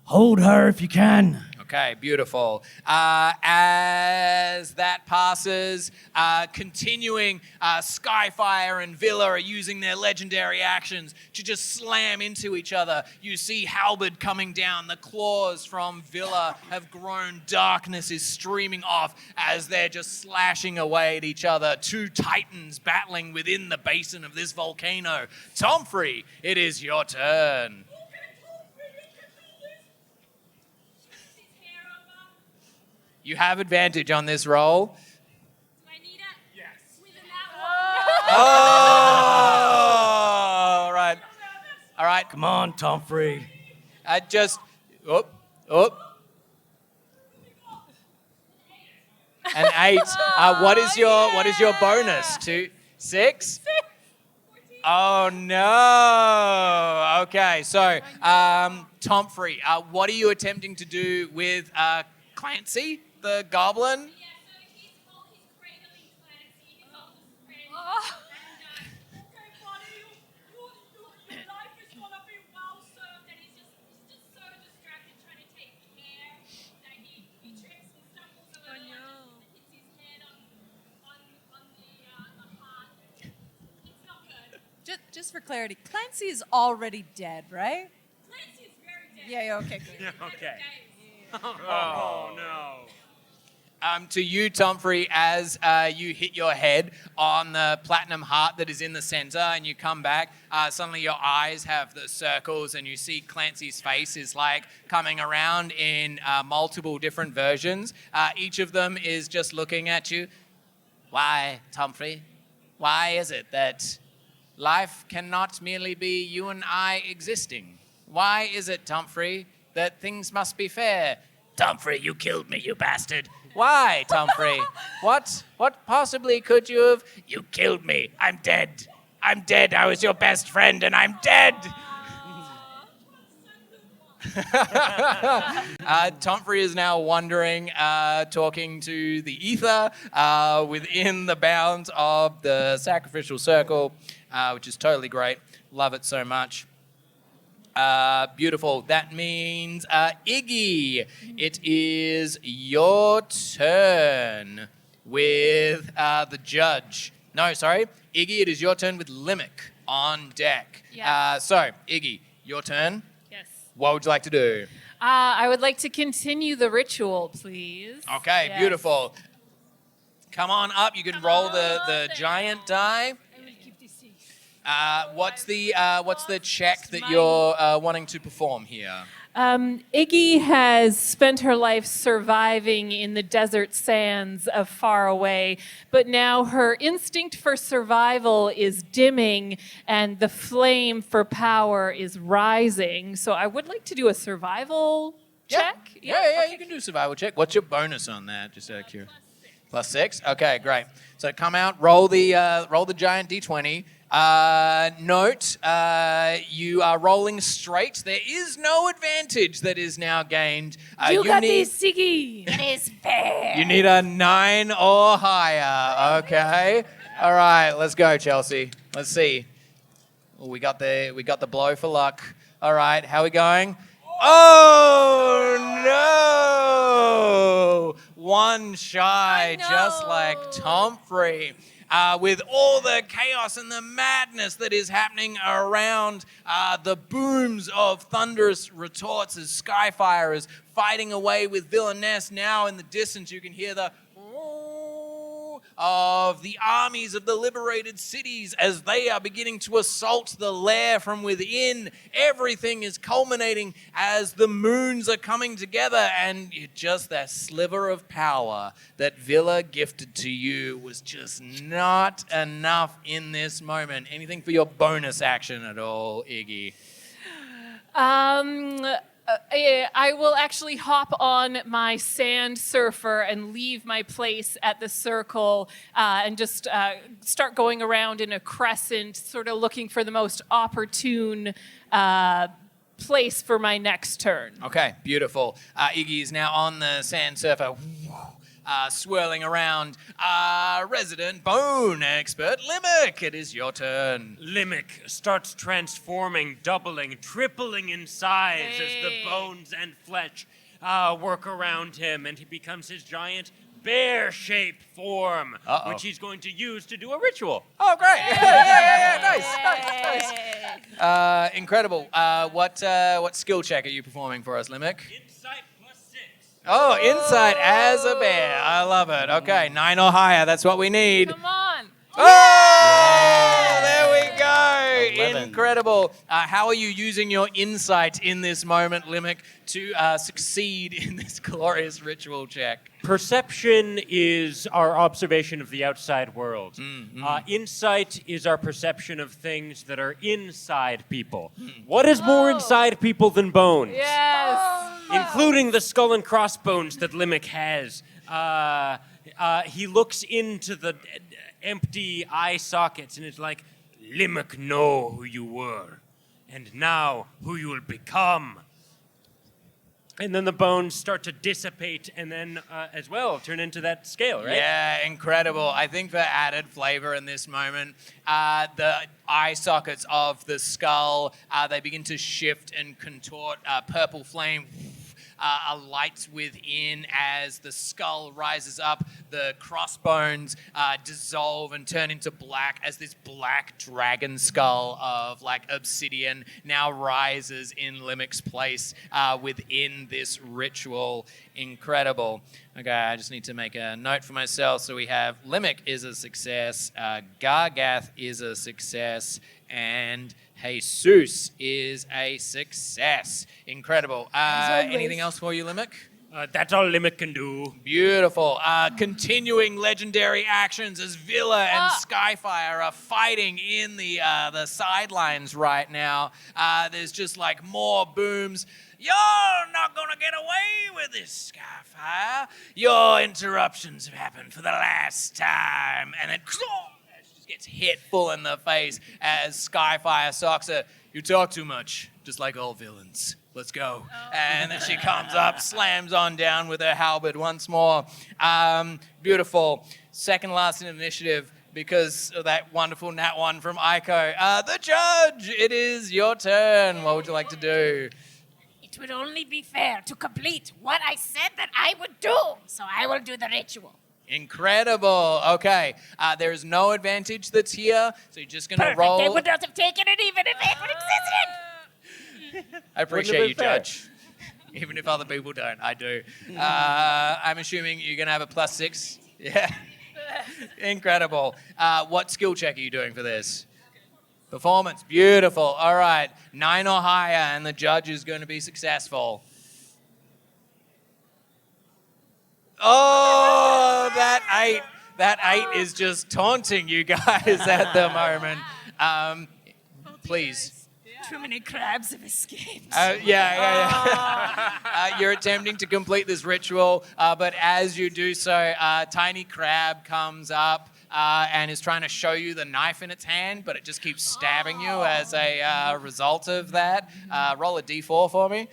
Speaker 1: hold her if you can.
Speaker 3: Okay, beautiful. As that passes, continuing, Skyfire and Villa are using their legendary actions to just slam into each other. You see Halberd coming down. The claws from Villa have grown. Darkness is streaming off as they're just slashing away at each other. Two titans battling within the basin of this volcano. Tomfrey, it is your turn. You have advantage on this roll.
Speaker 7: Do I need it?
Speaker 6: Yes.
Speaker 7: With that
Speaker 3: Oh, all right.
Speaker 1: Come on, Tomfrey.
Speaker 3: Just, An 8. What is your bonus? 2, 6? Oh no. Okay, so Tomfrey, what are you attempting to do with Clancy, the goblin?
Speaker 7: Yeah, so he's cradling Clancy. He's all his friend.
Speaker 9: Okay, buddy, your life is gonna be well served.
Speaker 7: And he's just so distracted trying to take care that he trips and stumbles a little and just hits his head on the heart. It's not good.
Speaker 8: Just for clarity, Clancy is already dead, right?
Speaker 7: Clancy is very dead.
Speaker 8: Yeah, okay, good.
Speaker 6: Okay. Oh, no.
Speaker 3: To you, Tomfrey, as you hit your head on the platinum heart that is in the center and you come back, suddenly your eyes have the circles and you see Clancy's face is like coming around in multiple different versions. Each of them is just looking at you. Why, Tomfrey? Why is it that life cannot merely be you and I existing? Why is it, Tomfrey, that things must be fair? Tomfrey, you killed me, you bastard. Why, Tomfrey? What possibly could you have? You killed me. I'm dead. I'm dead. I was your best friend and I'm dead. Tomfrey is now wandering, talking to the ether within the bounds of the sacrificial circle, which is totally great. Love it so much. Beautiful. That means Iggy, it is your turn with the judge. No, sorry. Iggy, it is your turn with Limerick on deck.
Speaker 4: Yes.
Speaker 3: So, Iggy, your turn.
Speaker 4: Yes.
Speaker 3: What would you like to do?
Speaker 4: I would like to continue the ritual, please.
Speaker 3: Okay,
Speaker 4: Yes.
Speaker 3: beautiful. Come on up. You can roll the giant die.
Speaker 2: I will keep this safe.
Speaker 3: What's the check that you're wanting to perform here?
Speaker 4: Iggy has spent her life surviving in the desert sands of far away, but now her instinct for survival is dimming and the flame for power is rising. So I would like to do a survival check.
Speaker 3: Yeah, you can do a survival check. What's your bonus on that? Just out of curiosity. +6? Okay, great. So come out, roll the giant D20. Note, you are rolling straight. There is no advantage that is now gained.
Speaker 2: You got this, Siggy.
Speaker 10: It is fair.
Speaker 3: You need a 9 or higher. Okay. All right, let's go, Chelsea. Let's see. Oh, we got the blow for luck. All right, how are we going? Oh no! One shy, just like Tomfrey. With all the chaos and the madness that is happening around, the booms of thunderous retorts as Skyfire is fighting away with Villainous. Now in the distance you can hear the of the armies of the liberated cities as they are beginning to assault the lair from within. Everything is culminating as the moons are coming together, and just that sliver of power that Villa gifted to you was just not enough in this moment. Anything for your bonus action at all, Iggy?
Speaker 4: I will actually hop on my sand surfer and leave my place at the circle and just start going around in a crescent, sort of looking for the most opportune place for my next turn.
Speaker 3: Okay, beautiful. Iggy is now on the sand surfer, swirling around. Resident bone expert, Limerick, it is your turn.
Speaker 6: Limerick starts transforming, doubling, tripling in size as the bones and flesh work around him, and he becomes his giant bear-shaped form, which he's going to use to do a ritual.
Speaker 3: Oh, great. Yeah. Nice. Incredible. What skill check are you performing for us, Limerick?
Speaker 6: Insight +6.
Speaker 3: Oh, insight as a bear. I love it. Okay, 9 or higher. That's what we need.
Speaker 4: Come on.
Speaker 3: Oh, there we go.
Speaker 1: 11.
Speaker 3: Incredible. How are you using your insight in this moment, Limerick, to succeed in this glorious ritual check?
Speaker 6: Perception is our observation of the outside world. Insight is our perception of things that are inside people. What is more inside people than bones?
Speaker 4: Yes.
Speaker 6: Including the skull and crossbones that Limerick has. He looks into the empty eye sockets and is like, Limerick know who you were, and now who you will become. And then the bones start to dissipate and then as well turn into that scale, right?
Speaker 3: Yeah, incredible. I think for added flavor in this moment, the eye sockets of the skull, they begin to shift and contort. Purple flame lights within as the skull rises up. The crossbones dissolve and turn into black as this black dragon skull of like obsidian now rises in Limerick's place within this ritual. Incredible. Okay, I just need to make a note for myself. So we have Limerick is a success, Gargath is a success, and Jesus is a success. Incredible. Anything else for you, Limerick?
Speaker 6: That's all Limerick can do.
Speaker 3: Beautiful. Continuing legendary actions as Villa and Skyfire are fighting in the sidelines right now. There's just like more booms. You're not going to get away with this, Skyfire. Your interruptions have happened for the last time. And then she gets hit full in the face as Skyfire socks her. You talk too much, just like all villains. Let's go. And then she comes up, slams on down with her halberd once more. Beautiful. Second last in initiative because of that wonderful nat one from Aiko. The judge, it is your turn. What would you like to do?
Speaker 10: It would only be fair to complete what I said that I would do, so I will do the ritual.
Speaker 3: Incredible. Okay. There is no advantage that's here, so you're just going to roll.
Speaker 10: They would not have taken it even if it would existed.
Speaker 3: I appreciate you, Judge. Even if other people don't, I do. I'm assuming you're going to have a +6. Yeah. Incredible. What skill check are you doing for this? Performance. Beautiful. All right. 9 or higher, and the judge is going to be successful. Oh, that 8 is just taunting you guys at the moment. Please.
Speaker 8: Too many crabs have escaped.
Speaker 3: You're attempting to complete this ritual, but as you do so, Tiny Crab comes up and is trying to show you the knife in its hand, but it just keeps stabbing you as a result of that. Roll a d4 for me.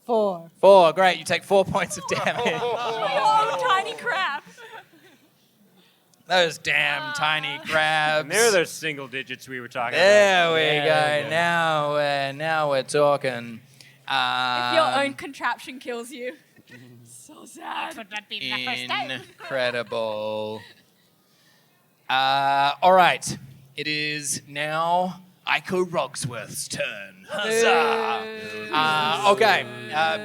Speaker 8: 4.
Speaker 3: 4, great. You take 4 points of damage.
Speaker 7: Oh, tiny crab.
Speaker 3: Those damn tiny crabs.
Speaker 6: They're those single digits we were talking
Speaker 3: There
Speaker 6: about.
Speaker 3: we go. Now we're talking.
Speaker 7: If your own contraption kills you. So sad.
Speaker 10: Would not be the first time.
Speaker 3: Incredible. All right. It is now Iko Rogsworth's turn. Huzzah! Okay,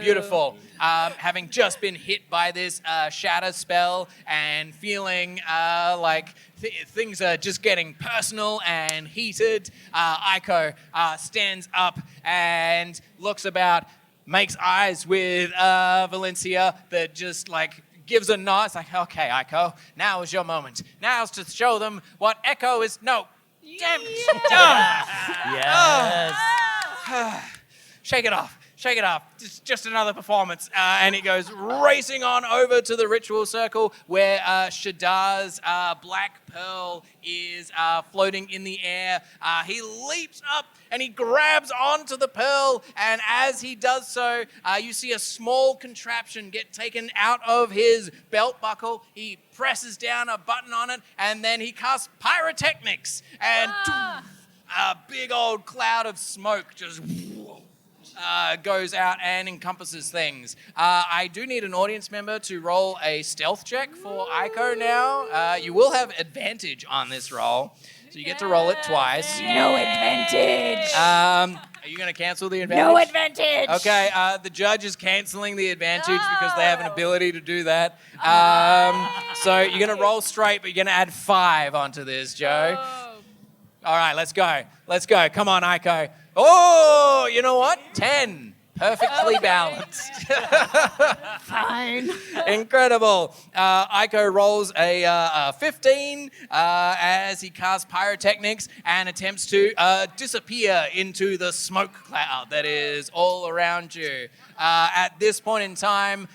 Speaker 3: beautiful. Having just been hit by this shatter spell and feeling like things are just getting personal and heated, Iko stands up and looks about, makes eyes with Valencia that just like gives a nod. It's like, okay, Iko, now is your moment. Now's to show them what Echo is. No. Damn it.
Speaker 1: Yes.
Speaker 3: Shake it off. Shake it off. Just another performance. And he goes racing on over to the ritual circle where Shadar's black pearl is floating in the air. He leaps up and he grabs onto the pearl. And as he does so, you see a small contraption get taken out of his belt buckle. He presses down a button on it and then he casts pyrotechnics. And a big old cloud of smoke just goes out and encompasses things. I do need an audience member to roll a stealth check for Iko now. You will have advantage on this roll, so you get to roll it twice.
Speaker 10: No advantage.
Speaker 3: Are you going to cancel the advantage?
Speaker 10: No advantage.
Speaker 3: Okay, the judge is canceling the advantage because they have an ability to do that. So you're going to roll straight, but you're going to add 5 onto this, Joe. All right, let's go. Let's go. Come on, Iko. Oh, you know what? 10. Perfectly balanced.
Speaker 10: Fine.
Speaker 3: Incredible. Iko rolls a 15 as he casts pyrotechnics and attempts to disappear into the smoke cloud that is all around you. At this point in time,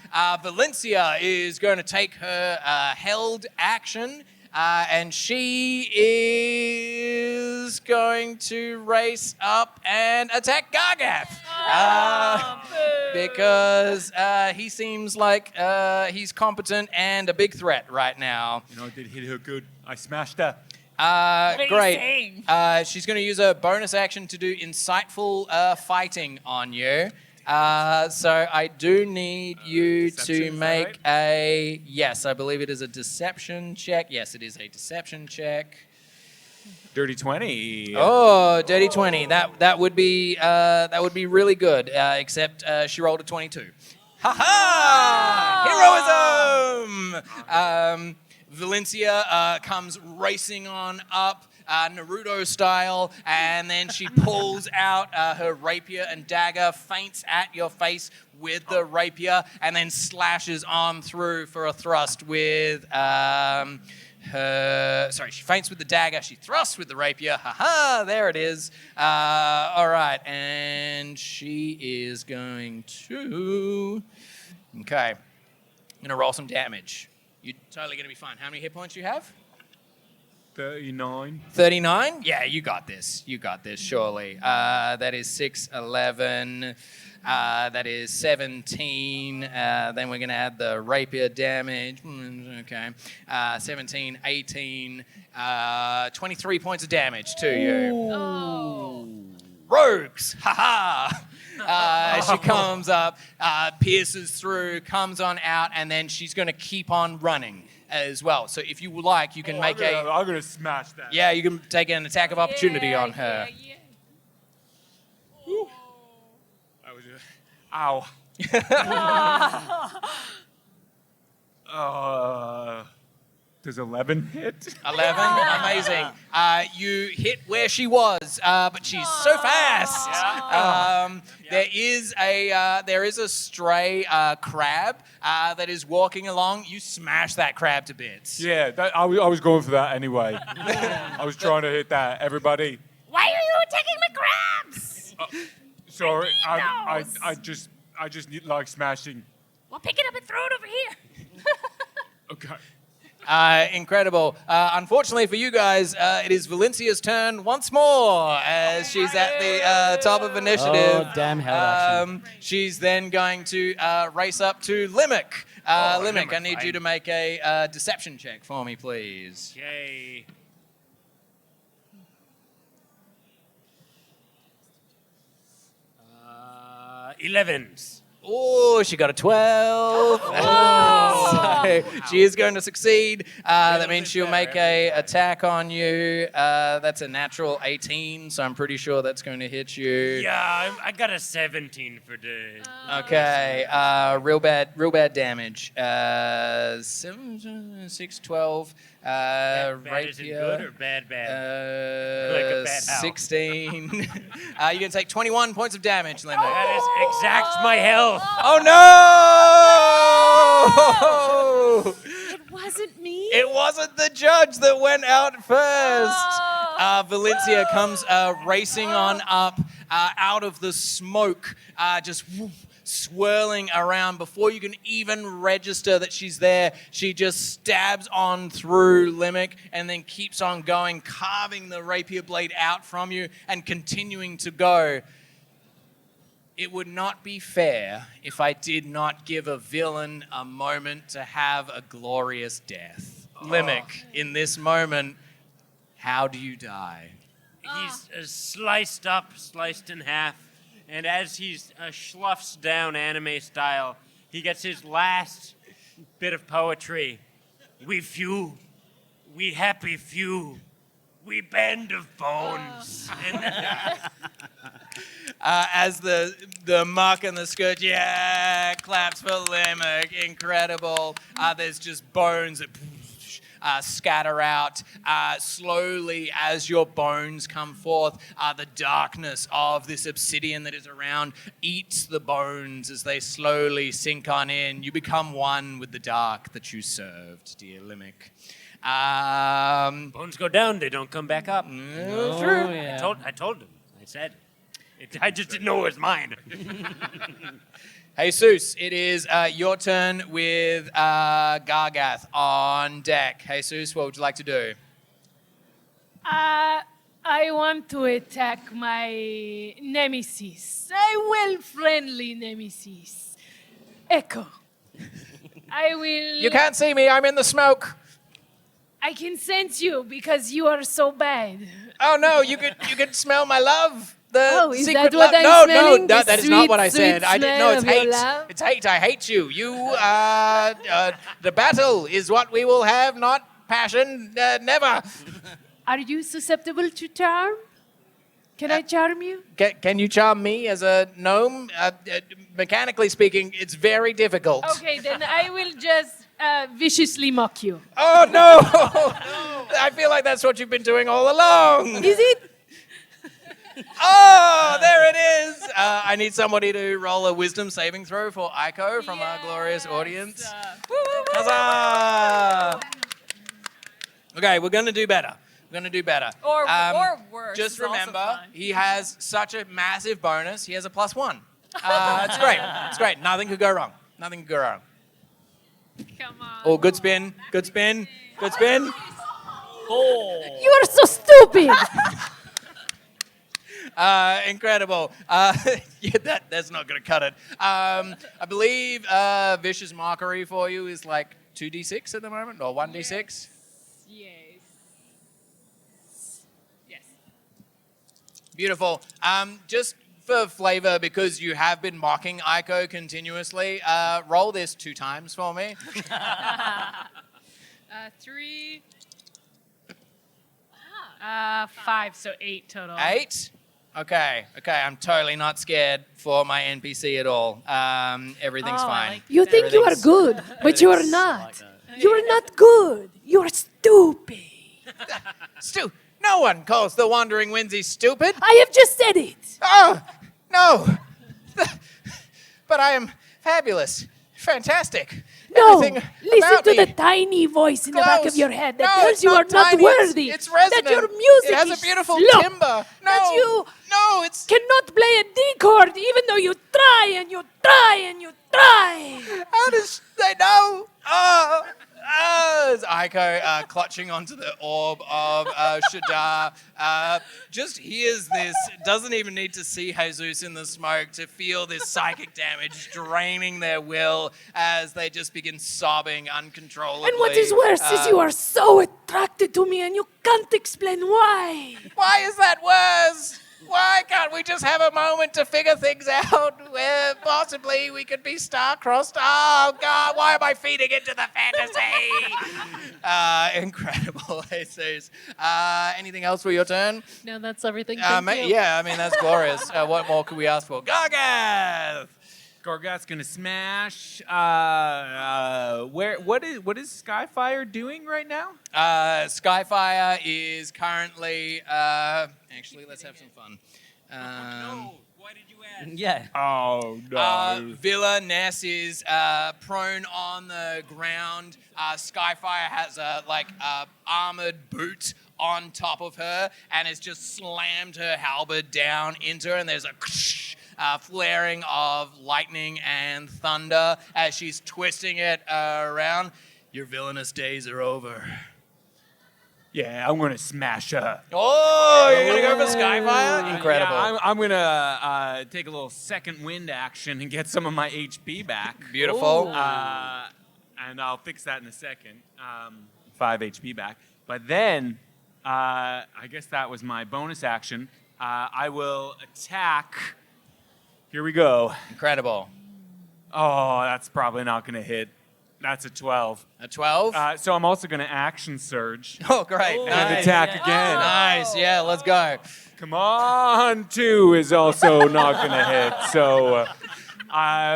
Speaker 3: Valencia is going to take her held action. And she is going to race up and attack Gargath. Because he seems like he's competent and a big threat right now.
Speaker 5: You know, I did hit her good. I smashed her.
Speaker 3: Great. She's going to use a bonus action to do insightful fighting on you. So I do need you to make a, yes, I believe it is a deception check. Yes, it is a deception check.
Speaker 5: Dirty 20.
Speaker 3: Oh, dirty 20. That would be really good. Except she rolled a 22. Ha ha! Heroism. Valencia comes racing on up. Naruto style, and then she pulls out her rapier and dagger, feints at your face with the rapier, and then slashes on through for a thrust with her... Sorry, she feints with the dagger, she thrusts with the rapier. Haha, there it is. All right, and she is going to... Okay, I'm going to roll some damage. You're totally going to be fine. How many hit points do you have?
Speaker 5: 39.
Speaker 3: 39? Yeah, you got this. You got this, surely. That is 6, 11. That is 17. Then we're going to add the rapier damage. Okay. 17, 18, 23 points of damage to you.
Speaker 7: Oh.
Speaker 3: Rogues! Ha-ha! She comes up, pierces through, comes on out, and then she's going to keep on running as well. So if you would like, you can make
Speaker 5: I'm gonna smash that.
Speaker 3: Yeah, you can take an attack of opportunity on her.
Speaker 5: That was ow. Does 11 hit?
Speaker 3: 11, amazing. You hit where she was, but she's so fast. There is a stray crab that is walking along. You smash that crab to bits.
Speaker 5: Yeah, I was going for that anyway. I was trying to hit that. Everybody.
Speaker 10: Why are you attacking my crabs?
Speaker 5: Sorry,
Speaker 10: I
Speaker 5: I just like smashing.
Speaker 10: Well, pick it up and throw it over here.
Speaker 5: Okay.
Speaker 3: Incredible. Unfortunately for you guys, it is Valencia's turn once more as she's at the top of initiative.
Speaker 1: Oh, damn hell, action.
Speaker 3: She's then going to race up to Limerick. Limerick, I need you to make a deception check for me, please.
Speaker 6: Yay. Uh, 11s.
Speaker 3: Oh, she got a 12. So she is going to succeed. That means she'll make a attack on you. That's a natural 18, so I'm pretty sure that's going to hit you.
Speaker 6: Yeah, I got a 17 for the...
Speaker 3: Okay, real bad damage. 7, 6, 12.
Speaker 6: bad
Speaker 3: Rapier.
Speaker 6: is it good or bad? Like a bad owl.
Speaker 3: 16. You're going to take 21 points of damage, Linda.
Speaker 6: That is exact my health.
Speaker 3: Oh no!
Speaker 2: It wasn't me.
Speaker 3: It wasn't the judge that went out first. Valencia comes racing on up out of the smoke, just swirling around. Before you can even register that she's there, she just stabs on through Limerick and then keeps on going, carving the rapier blade out from you and continuing to go. It would not be fair if I did not give a villain a moment to have a glorious death. Limerick, in this moment, how do you die?
Speaker 6: He's sliced up, sliced in half, and as he schluffs down anime style, he gets his last bit of poetry. We few, we happy few, we band of bones.
Speaker 3: As the muck and the skirt, claps for Limerick, incredible. There's just bones that scatter out slowly as your bones come forth. The darkness of this obsidian that is around eats the bones as they slowly sink on in. You become one with the dark that you served, dear Limerick.
Speaker 6: Bones go down, they don't come back up.
Speaker 3: True.
Speaker 6: I told him. I said it. I just didn't know it was mine.
Speaker 3: Jesus, it is your turn with Gargath on deck. Jesus, what would you like to do?
Speaker 2: I want to attack my nemesis, a well-friendly nemesis, Echo. I will...
Speaker 3: You can't see me, I'm in the smoke.
Speaker 2: I can sense you because you are so bad.
Speaker 3: Oh no, you could smell my love. The
Speaker 2: Is
Speaker 3: secret
Speaker 2: that what
Speaker 3: love.
Speaker 2: I'm smelling?
Speaker 3: No,
Speaker 2: The
Speaker 3: that is not what I
Speaker 2: sweet
Speaker 3: said. I didn't know. It's
Speaker 2: smell of
Speaker 3: hate.
Speaker 2: your love?
Speaker 3: It's hate. I hate you. The battle is what we will have, not passion. Never.
Speaker 2: Are you susceptible to charm? Can I charm you?
Speaker 3: Can you charm me as a gnome? Mechanically speaking, it's very difficult.
Speaker 2: Okay, then I will just viciously mock you.
Speaker 3: Oh no! I feel like that's what you've been doing all along.
Speaker 2: Is it?
Speaker 3: Oh, there it is. I need somebody to roll a wisdom saving throw for Aiko from our glorious audience. Huzzah! Okay, we're going to do better.
Speaker 4: Or worse.
Speaker 3: Just
Speaker 4: is also
Speaker 3: remember,
Speaker 4: fine.
Speaker 3: he has such a massive bonus. He has a +1. It's great. It's great. Nothing could go wrong.
Speaker 4: Come on.
Speaker 3: Oh, good spin. Good spin.
Speaker 2: You are so stupid!
Speaker 3: Incredible. That's not going to cut it. I believe Vicious Mockery for you is like 2d6 at the moment, or 1d6.
Speaker 4: Yes.
Speaker 3: Beautiful. Just for flavor, because you have been mocking Aiko continuously, roll this 2 times for me.
Speaker 4: 3. 5, so 8 total.
Speaker 3: 8? Okay, I'm totally not scared for my NPC at all. Everything's
Speaker 4: Oh, I
Speaker 3: fine.
Speaker 4: like
Speaker 2: You think you are
Speaker 3: Everything's-
Speaker 2: good, but you are
Speaker 1: everything's
Speaker 2: not.
Speaker 1: like that.
Speaker 2: You are not good. You are stupid.
Speaker 3: No one calls the Wandering Winsy stupid.
Speaker 2: I have just said it.
Speaker 3: Oh, no. But I am fabulous. Fantastic.
Speaker 2: No,
Speaker 3: Everything
Speaker 2: listen
Speaker 3: about
Speaker 2: to
Speaker 3: me.
Speaker 2: the tiny voice in the back of
Speaker 3: Close.
Speaker 2: your head that
Speaker 3: No,
Speaker 2: tells
Speaker 3: it's
Speaker 2: you are not
Speaker 3: tiny,
Speaker 2: worthy.
Speaker 3: It's resonant.
Speaker 2: That your music
Speaker 3: it has
Speaker 2: is
Speaker 3: a beautiful
Speaker 2: slow.
Speaker 3: timbre. No,
Speaker 2: That you
Speaker 3: no, it's...
Speaker 2: cannot play a D chord even though you try and you try and you try.
Speaker 3: How does they know? It's Aiko clutching onto the orb of Shadar. Just hears this, doesn't even need to see Jesus in the smoke to feel this psychic damage draining their will as they just begin sobbing uncontrollably.
Speaker 2: And what is worse is you are so attracted to me and you can't explain why.
Speaker 3: Why is that worse? Why can't we just have a moment to figure things out where possibly we could be star-crossed? Oh, God, why am I feeding into the fantasy? Incredible, Jesus. Anything else for your turn?
Speaker 4: No, that's everything. Thank you.
Speaker 3: Yeah, I mean, that's glorious. What more could we ask for? Gargath!
Speaker 5: Gargath's gonna smash. What is Skyfire doing right now?
Speaker 3: Skyfire is currently... actually, let's have some fun.
Speaker 6: Why did you ask?
Speaker 1: Yeah.
Speaker 5: Oh no.
Speaker 3: Villainous is prone on the ground. Skyfire has a armored boot on top of her and has just slammed her halberd down into her, and there's a flaring of lightning and thunder as she's twisting it around. Your villainous days are over.
Speaker 5: Yeah, I'm gonna smash her.
Speaker 3: Oh, you're going to go for Skyfire? Incredible.
Speaker 5: Yeah, I'm gonna take a little second wind action and get some of my HP back.
Speaker 3: Beautiful.
Speaker 5: And I'll fix that in a second. 5 HP back. But then, I guess that was my bonus action. I will attack. Here we go.
Speaker 3: Incredible.
Speaker 5: Oh, that's probably not gonna hit. That's a 12.
Speaker 3: A 12?
Speaker 5: So I'm also gonna action surge
Speaker 3: Oh, great.
Speaker 5: and
Speaker 3: Nice.
Speaker 5: attack again.
Speaker 3: Nice. Yeah, let's go.
Speaker 5: Come on, 2 is also not gonna hit. So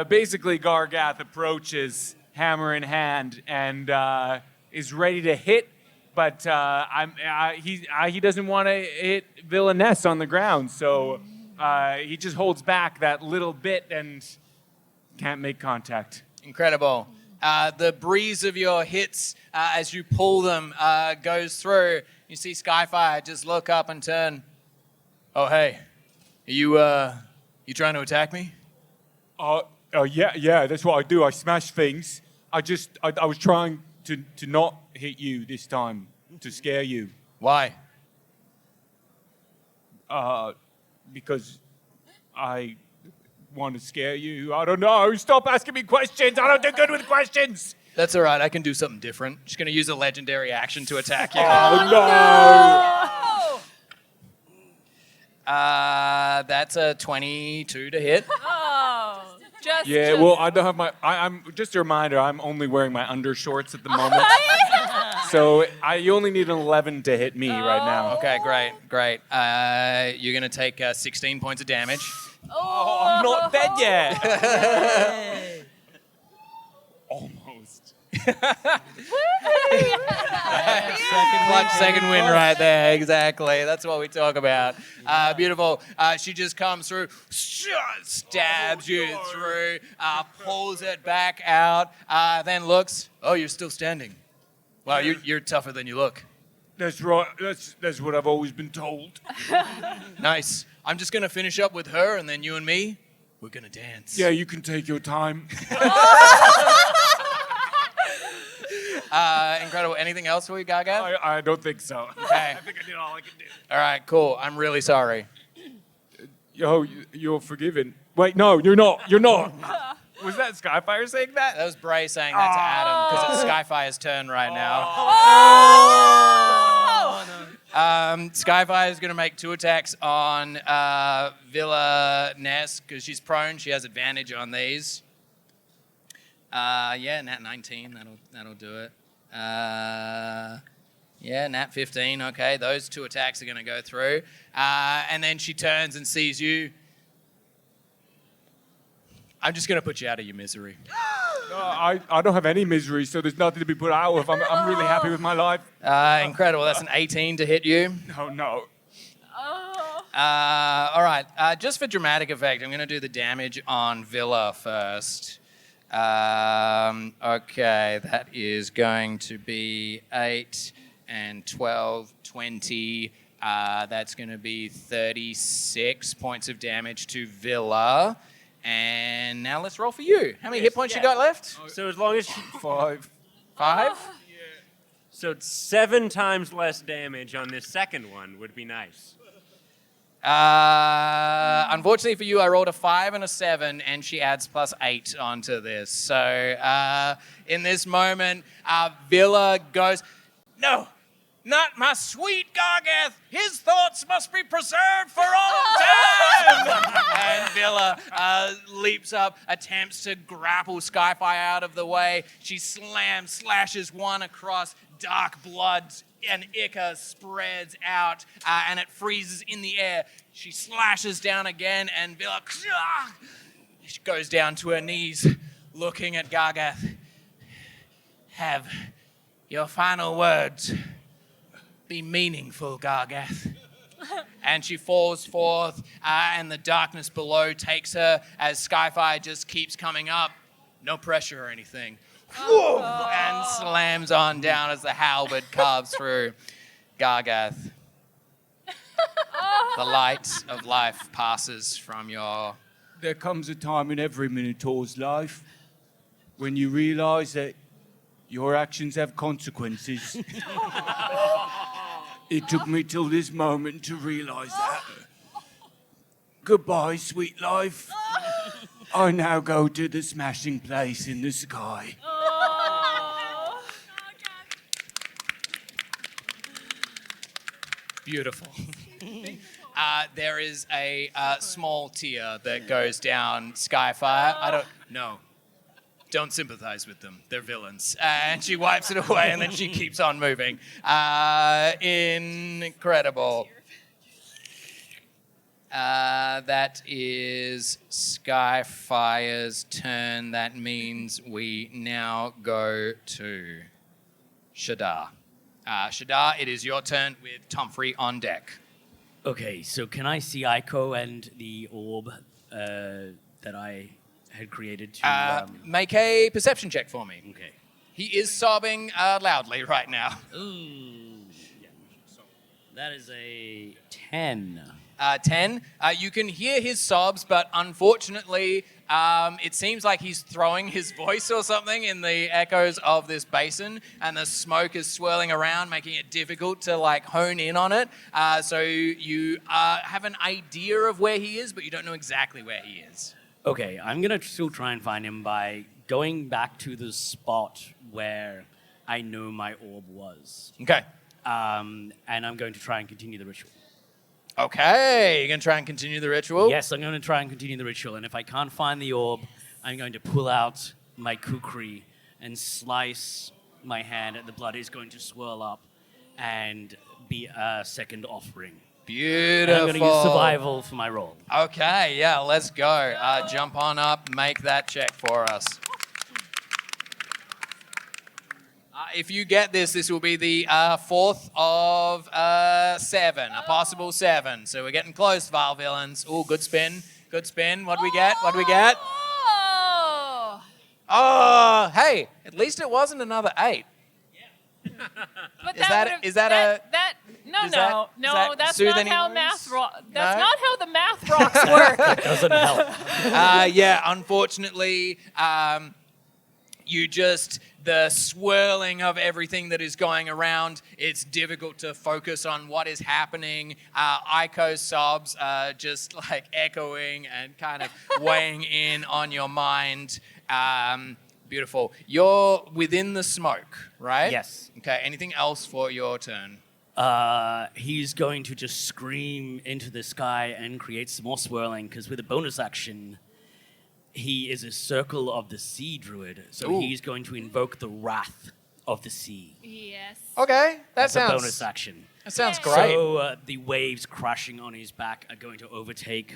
Speaker 5: basically, Gargath approaches, hammer in hand, and is ready to hit, but he doesn't want to hit Villainess on the ground, so he just holds back that little bit and can't make contact.
Speaker 3: Incredible. The breeze of your hits as you pull them goes through. You see Skyfire just look up and turn. Oh, hey. Are you trying to attack me?
Speaker 5: Yeah, that's what I do. I smash things. I was trying to not hit you this time, to scare you.
Speaker 3: Why?
Speaker 5: Because I want to scare you. I don't know. Stop asking me questions. I don't do good with questions.
Speaker 3: That's all right. I can do something different. Just going to use a legendary action to attack you.
Speaker 5: Oh, no.
Speaker 3: That's a 22 to hit.
Speaker 4: Oh, just.
Speaker 5: Yeah, well, I don't have my... I'm just a reminder, I'm only wearing my undershorts at the moment. So you only need an 11 to hit me right now.
Speaker 3: Okay, great. You're going to take 16 points of damage.
Speaker 5: Oh, I'm not dead yet. Almost.
Speaker 3: Second win right there, exactly. That's what we talk about. Beautiful. She just comes through, stabs you through, pulls it back out, then looks. Oh, you're still standing. Wow, you're tougher than you look.
Speaker 5: That's right. That's what I've always been told.
Speaker 3: Nice. I'm just going to finish up with her, and then you and me, we're going to dance.
Speaker 5: Yeah, you can take your time.
Speaker 3: Incredible. Anything else for you, Gaga?
Speaker 5: I don't think so.
Speaker 3: Okay.
Speaker 5: I think I did all I could do.
Speaker 3: All right, cool. I'm really sorry.
Speaker 5: Yo, you're forgiven. Wait, no, you're not. You're not. Was that Skyfire saying that?
Speaker 3: That was Bray saying that to Adam, because it's Skyfire's turn right now. Skyfire is going to make 2 attacks on villainous because she's prone. She has advantage on these. Nat 19. That'll do it. Nat 15. Okay, those 2 attacks are going to go through. And then she turns and sees you. I'm just going to put you out of your misery.
Speaker 5: No, I don't have any misery, so there's nothing to be put out of. I'm really happy with my life.
Speaker 3: Incredible. That's an 18 to hit you.
Speaker 5: No.
Speaker 3: All right. Just for dramatic effect, I'm going to do the damage on Villa first. Okay, that is going to be 8 and 12, 20. That's going to be 36 points of damage to Villa. And now let's roll for you. How many hit points you got left?
Speaker 6: So as long as she...
Speaker 5: 5.
Speaker 3: 5?
Speaker 6: So 7 times less damage on this second one would be nice.
Speaker 3: Unfortunately for you, I rolled a 5 and a 7, and she adds +8 onto this. So in this moment, Villa goes, "No, not my sweet Gargath. His thoughts must be preserved for all time." And Villa leaps up, attempts to grapple Skyfire out of the way. She slashes one across. Dark blood and ichor spreads out, and it freezes in the air. She slashes down again, and Villa she goes down to her knees, looking at Gargath. "Have your final words be meaningful, Gargath." And she falls forth, and the darkness below takes her as Skyfire just keeps coming up. No pressure or anything. And slams on down as the halberd carves through Gargath. The light of life passes from your...
Speaker 5: There comes a time in every Minotaur's life when you realize that your actions have consequences. It took me till this moment to realize that. Goodbye, sweet life. I now go to the smashing place in the sky.
Speaker 3: Beautiful. There is a small tear that goes down Skyfire. Don't sympathize with them. They're villains. And she wipes it away, and then she keeps on moving. Incredible. That is Skyfire's turn. That means we now go to Shadar. Shadar, it is your turn with Tomfrey on deck.
Speaker 1: Okay, so can I see Aiko and the orb that I had created to...
Speaker 3: Make a perception check for me.
Speaker 1: Okay.
Speaker 3: He is sobbing loudly right now.
Speaker 1: Ooh. Yeah. That is a 10.
Speaker 3: 10. You can hear his sobs, but unfortunately, it seems like he's throwing his voice or something in the echoes of this basin, and the smoke is swirling around, making it difficult to hone in on it. So you have an idea of where he is, but you don't know exactly where he is.
Speaker 1: Okay, I'm going to still try and find him by going back to the spot where I know my orb was.
Speaker 3: Okay.
Speaker 1: And I'm going to try and continue the ritual.
Speaker 3: Okay, you're going to try and continue the ritual?
Speaker 1: Yes, I'm going to try and continue the ritual. And if I can't find the orb, I'm going to pull out my kukri and slice my hand, and the blood is going to swirl up and be a second offering.
Speaker 3: Beautiful.
Speaker 1: And I'm going to use survival for my roll.
Speaker 3: Okay, yeah, let's go. Jump on up, make that check for us. If you get this, this will be the 4th of 7, a possible 7. So we're getting close, Vile Villains. Ooh, good spin. Good spin. What do we get? What do we get? Oh, hey, at least it wasn't another 8.
Speaker 4: But
Speaker 3: Is that
Speaker 4: no, that's
Speaker 3: soothe
Speaker 4: not
Speaker 3: any
Speaker 4: how
Speaker 3: wounds?
Speaker 4: math rocks.
Speaker 3: No?
Speaker 4: That's not how the math rocks work.
Speaker 1: That doesn't help.
Speaker 3: Yeah, unfortunately, the swirling of everything that is going around, it's difficult to focus on what is happening. Aiko's sobs just echoing and kind of weighing in on your mind. Beautiful. You're within the smoke, right?
Speaker 1: Yes.
Speaker 3: Okay, anything else for your turn?
Speaker 1: He's going to just scream into the sky and create some more swirling, because with a bonus action, he is a circle of the sea druid. So
Speaker 3: Ooh.
Speaker 1: he's going to invoke the wrath of the sea.
Speaker 4: Yes.
Speaker 3: Okay, that
Speaker 1: As a
Speaker 3: sounds
Speaker 1: bonus action.
Speaker 3: That sounds great.
Speaker 1: So the waves crashing on his back are going to overtake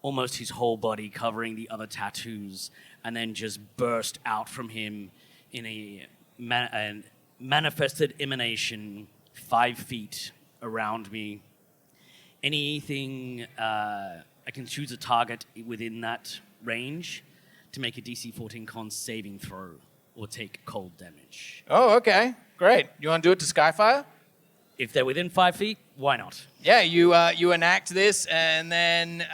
Speaker 1: almost his whole body, covering the other tattoos, and then just burst out from him in a manifested emanation 5 feet around me. Anything, I can choose a target within that range to make a DC 14 con saving throw or take cold damage.
Speaker 3: Oh, okay, great. You want to do it to Skyfire?
Speaker 1: If they're within 5 feet, why not?
Speaker 3: Yeah, you enact this, and then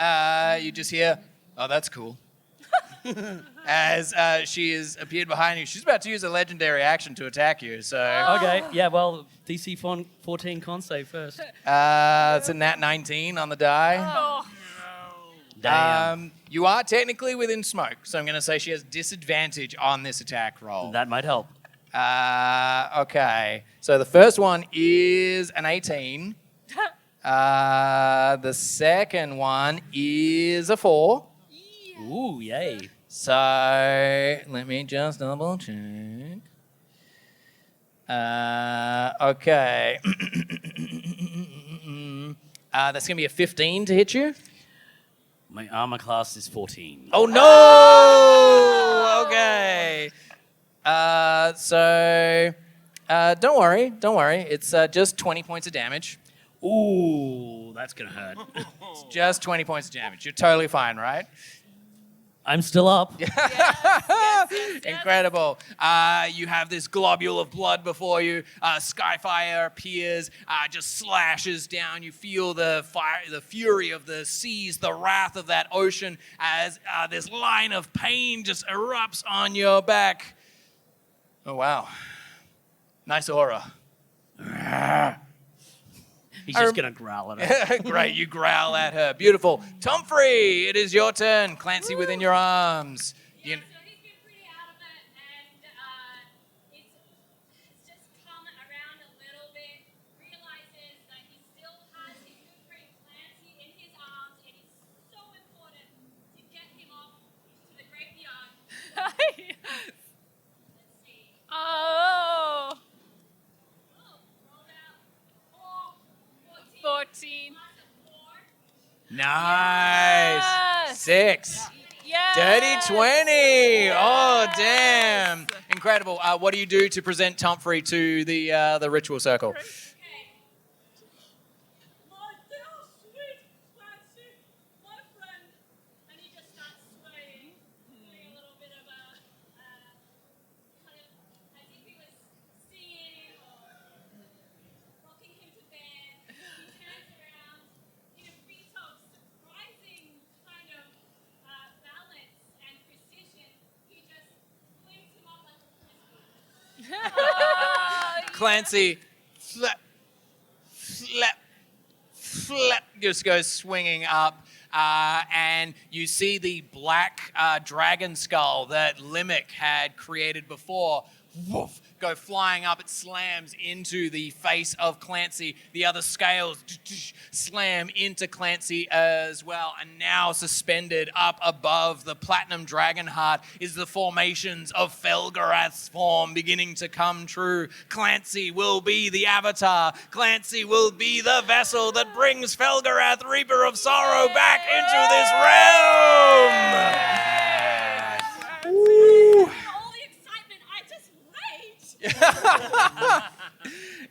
Speaker 3: you just hear, "Oh, that's cool." As she has appeared behind you, she's about to use a legendary action to attack you. So
Speaker 1: Okay, yeah, well, DC 14 con save first.
Speaker 3: it's a nat 19 on the die.
Speaker 4: Oh.
Speaker 1: Damn.
Speaker 3: You are technically within smoke, so I'm going to say she has disadvantage on this attack roll.
Speaker 1: That might help.
Speaker 3: Okay, so the first one is an 18. The second one is a 4.
Speaker 1: Ooh, yay.
Speaker 3: So let me just double check. Okay. That's going to be a 15 to hit you.
Speaker 1: My armor class is 14.
Speaker 3: Oh, no! Okay. So don't worry. It's just 20 points of damage.
Speaker 1: Ooh, that's gonna hurt.
Speaker 3: It's just 20 points of damage. You're totally fine, right?
Speaker 1: I'm still up.
Speaker 3: Incredible. You have this globule of blood before you. Skyfire appears, just slashes down. You feel the fire, the fury of the seas, the wrath of that ocean as this line of pain just erupts on your back. Oh, wow. Nice aura.
Speaker 1: He's just gonna growl at her.
Speaker 3: Great, you growl at her. Beautiful. Tomfrey, it is your turn. Clancy within your arms.
Speaker 7: Yeah, so he's been pretty out of it, and it's just come around a little bit, realizes that he still has his good friend Clancy in his arms, and it's so important to get him off to the graveyard. Let's see.
Speaker 4: Oh.
Speaker 7: Rolled out 14.
Speaker 4: 14.
Speaker 3: Nice. 6.
Speaker 4: Yes.
Speaker 3: Dirty 20. Oh, damn. Incredible. What do you do to present Tomfrey to the ritual circle?
Speaker 7: Okay.
Speaker 9: My dear sweet Clancy, my friend.
Speaker 7: And he just starts swaying, doing a little bit of a kind of as if he was singing or rocking him to bed. He turns around in a feat of surprising kind of balance and precision. He just flings him up like a frisbee.
Speaker 3: Clancy, flap, just goes swinging up. And you see the black dragon skull that Limerick had created before. Woof, go flying up. It slams into the face of Clancy. The other scales slam into Clancy as well. And now suspended up above the platinum dragon heart is the formations of Felgorath's form beginning to come true. Clancy will be the avatar. Clancy will be the vessel that brings Felgorath Reaper of Sorrow back into this realm.
Speaker 7: All the excitement, I just rage.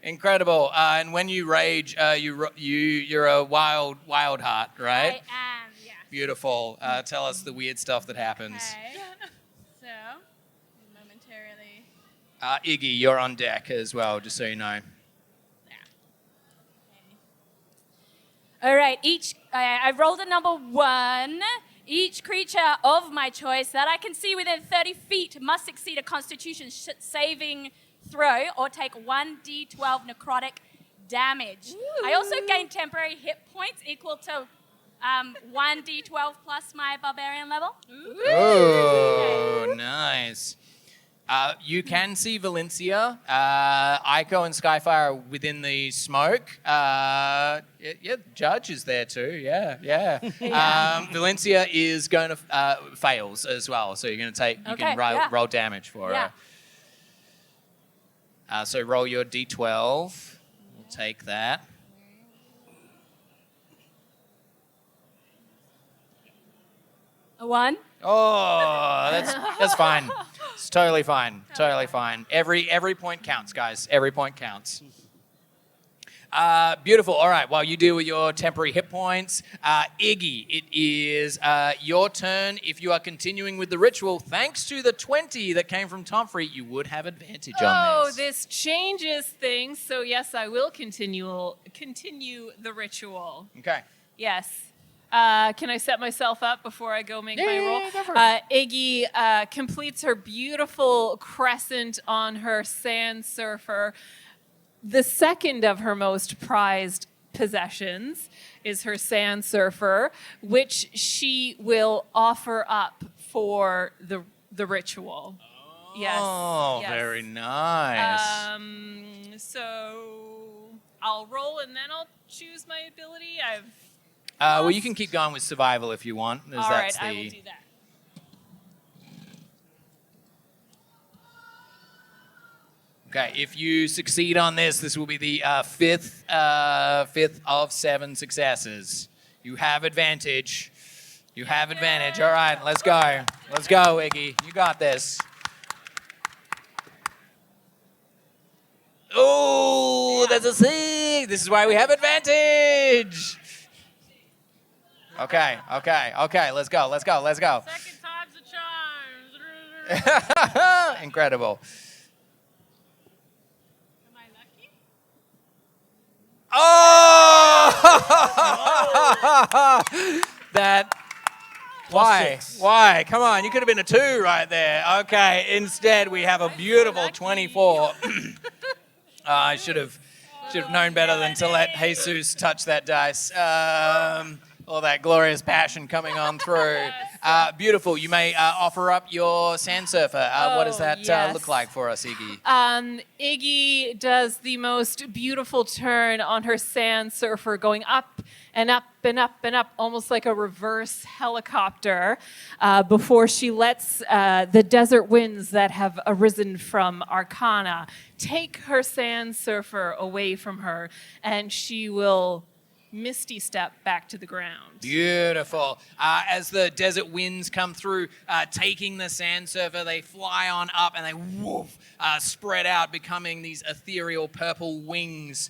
Speaker 3: Incredible. And when you rage, you're a wild heart, right?
Speaker 7: I am, yeah.
Speaker 3: Beautiful. Tell us the weird stuff that happens.
Speaker 7: Okay. So, momentarily.
Speaker 3: Iggy, you're on deck as well, just so you know.
Speaker 7: All right, I rolled a number 1. Each creature of my choice that I can see within 30 feet must succeed a constitution saving throw or take 1d12 necrotic damage. I also gain temporary hit points equal to 1d12 plus my barbarian level.
Speaker 3: Oh, nice. You can see Valencia. Aiko and Skyfire are within the smoke. Yeah, Judge is there too. Yeah. Valencia is going to fails as well, so you're going to take. You
Speaker 7: Okay,
Speaker 3: can roll damage for
Speaker 7: Yeah.
Speaker 3: her. So roll your d12. We'll take that.
Speaker 7: A 1.
Speaker 3: Oh, that's fine. It's totally fine. Totally fine. Every point counts, guys. Every point counts. Beautiful. All right. While you deal with your temporary hit points, Iggy, it is your turn. If you are continuing with the ritual, thanks to the 20 that came from Tomfrey, you would have advantage on
Speaker 4: Oh,
Speaker 3: this.
Speaker 4: this changes things. So yes, I will continue the ritual.
Speaker 3: Okay.
Speaker 4: Yes. Can I set myself up before I go make my roll?
Speaker 3: Yeah, go for it.
Speaker 4: Iggy completes her beautiful crescent on her sand surfer. The second of her most prized possessions is her sand surfer, which she will offer up for the ritual. Yes.
Speaker 3: Oh,
Speaker 4: yes.
Speaker 3: very nice.
Speaker 4: So I'll roll and then I'll choose my ability.
Speaker 3: Well, you can keep going with survival if you want. As
Speaker 4: All right,
Speaker 3: that's
Speaker 4: I will do that.
Speaker 3: Okay, if you succeed on this will be the fifth of 7 successes. You have advantage. You have advantage. All right, let's go. Let's go, Iggy. You got this. Oh, that's a 6. This is why we have advantage. Okay. Let's go.
Speaker 4: Second time's a charm.
Speaker 3: Incredible.
Speaker 4: Am I lucky?
Speaker 3: Oh! That. Why? Why? Come on, you could have been a 2 right there. Okay, instead we have a beautiful 24. I should have known better than to let Jesus touch that dice. All that glorious passion coming on through. Beautiful. You may offer up your sand surfer. What does that
Speaker 4: yes.
Speaker 3: look like for us, Iggy?
Speaker 4: Iggy does the most beautiful turn on her sand surfer, going up and up and up and up, almost like a reverse helicopter, before she lets the desert winds that have arisen from Arcana take her sand surfer away from her, and she will misty step back to the ground.
Speaker 3: Beautiful. As the desert winds come through, taking the sand surfer, they fly on up and they woof, spread out, becoming these ethereal purple wings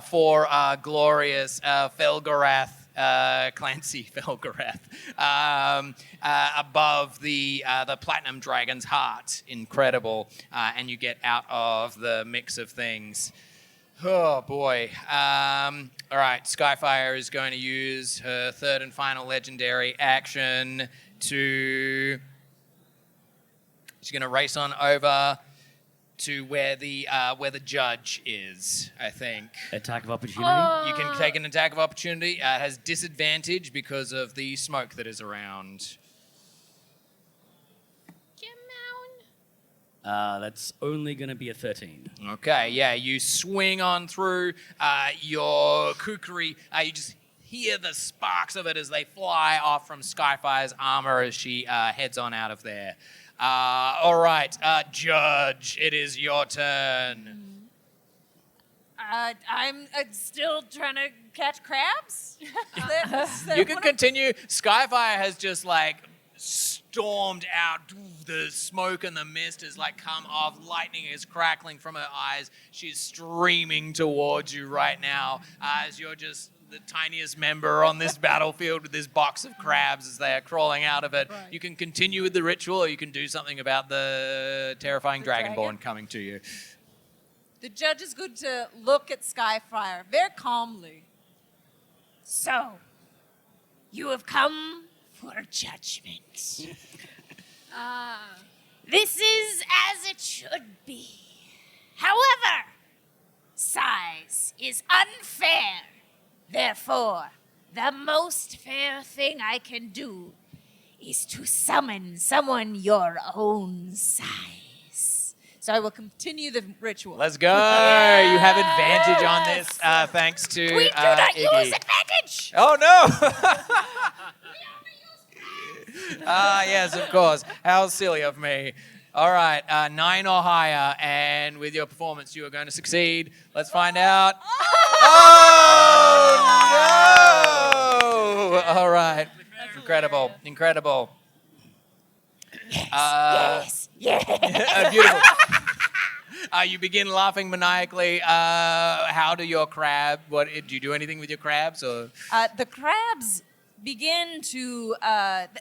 Speaker 3: for glorious Felgorath. Clancy Felgorath above the platinum dragon's heart. Incredible. And you get out of the mix of things. Oh boy. All right, Skyfire is going to use her third and final legendary action to... She's going to race on over to where the judge is, I think.
Speaker 1: Attack of opportunity.
Speaker 3: You can take an attack of opportunity. It has disadvantage because of the smoke that is around.
Speaker 1: That's only going to be a 13.
Speaker 3: Okay, yeah, you swing on through your kukri. You just hear the sparks of it as they fly off from Skyfire's armor as she heads on out of there. All right, Judge, it is your turn.
Speaker 8: I'm still trying to catch crabs.
Speaker 3: You can continue. Skyfire has just stormed out. The smoke and the mist has come off. Lightning is crackling from her eyes. She's streaming towards you right now as you're just the tiniest member on this battlefield with this box of crabs as they are crawling out of it. Right. You can continue with the ritual, or you can do something about the terrifying dragonborn coming to you.
Speaker 8: The judge is good to look at Skyfire very calmly.
Speaker 10: So, you have come for judgment. This is as it should be. However, size is unfair. Therefore, the most fair thing I can do is to summon someone your own size.
Speaker 8: So I will continue the ritual.
Speaker 3: Let's go. You have advantage on this, thanks to
Speaker 10: We do not
Speaker 3: Iggy.
Speaker 10: use advantage.
Speaker 3: Oh, no. Yes, of course. How silly of me. All right, 9 or higher, and with your performance, you are going to succeed. Let's find out. Oh, no! All right. Incredible.
Speaker 10: Yes.
Speaker 3: Beautiful. You begin laughing maniacally. How do your crab? Do you do anything with your crabs? Or
Speaker 8: The crabs begin to,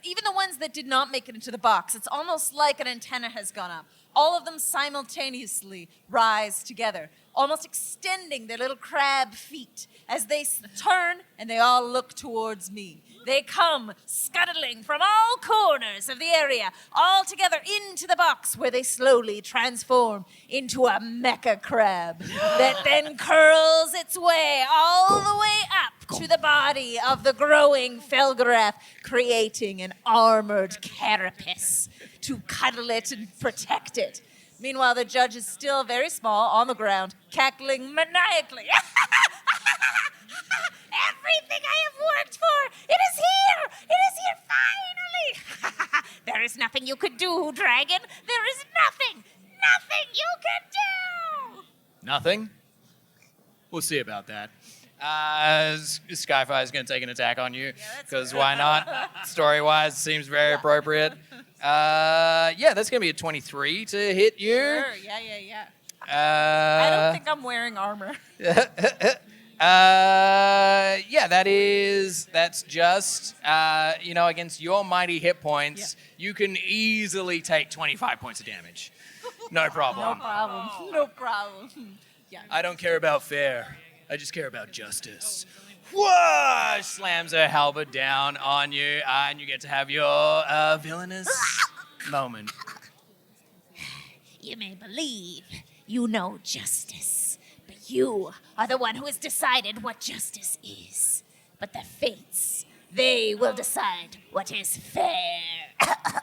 Speaker 8: even the ones that did not make it into the box, it's almost like an antenna has gone up. All of them simultaneously rise together, almost extending their little crab feet as they turn and they all look towards me. They come scuttling from all corners of the area, all together into the box where they slowly transform into a mecha crab that then curls its way all the way up to the body of the growing Felgorath, creating an armored carapace to cuddle it and protect it. Meanwhile, the judge is still very small on the ground, cackling maniacally.
Speaker 10: Everything I have worked for, it is here! It is here finally! There is nothing you could do, dragon. There is nothing you can do!
Speaker 3: nothing? We'll see about that. Skyfire is going to take an attack on you, because why not? Story-wise, seems very appropriate. That's going to be a 23 to hit you.
Speaker 8: Sure, yeah. I don't think I'm wearing armor.
Speaker 3: That's just, against your mighty hit points, you can easily take 25 points of damage. No problem.
Speaker 8: No problem. Yeah.
Speaker 3: I don't care about fair. I just care about justice. Whoa! Slams her halberd down on you, and you get to have your villainous moment.
Speaker 10: You may believe you know justice, but you are the one who has decided what justice is. But the fates, they will decide what is fair. My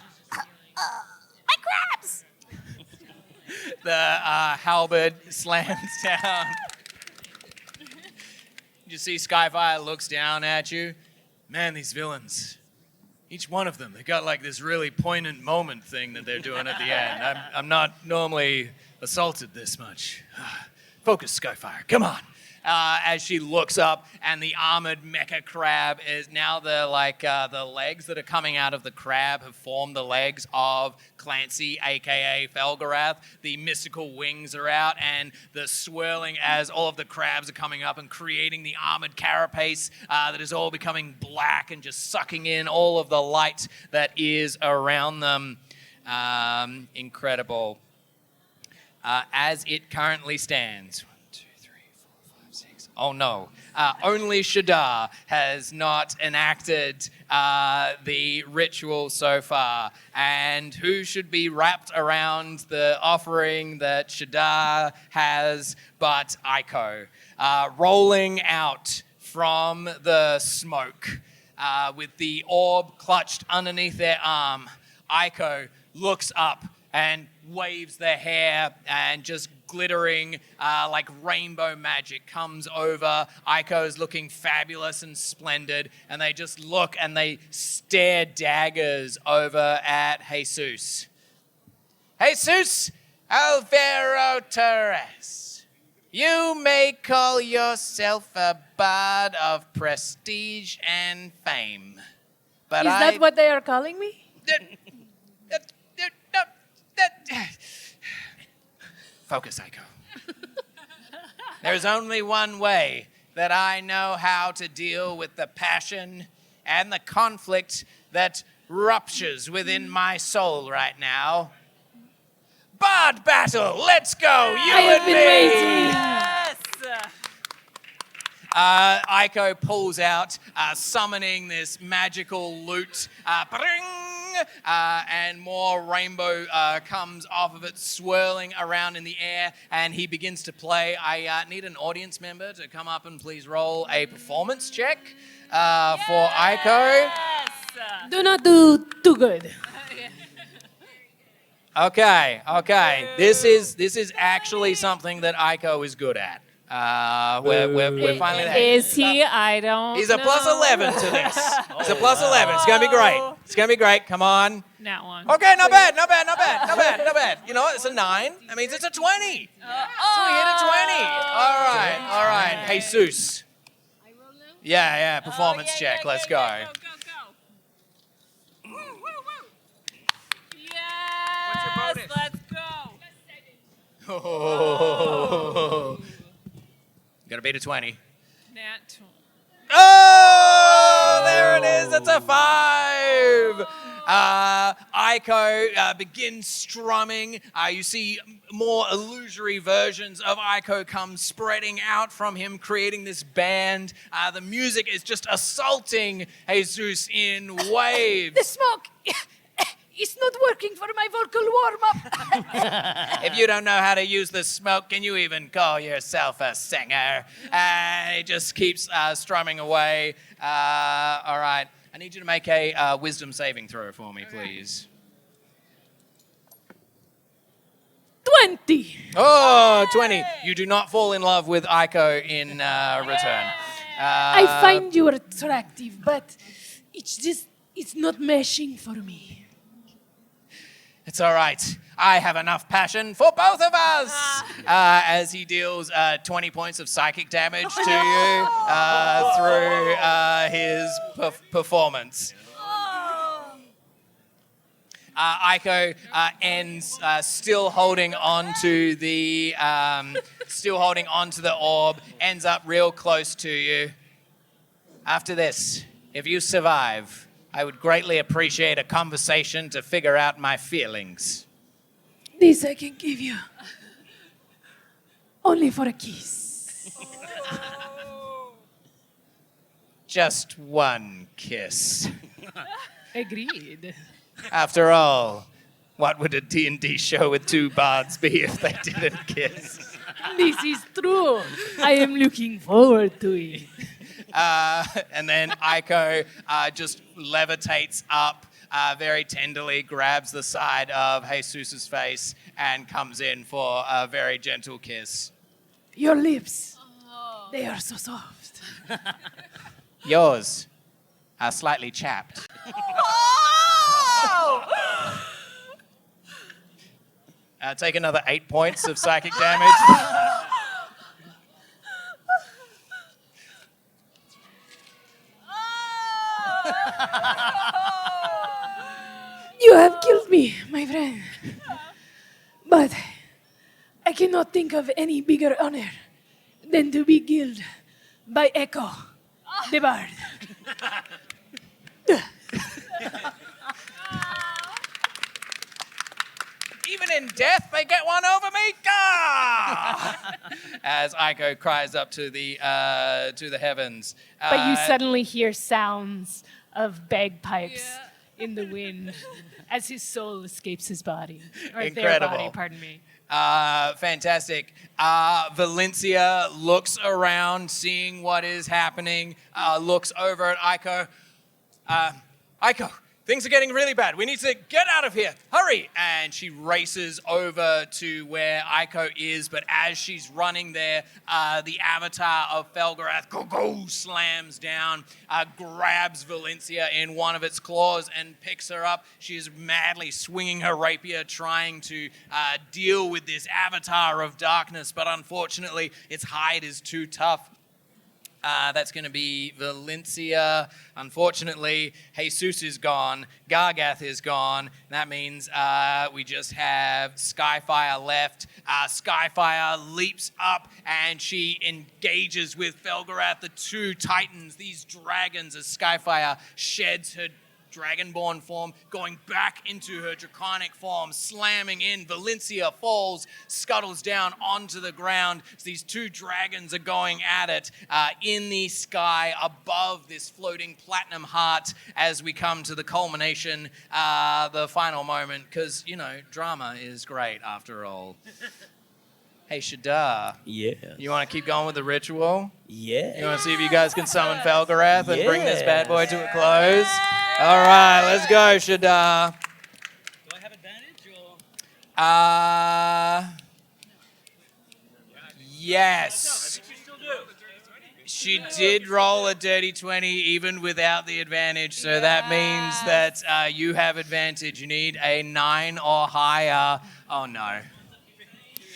Speaker 10: crabs!
Speaker 3: The halberd slams down. You see Skyfire looks down at you. Man, these villains. Each one of them, they got like this really poignant moment thing that they're doing at the end. I'm not normally assaulted this much. Focus, Skyfire, come on. As she looks up, and the armored mecha crab is now the legs that are coming out of the crab have formed the legs of Clancy, aka Felgorath. The mystical wings are out, and the swirling as all of the crabs are coming up and creating the armored carapace that is all becoming black and just sucking in all of the light that is around them. Incredible. As it currently stands. Oh no, only Shadar has not enacted the ritual so far. And who should be wrapped around the offering that Shadar has but Aiko? Rolling out from the smoke with the orb clutched underneath their arm, Aiko looks up and waves their hair, and just glittering like rainbow magic comes over. Aiko's looking fabulous and splendid, and they just look and they stare daggers over at Jesus. Jesus Alvaro Torres, you may call yourself a bard of prestige and fame, but
Speaker 2: Is that what they are calling me?
Speaker 3: Focus, Aiko. There's only one way that I know how to deal with the passion and the conflict that ruptures within my soul right now. Bard battle, let's go, you and me!
Speaker 8: Yes!
Speaker 3: Aiko pulls out, summoning this magical lute. And more rainbow comes off of it, swirling around in the air, and he begins to play. I need an audience member to come up and please roll a performance check for Aiko.
Speaker 2: Do not do too good.
Speaker 3: Okay. This is actually something that Aiko is good at. We're finally there.
Speaker 4: Is he? I don't
Speaker 3: He's a
Speaker 4: know.
Speaker 3: plus 11 to this. He's a plus 11. It's going to be great. It's going to be great. Come on.
Speaker 4: That one.
Speaker 3: Okay, not bad. You know what? It's a 9. That means it's a 20. So we hit a 20. All right. Jesus. Yeah, performance check. Let's go.
Speaker 4: Yes, let's go.
Speaker 3: Oh. Gotta beat a 20.
Speaker 4: Nat 20.
Speaker 3: Oh, there it is. That's a 5. Aiko begins strumming. You see more illusory versions of Aiko come spreading out from him, creating this band. The music is just assaulting Jesus in waves.
Speaker 2: The smoke! It's not working for my vocal warm-up.
Speaker 3: If you don't know how to use the smoke, can you even call yourself a singer? He just keeps strumming away. All right. I need you to make a wisdom saving throw for me, please.
Speaker 2: 20.
Speaker 3: Oh, 20. You do not fall in love with Aiko in return.
Speaker 2: I find you attractive, but it's not meshing for me.
Speaker 3: It's all right. I have enough passion for both of us. As he deals 20 points of psychic damage to you through his performance. Aiko ends still holding on to the orb, ends up real close to you. After this, if you survive, I would greatly appreciate a conversation to figure out my feelings.
Speaker 2: This I can give you. Only for a kiss.
Speaker 3: Just one kiss.
Speaker 2: Agreed.
Speaker 3: After all, what would a D&D show with 2 bards be if they didn't kiss?
Speaker 2: This is true. I am looking forward to it.
Speaker 3: And then Aiko just levitates up very tenderly, grabs the side of Jesus' face, and comes in for a very gentle kiss.
Speaker 2: Your lips, they are so soft.
Speaker 3: Yours are slightly chapped. Take another 8 points of psychic damage.
Speaker 2: You have killed me, my friend. But I cannot think of any bigger honor than to be killed by Echo, the bard.
Speaker 3: Even in death, they get one over me. Gah! As Aiko cries up to the heavens.
Speaker 2: But you suddenly hear sounds of bagpipes in the wind as his soul escapes his body. Or
Speaker 3: Incredible.
Speaker 2: their body, pardon me.
Speaker 3: Fantastic. Valencia looks around, seeing what is happening, looks over at Aiko. Aiko, things are getting really bad. We need to get out of here. Hurry! And she races over to where Aiko is, but as she's running there, the avatar of Felgorath slams down, grabs Valencia in one of its claws and picks her up. She is madly swinging her rapier, trying to deal with this avatar of darkness, but unfortunately, its hide is too tough. That's going to be Valencia. Unfortunately, Jesus is gone. Gargath is gone. That means we just have Skyfire left. Skyfire leaps up and she engages with Felgorath, the 2 titans, these dragons, as Skyfire sheds her dragonborn form, going back into her draconic form, slamming in. Valencia falls, scuttles down onto the ground. So these 2 dragons are going at it in the sky above this floating platinum heart as we come to the culmination, the final moment, because, you know, drama is great after all. Hey, Shadar.
Speaker 1: Yeah.
Speaker 3: You want to keep going with the ritual?
Speaker 1: Yeah.
Speaker 3: You want to see if you guys can summon Felgorath and bring this bad boy to a close? All right, let's go, Shadar.
Speaker 1: Do I have advantage or?
Speaker 3: Yes. She did roll a dirty 20 even without the advantage, so that means that you have advantage. You need a 9 or higher. Oh, no.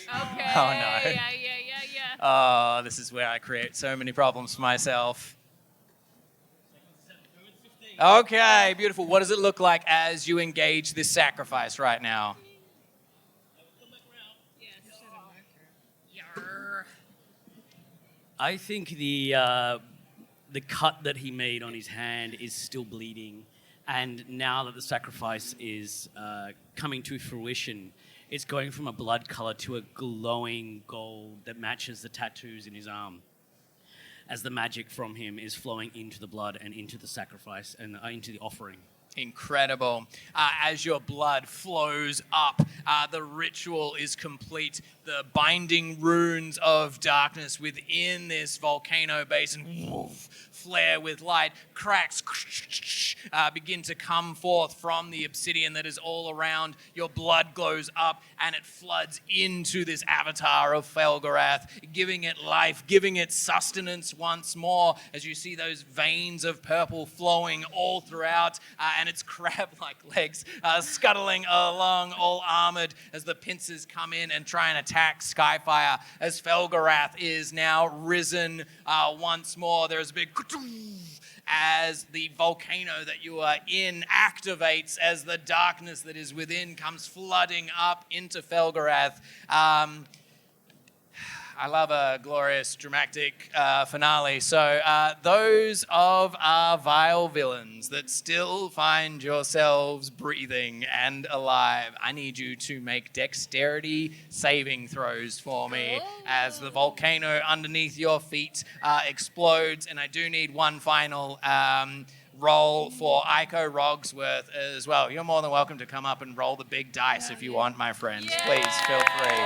Speaker 4: Okay.
Speaker 3: Oh, no.
Speaker 4: Yeah.
Speaker 3: Oh, this is where I create so many problems for myself. Okay, beautiful. What does it look like as you engage this sacrifice right now?
Speaker 1: I think the cut that he made on his hand is still bleeding, and now that the sacrifice is coming to fruition, it's going from a blood color to a glowing gold that matches the tattoos in his arm, as the magic from him is flowing into the blood and into the sacrifice and into the offering.
Speaker 3: Incredible. As your blood flows up, the ritual is complete. The binding runes of darkness within this volcano basin flare with light. Cracks begin to come forth from the obsidian that is all around. Your blood glows up and it floods into this avatar of Felgorath, giving it life, giving it sustenance once more as you see those veins of purple flowing all throughout and its crab-like legs scuttling along, all armored as the pincers come in and try and attack Skyfire as Felgorath is now risen once more. There's a big as the volcano that you are in activates as the darkness that is within comes flooding up into Felgorath. I love a glorious, dramatic finale. So those of our vile villains that still find yourselves breathing and alive, I need you to make dexterity saving throws for me as the volcano underneath your feet explodes. And I do need one final roll for Iko Rogsworth as well. You're more than welcome to come up and roll the big dice if you want, my friends. Please feel free.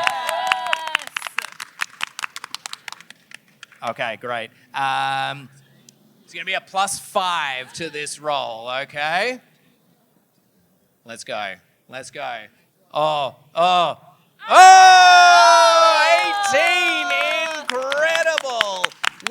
Speaker 3: Okay, great. It's going to be a +5 to this roll, okay? Let's go. Oh! 18! Incredible!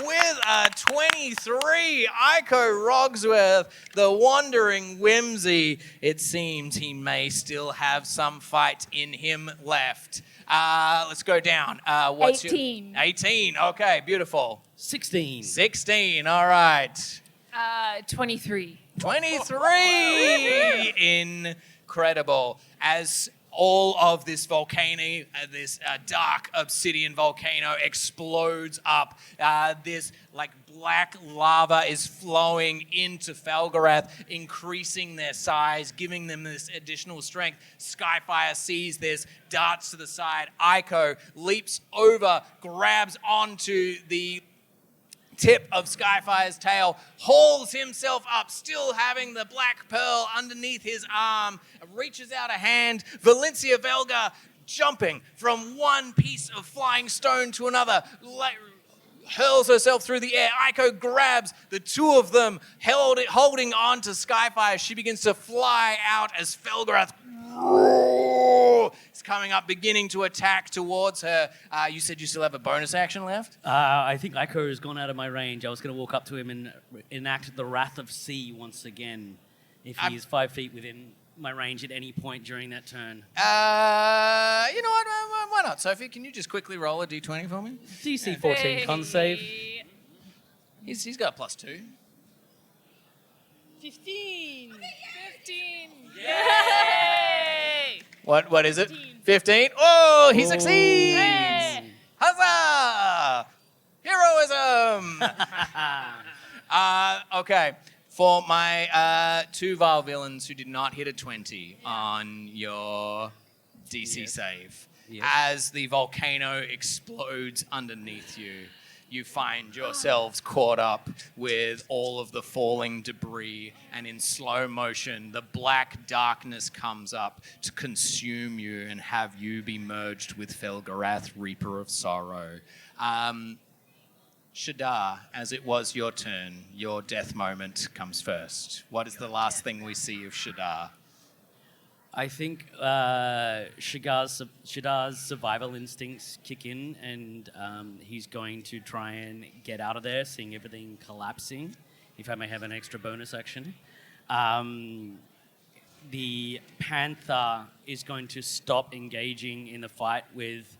Speaker 3: With a 23, Iko Rogsworth, the wandering whimsy. It seems he may still have some fight in him left. Let's go down. What's
Speaker 4: 18.
Speaker 3: 18, okay, beautiful.
Speaker 1: 16,
Speaker 3: all right.
Speaker 4: 23.
Speaker 3: 23! Incredible. As all of this volcano, this dark obsidian volcano explodes up. This like black lava is flowing into Felgorath, increasing their size, giving them this additional strength. Skyfire sees this, darts to the side. Iko leaps over, grabs onto the tip of Skyfire's tail, hauls himself up, still having the black pearl underneath his arm, reaches out a hand. Valencia Velga jumping from one piece of flying stone to another, hurls herself through the air. Iko grabs the two of them, holding on to Skyfire. She begins to fly out as Felgorath is coming up, beginning to attack towards her. You said you still have a bonus action left?
Speaker 1: I think Iko has gone out of my range. I was going to walk up to him and enact the Wrath of Sea once again, if he is 5 feet within my range at any point during that turn.
Speaker 3: You know what? Why not? Sophie, can you just quickly roll a d20 for me?
Speaker 1: DC 14 con save.
Speaker 3: He's got +2.
Speaker 4: 15. 15.
Speaker 3: Yay! What is it? 15. Oh, he succeeds!
Speaker 4: Hey!
Speaker 3: Huzzah! Heroism! Okay. For my two vile villains who did not hit a 20 on your DC save, as the volcano explodes underneath you, you find yourselves caught up with all of the falling debris, and in slow motion, the black darkness comes up to consume you and have you be merged with Felgorath, Reaper of Sorrow. Shadar, as it was your turn, your death moment comes first. What is the last thing we see of Shadar?
Speaker 1: I think Shadar's survival instincts kick in, and he's going to try and get out of there, seeing everything collapsing. If I may have an extra bonus action. The panther is going to stop engaging in the fight with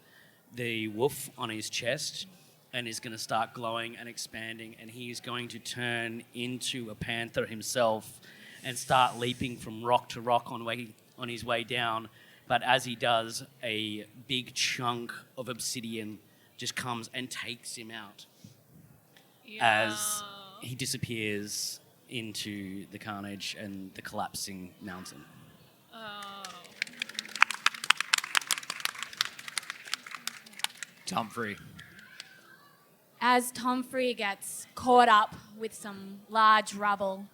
Speaker 1: the wolf on his chest and is going to start glowing and expanding, and he is going to turn into a panther himself and start leaping from rock to rock on his way down. But as he does, a big chunk of obsidian just comes and takes him out as he disappears into the carnage and the collapsing mountain.
Speaker 3: Tomfrey.
Speaker 7: As Tomfrey gets caught up with some large rubble,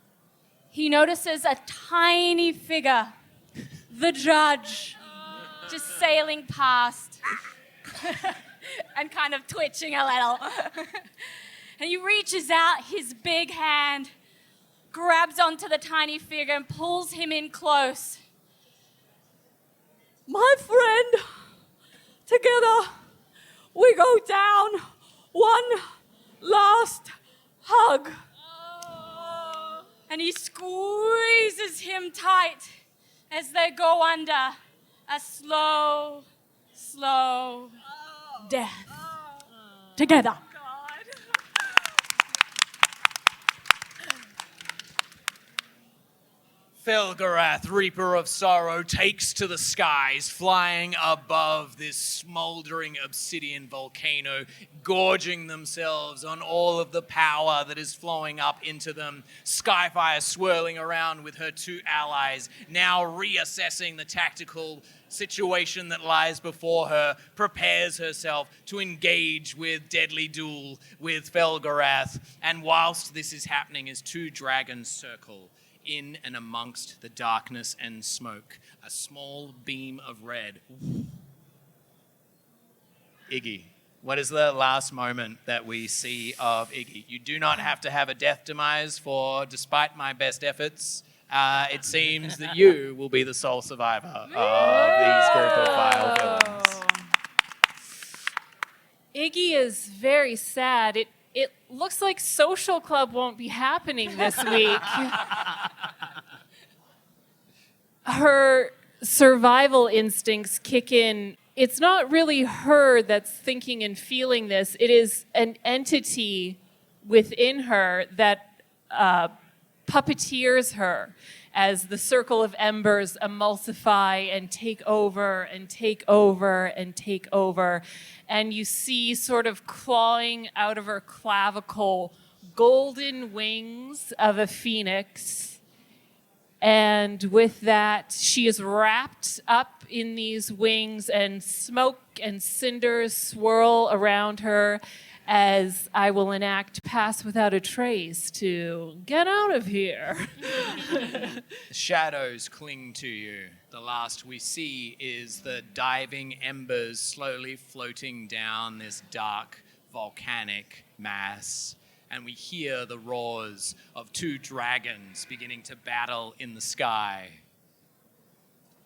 Speaker 7: he notices a tiny figure, the judge, just sailing past and kind of twitching a little. And he reaches out his big hand, grabs onto the tiny figure and pulls him in close.
Speaker 9: My friend, together we go down. One last hug.
Speaker 7: And he squeezes him tight as they go under a slow death.
Speaker 9: Together.
Speaker 3: Felgorath, Reaper of Sorrow, takes to the skies, flying above this smoldering obsidian volcano, gorging themselves on all of the power that is flowing up into them. Skyfire swirling around with her two allies, now reassessing the tactical situation that lies before her, prepares herself to engage with deadly duel with Felgorath. And whilst this is happening, as two dragons circle in and amongst the darkness and smoke, a small beam of red. Iggy, what is the last moment that we see of Iggy? You do not have to have a death demise, for despite my best efforts, it seems that you will be the sole survivor of these group of vile villains.
Speaker 4: Iggy is very sad. It looks like social club won't be happening this week. Her survival instincts kick in. It's not really her that's thinking and feeling this. It is an entity within her that puppeteers her as the circle of embers emulsify and take over and take over and take over. And you see sort of clawing out of her clavicle golden wings of a phoenix. And with that, she is wrapped up in these wings, and smoke and cinders swirl around her as I will enact Pass Without a Trace to get out of here.
Speaker 3: Shadows cling to you. The last we see is the diving embers slowly floating down this dark volcanic mass. And we hear the roars of two dragons beginning to battle in the sky.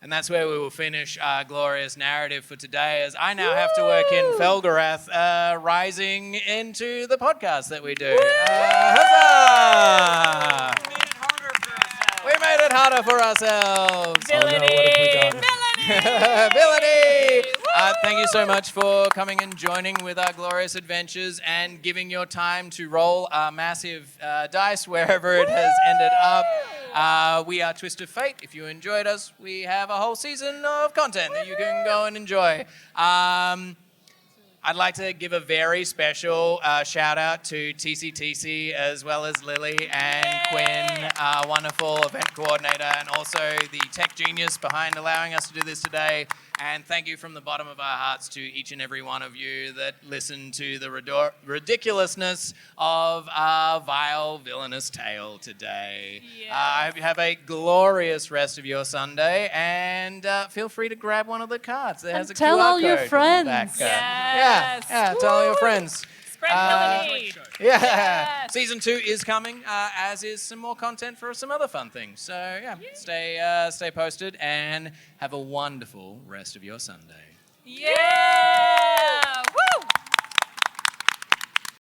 Speaker 3: And that's where we will finish our glorious narrative for today, as I now have to work in Felgorath, rising into the podcast that we do. Huzzah! We made it harder for ourselves.
Speaker 4: Villainy!
Speaker 3: Villainy! Thank you so much for coming and joining with our glorious adventures and giving your time to roll our massive dice wherever it has ended up. We are Twist of Fate. If you enjoyed us, we have a whole season of content that you can go and enjoy. I'd like to give a very special shout out to TCTC, as well as Lily and Quinn, our wonderful event coordinator, and also the tech genius behind allowing us to do this today. And thank you from the bottom of our hearts to each and every one of you that listened to the ridiculousness of our vile, villainous tale today. I hope you have a glorious rest of your Sunday, and feel free to grab one of the cards. There has a
Speaker 9: tell
Speaker 3: QR
Speaker 9: all your
Speaker 3: code
Speaker 9: friends.
Speaker 3: back.
Speaker 4: Yes.
Speaker 3: Yeah, tell all your friends.
Speaker 4: Friend
Speaker 3: Yeah. Season 2 is coming, as is some more content for some other fun things. So, stay posted and have a wonderful rest of your Sunday.
Speaker 4: Yay!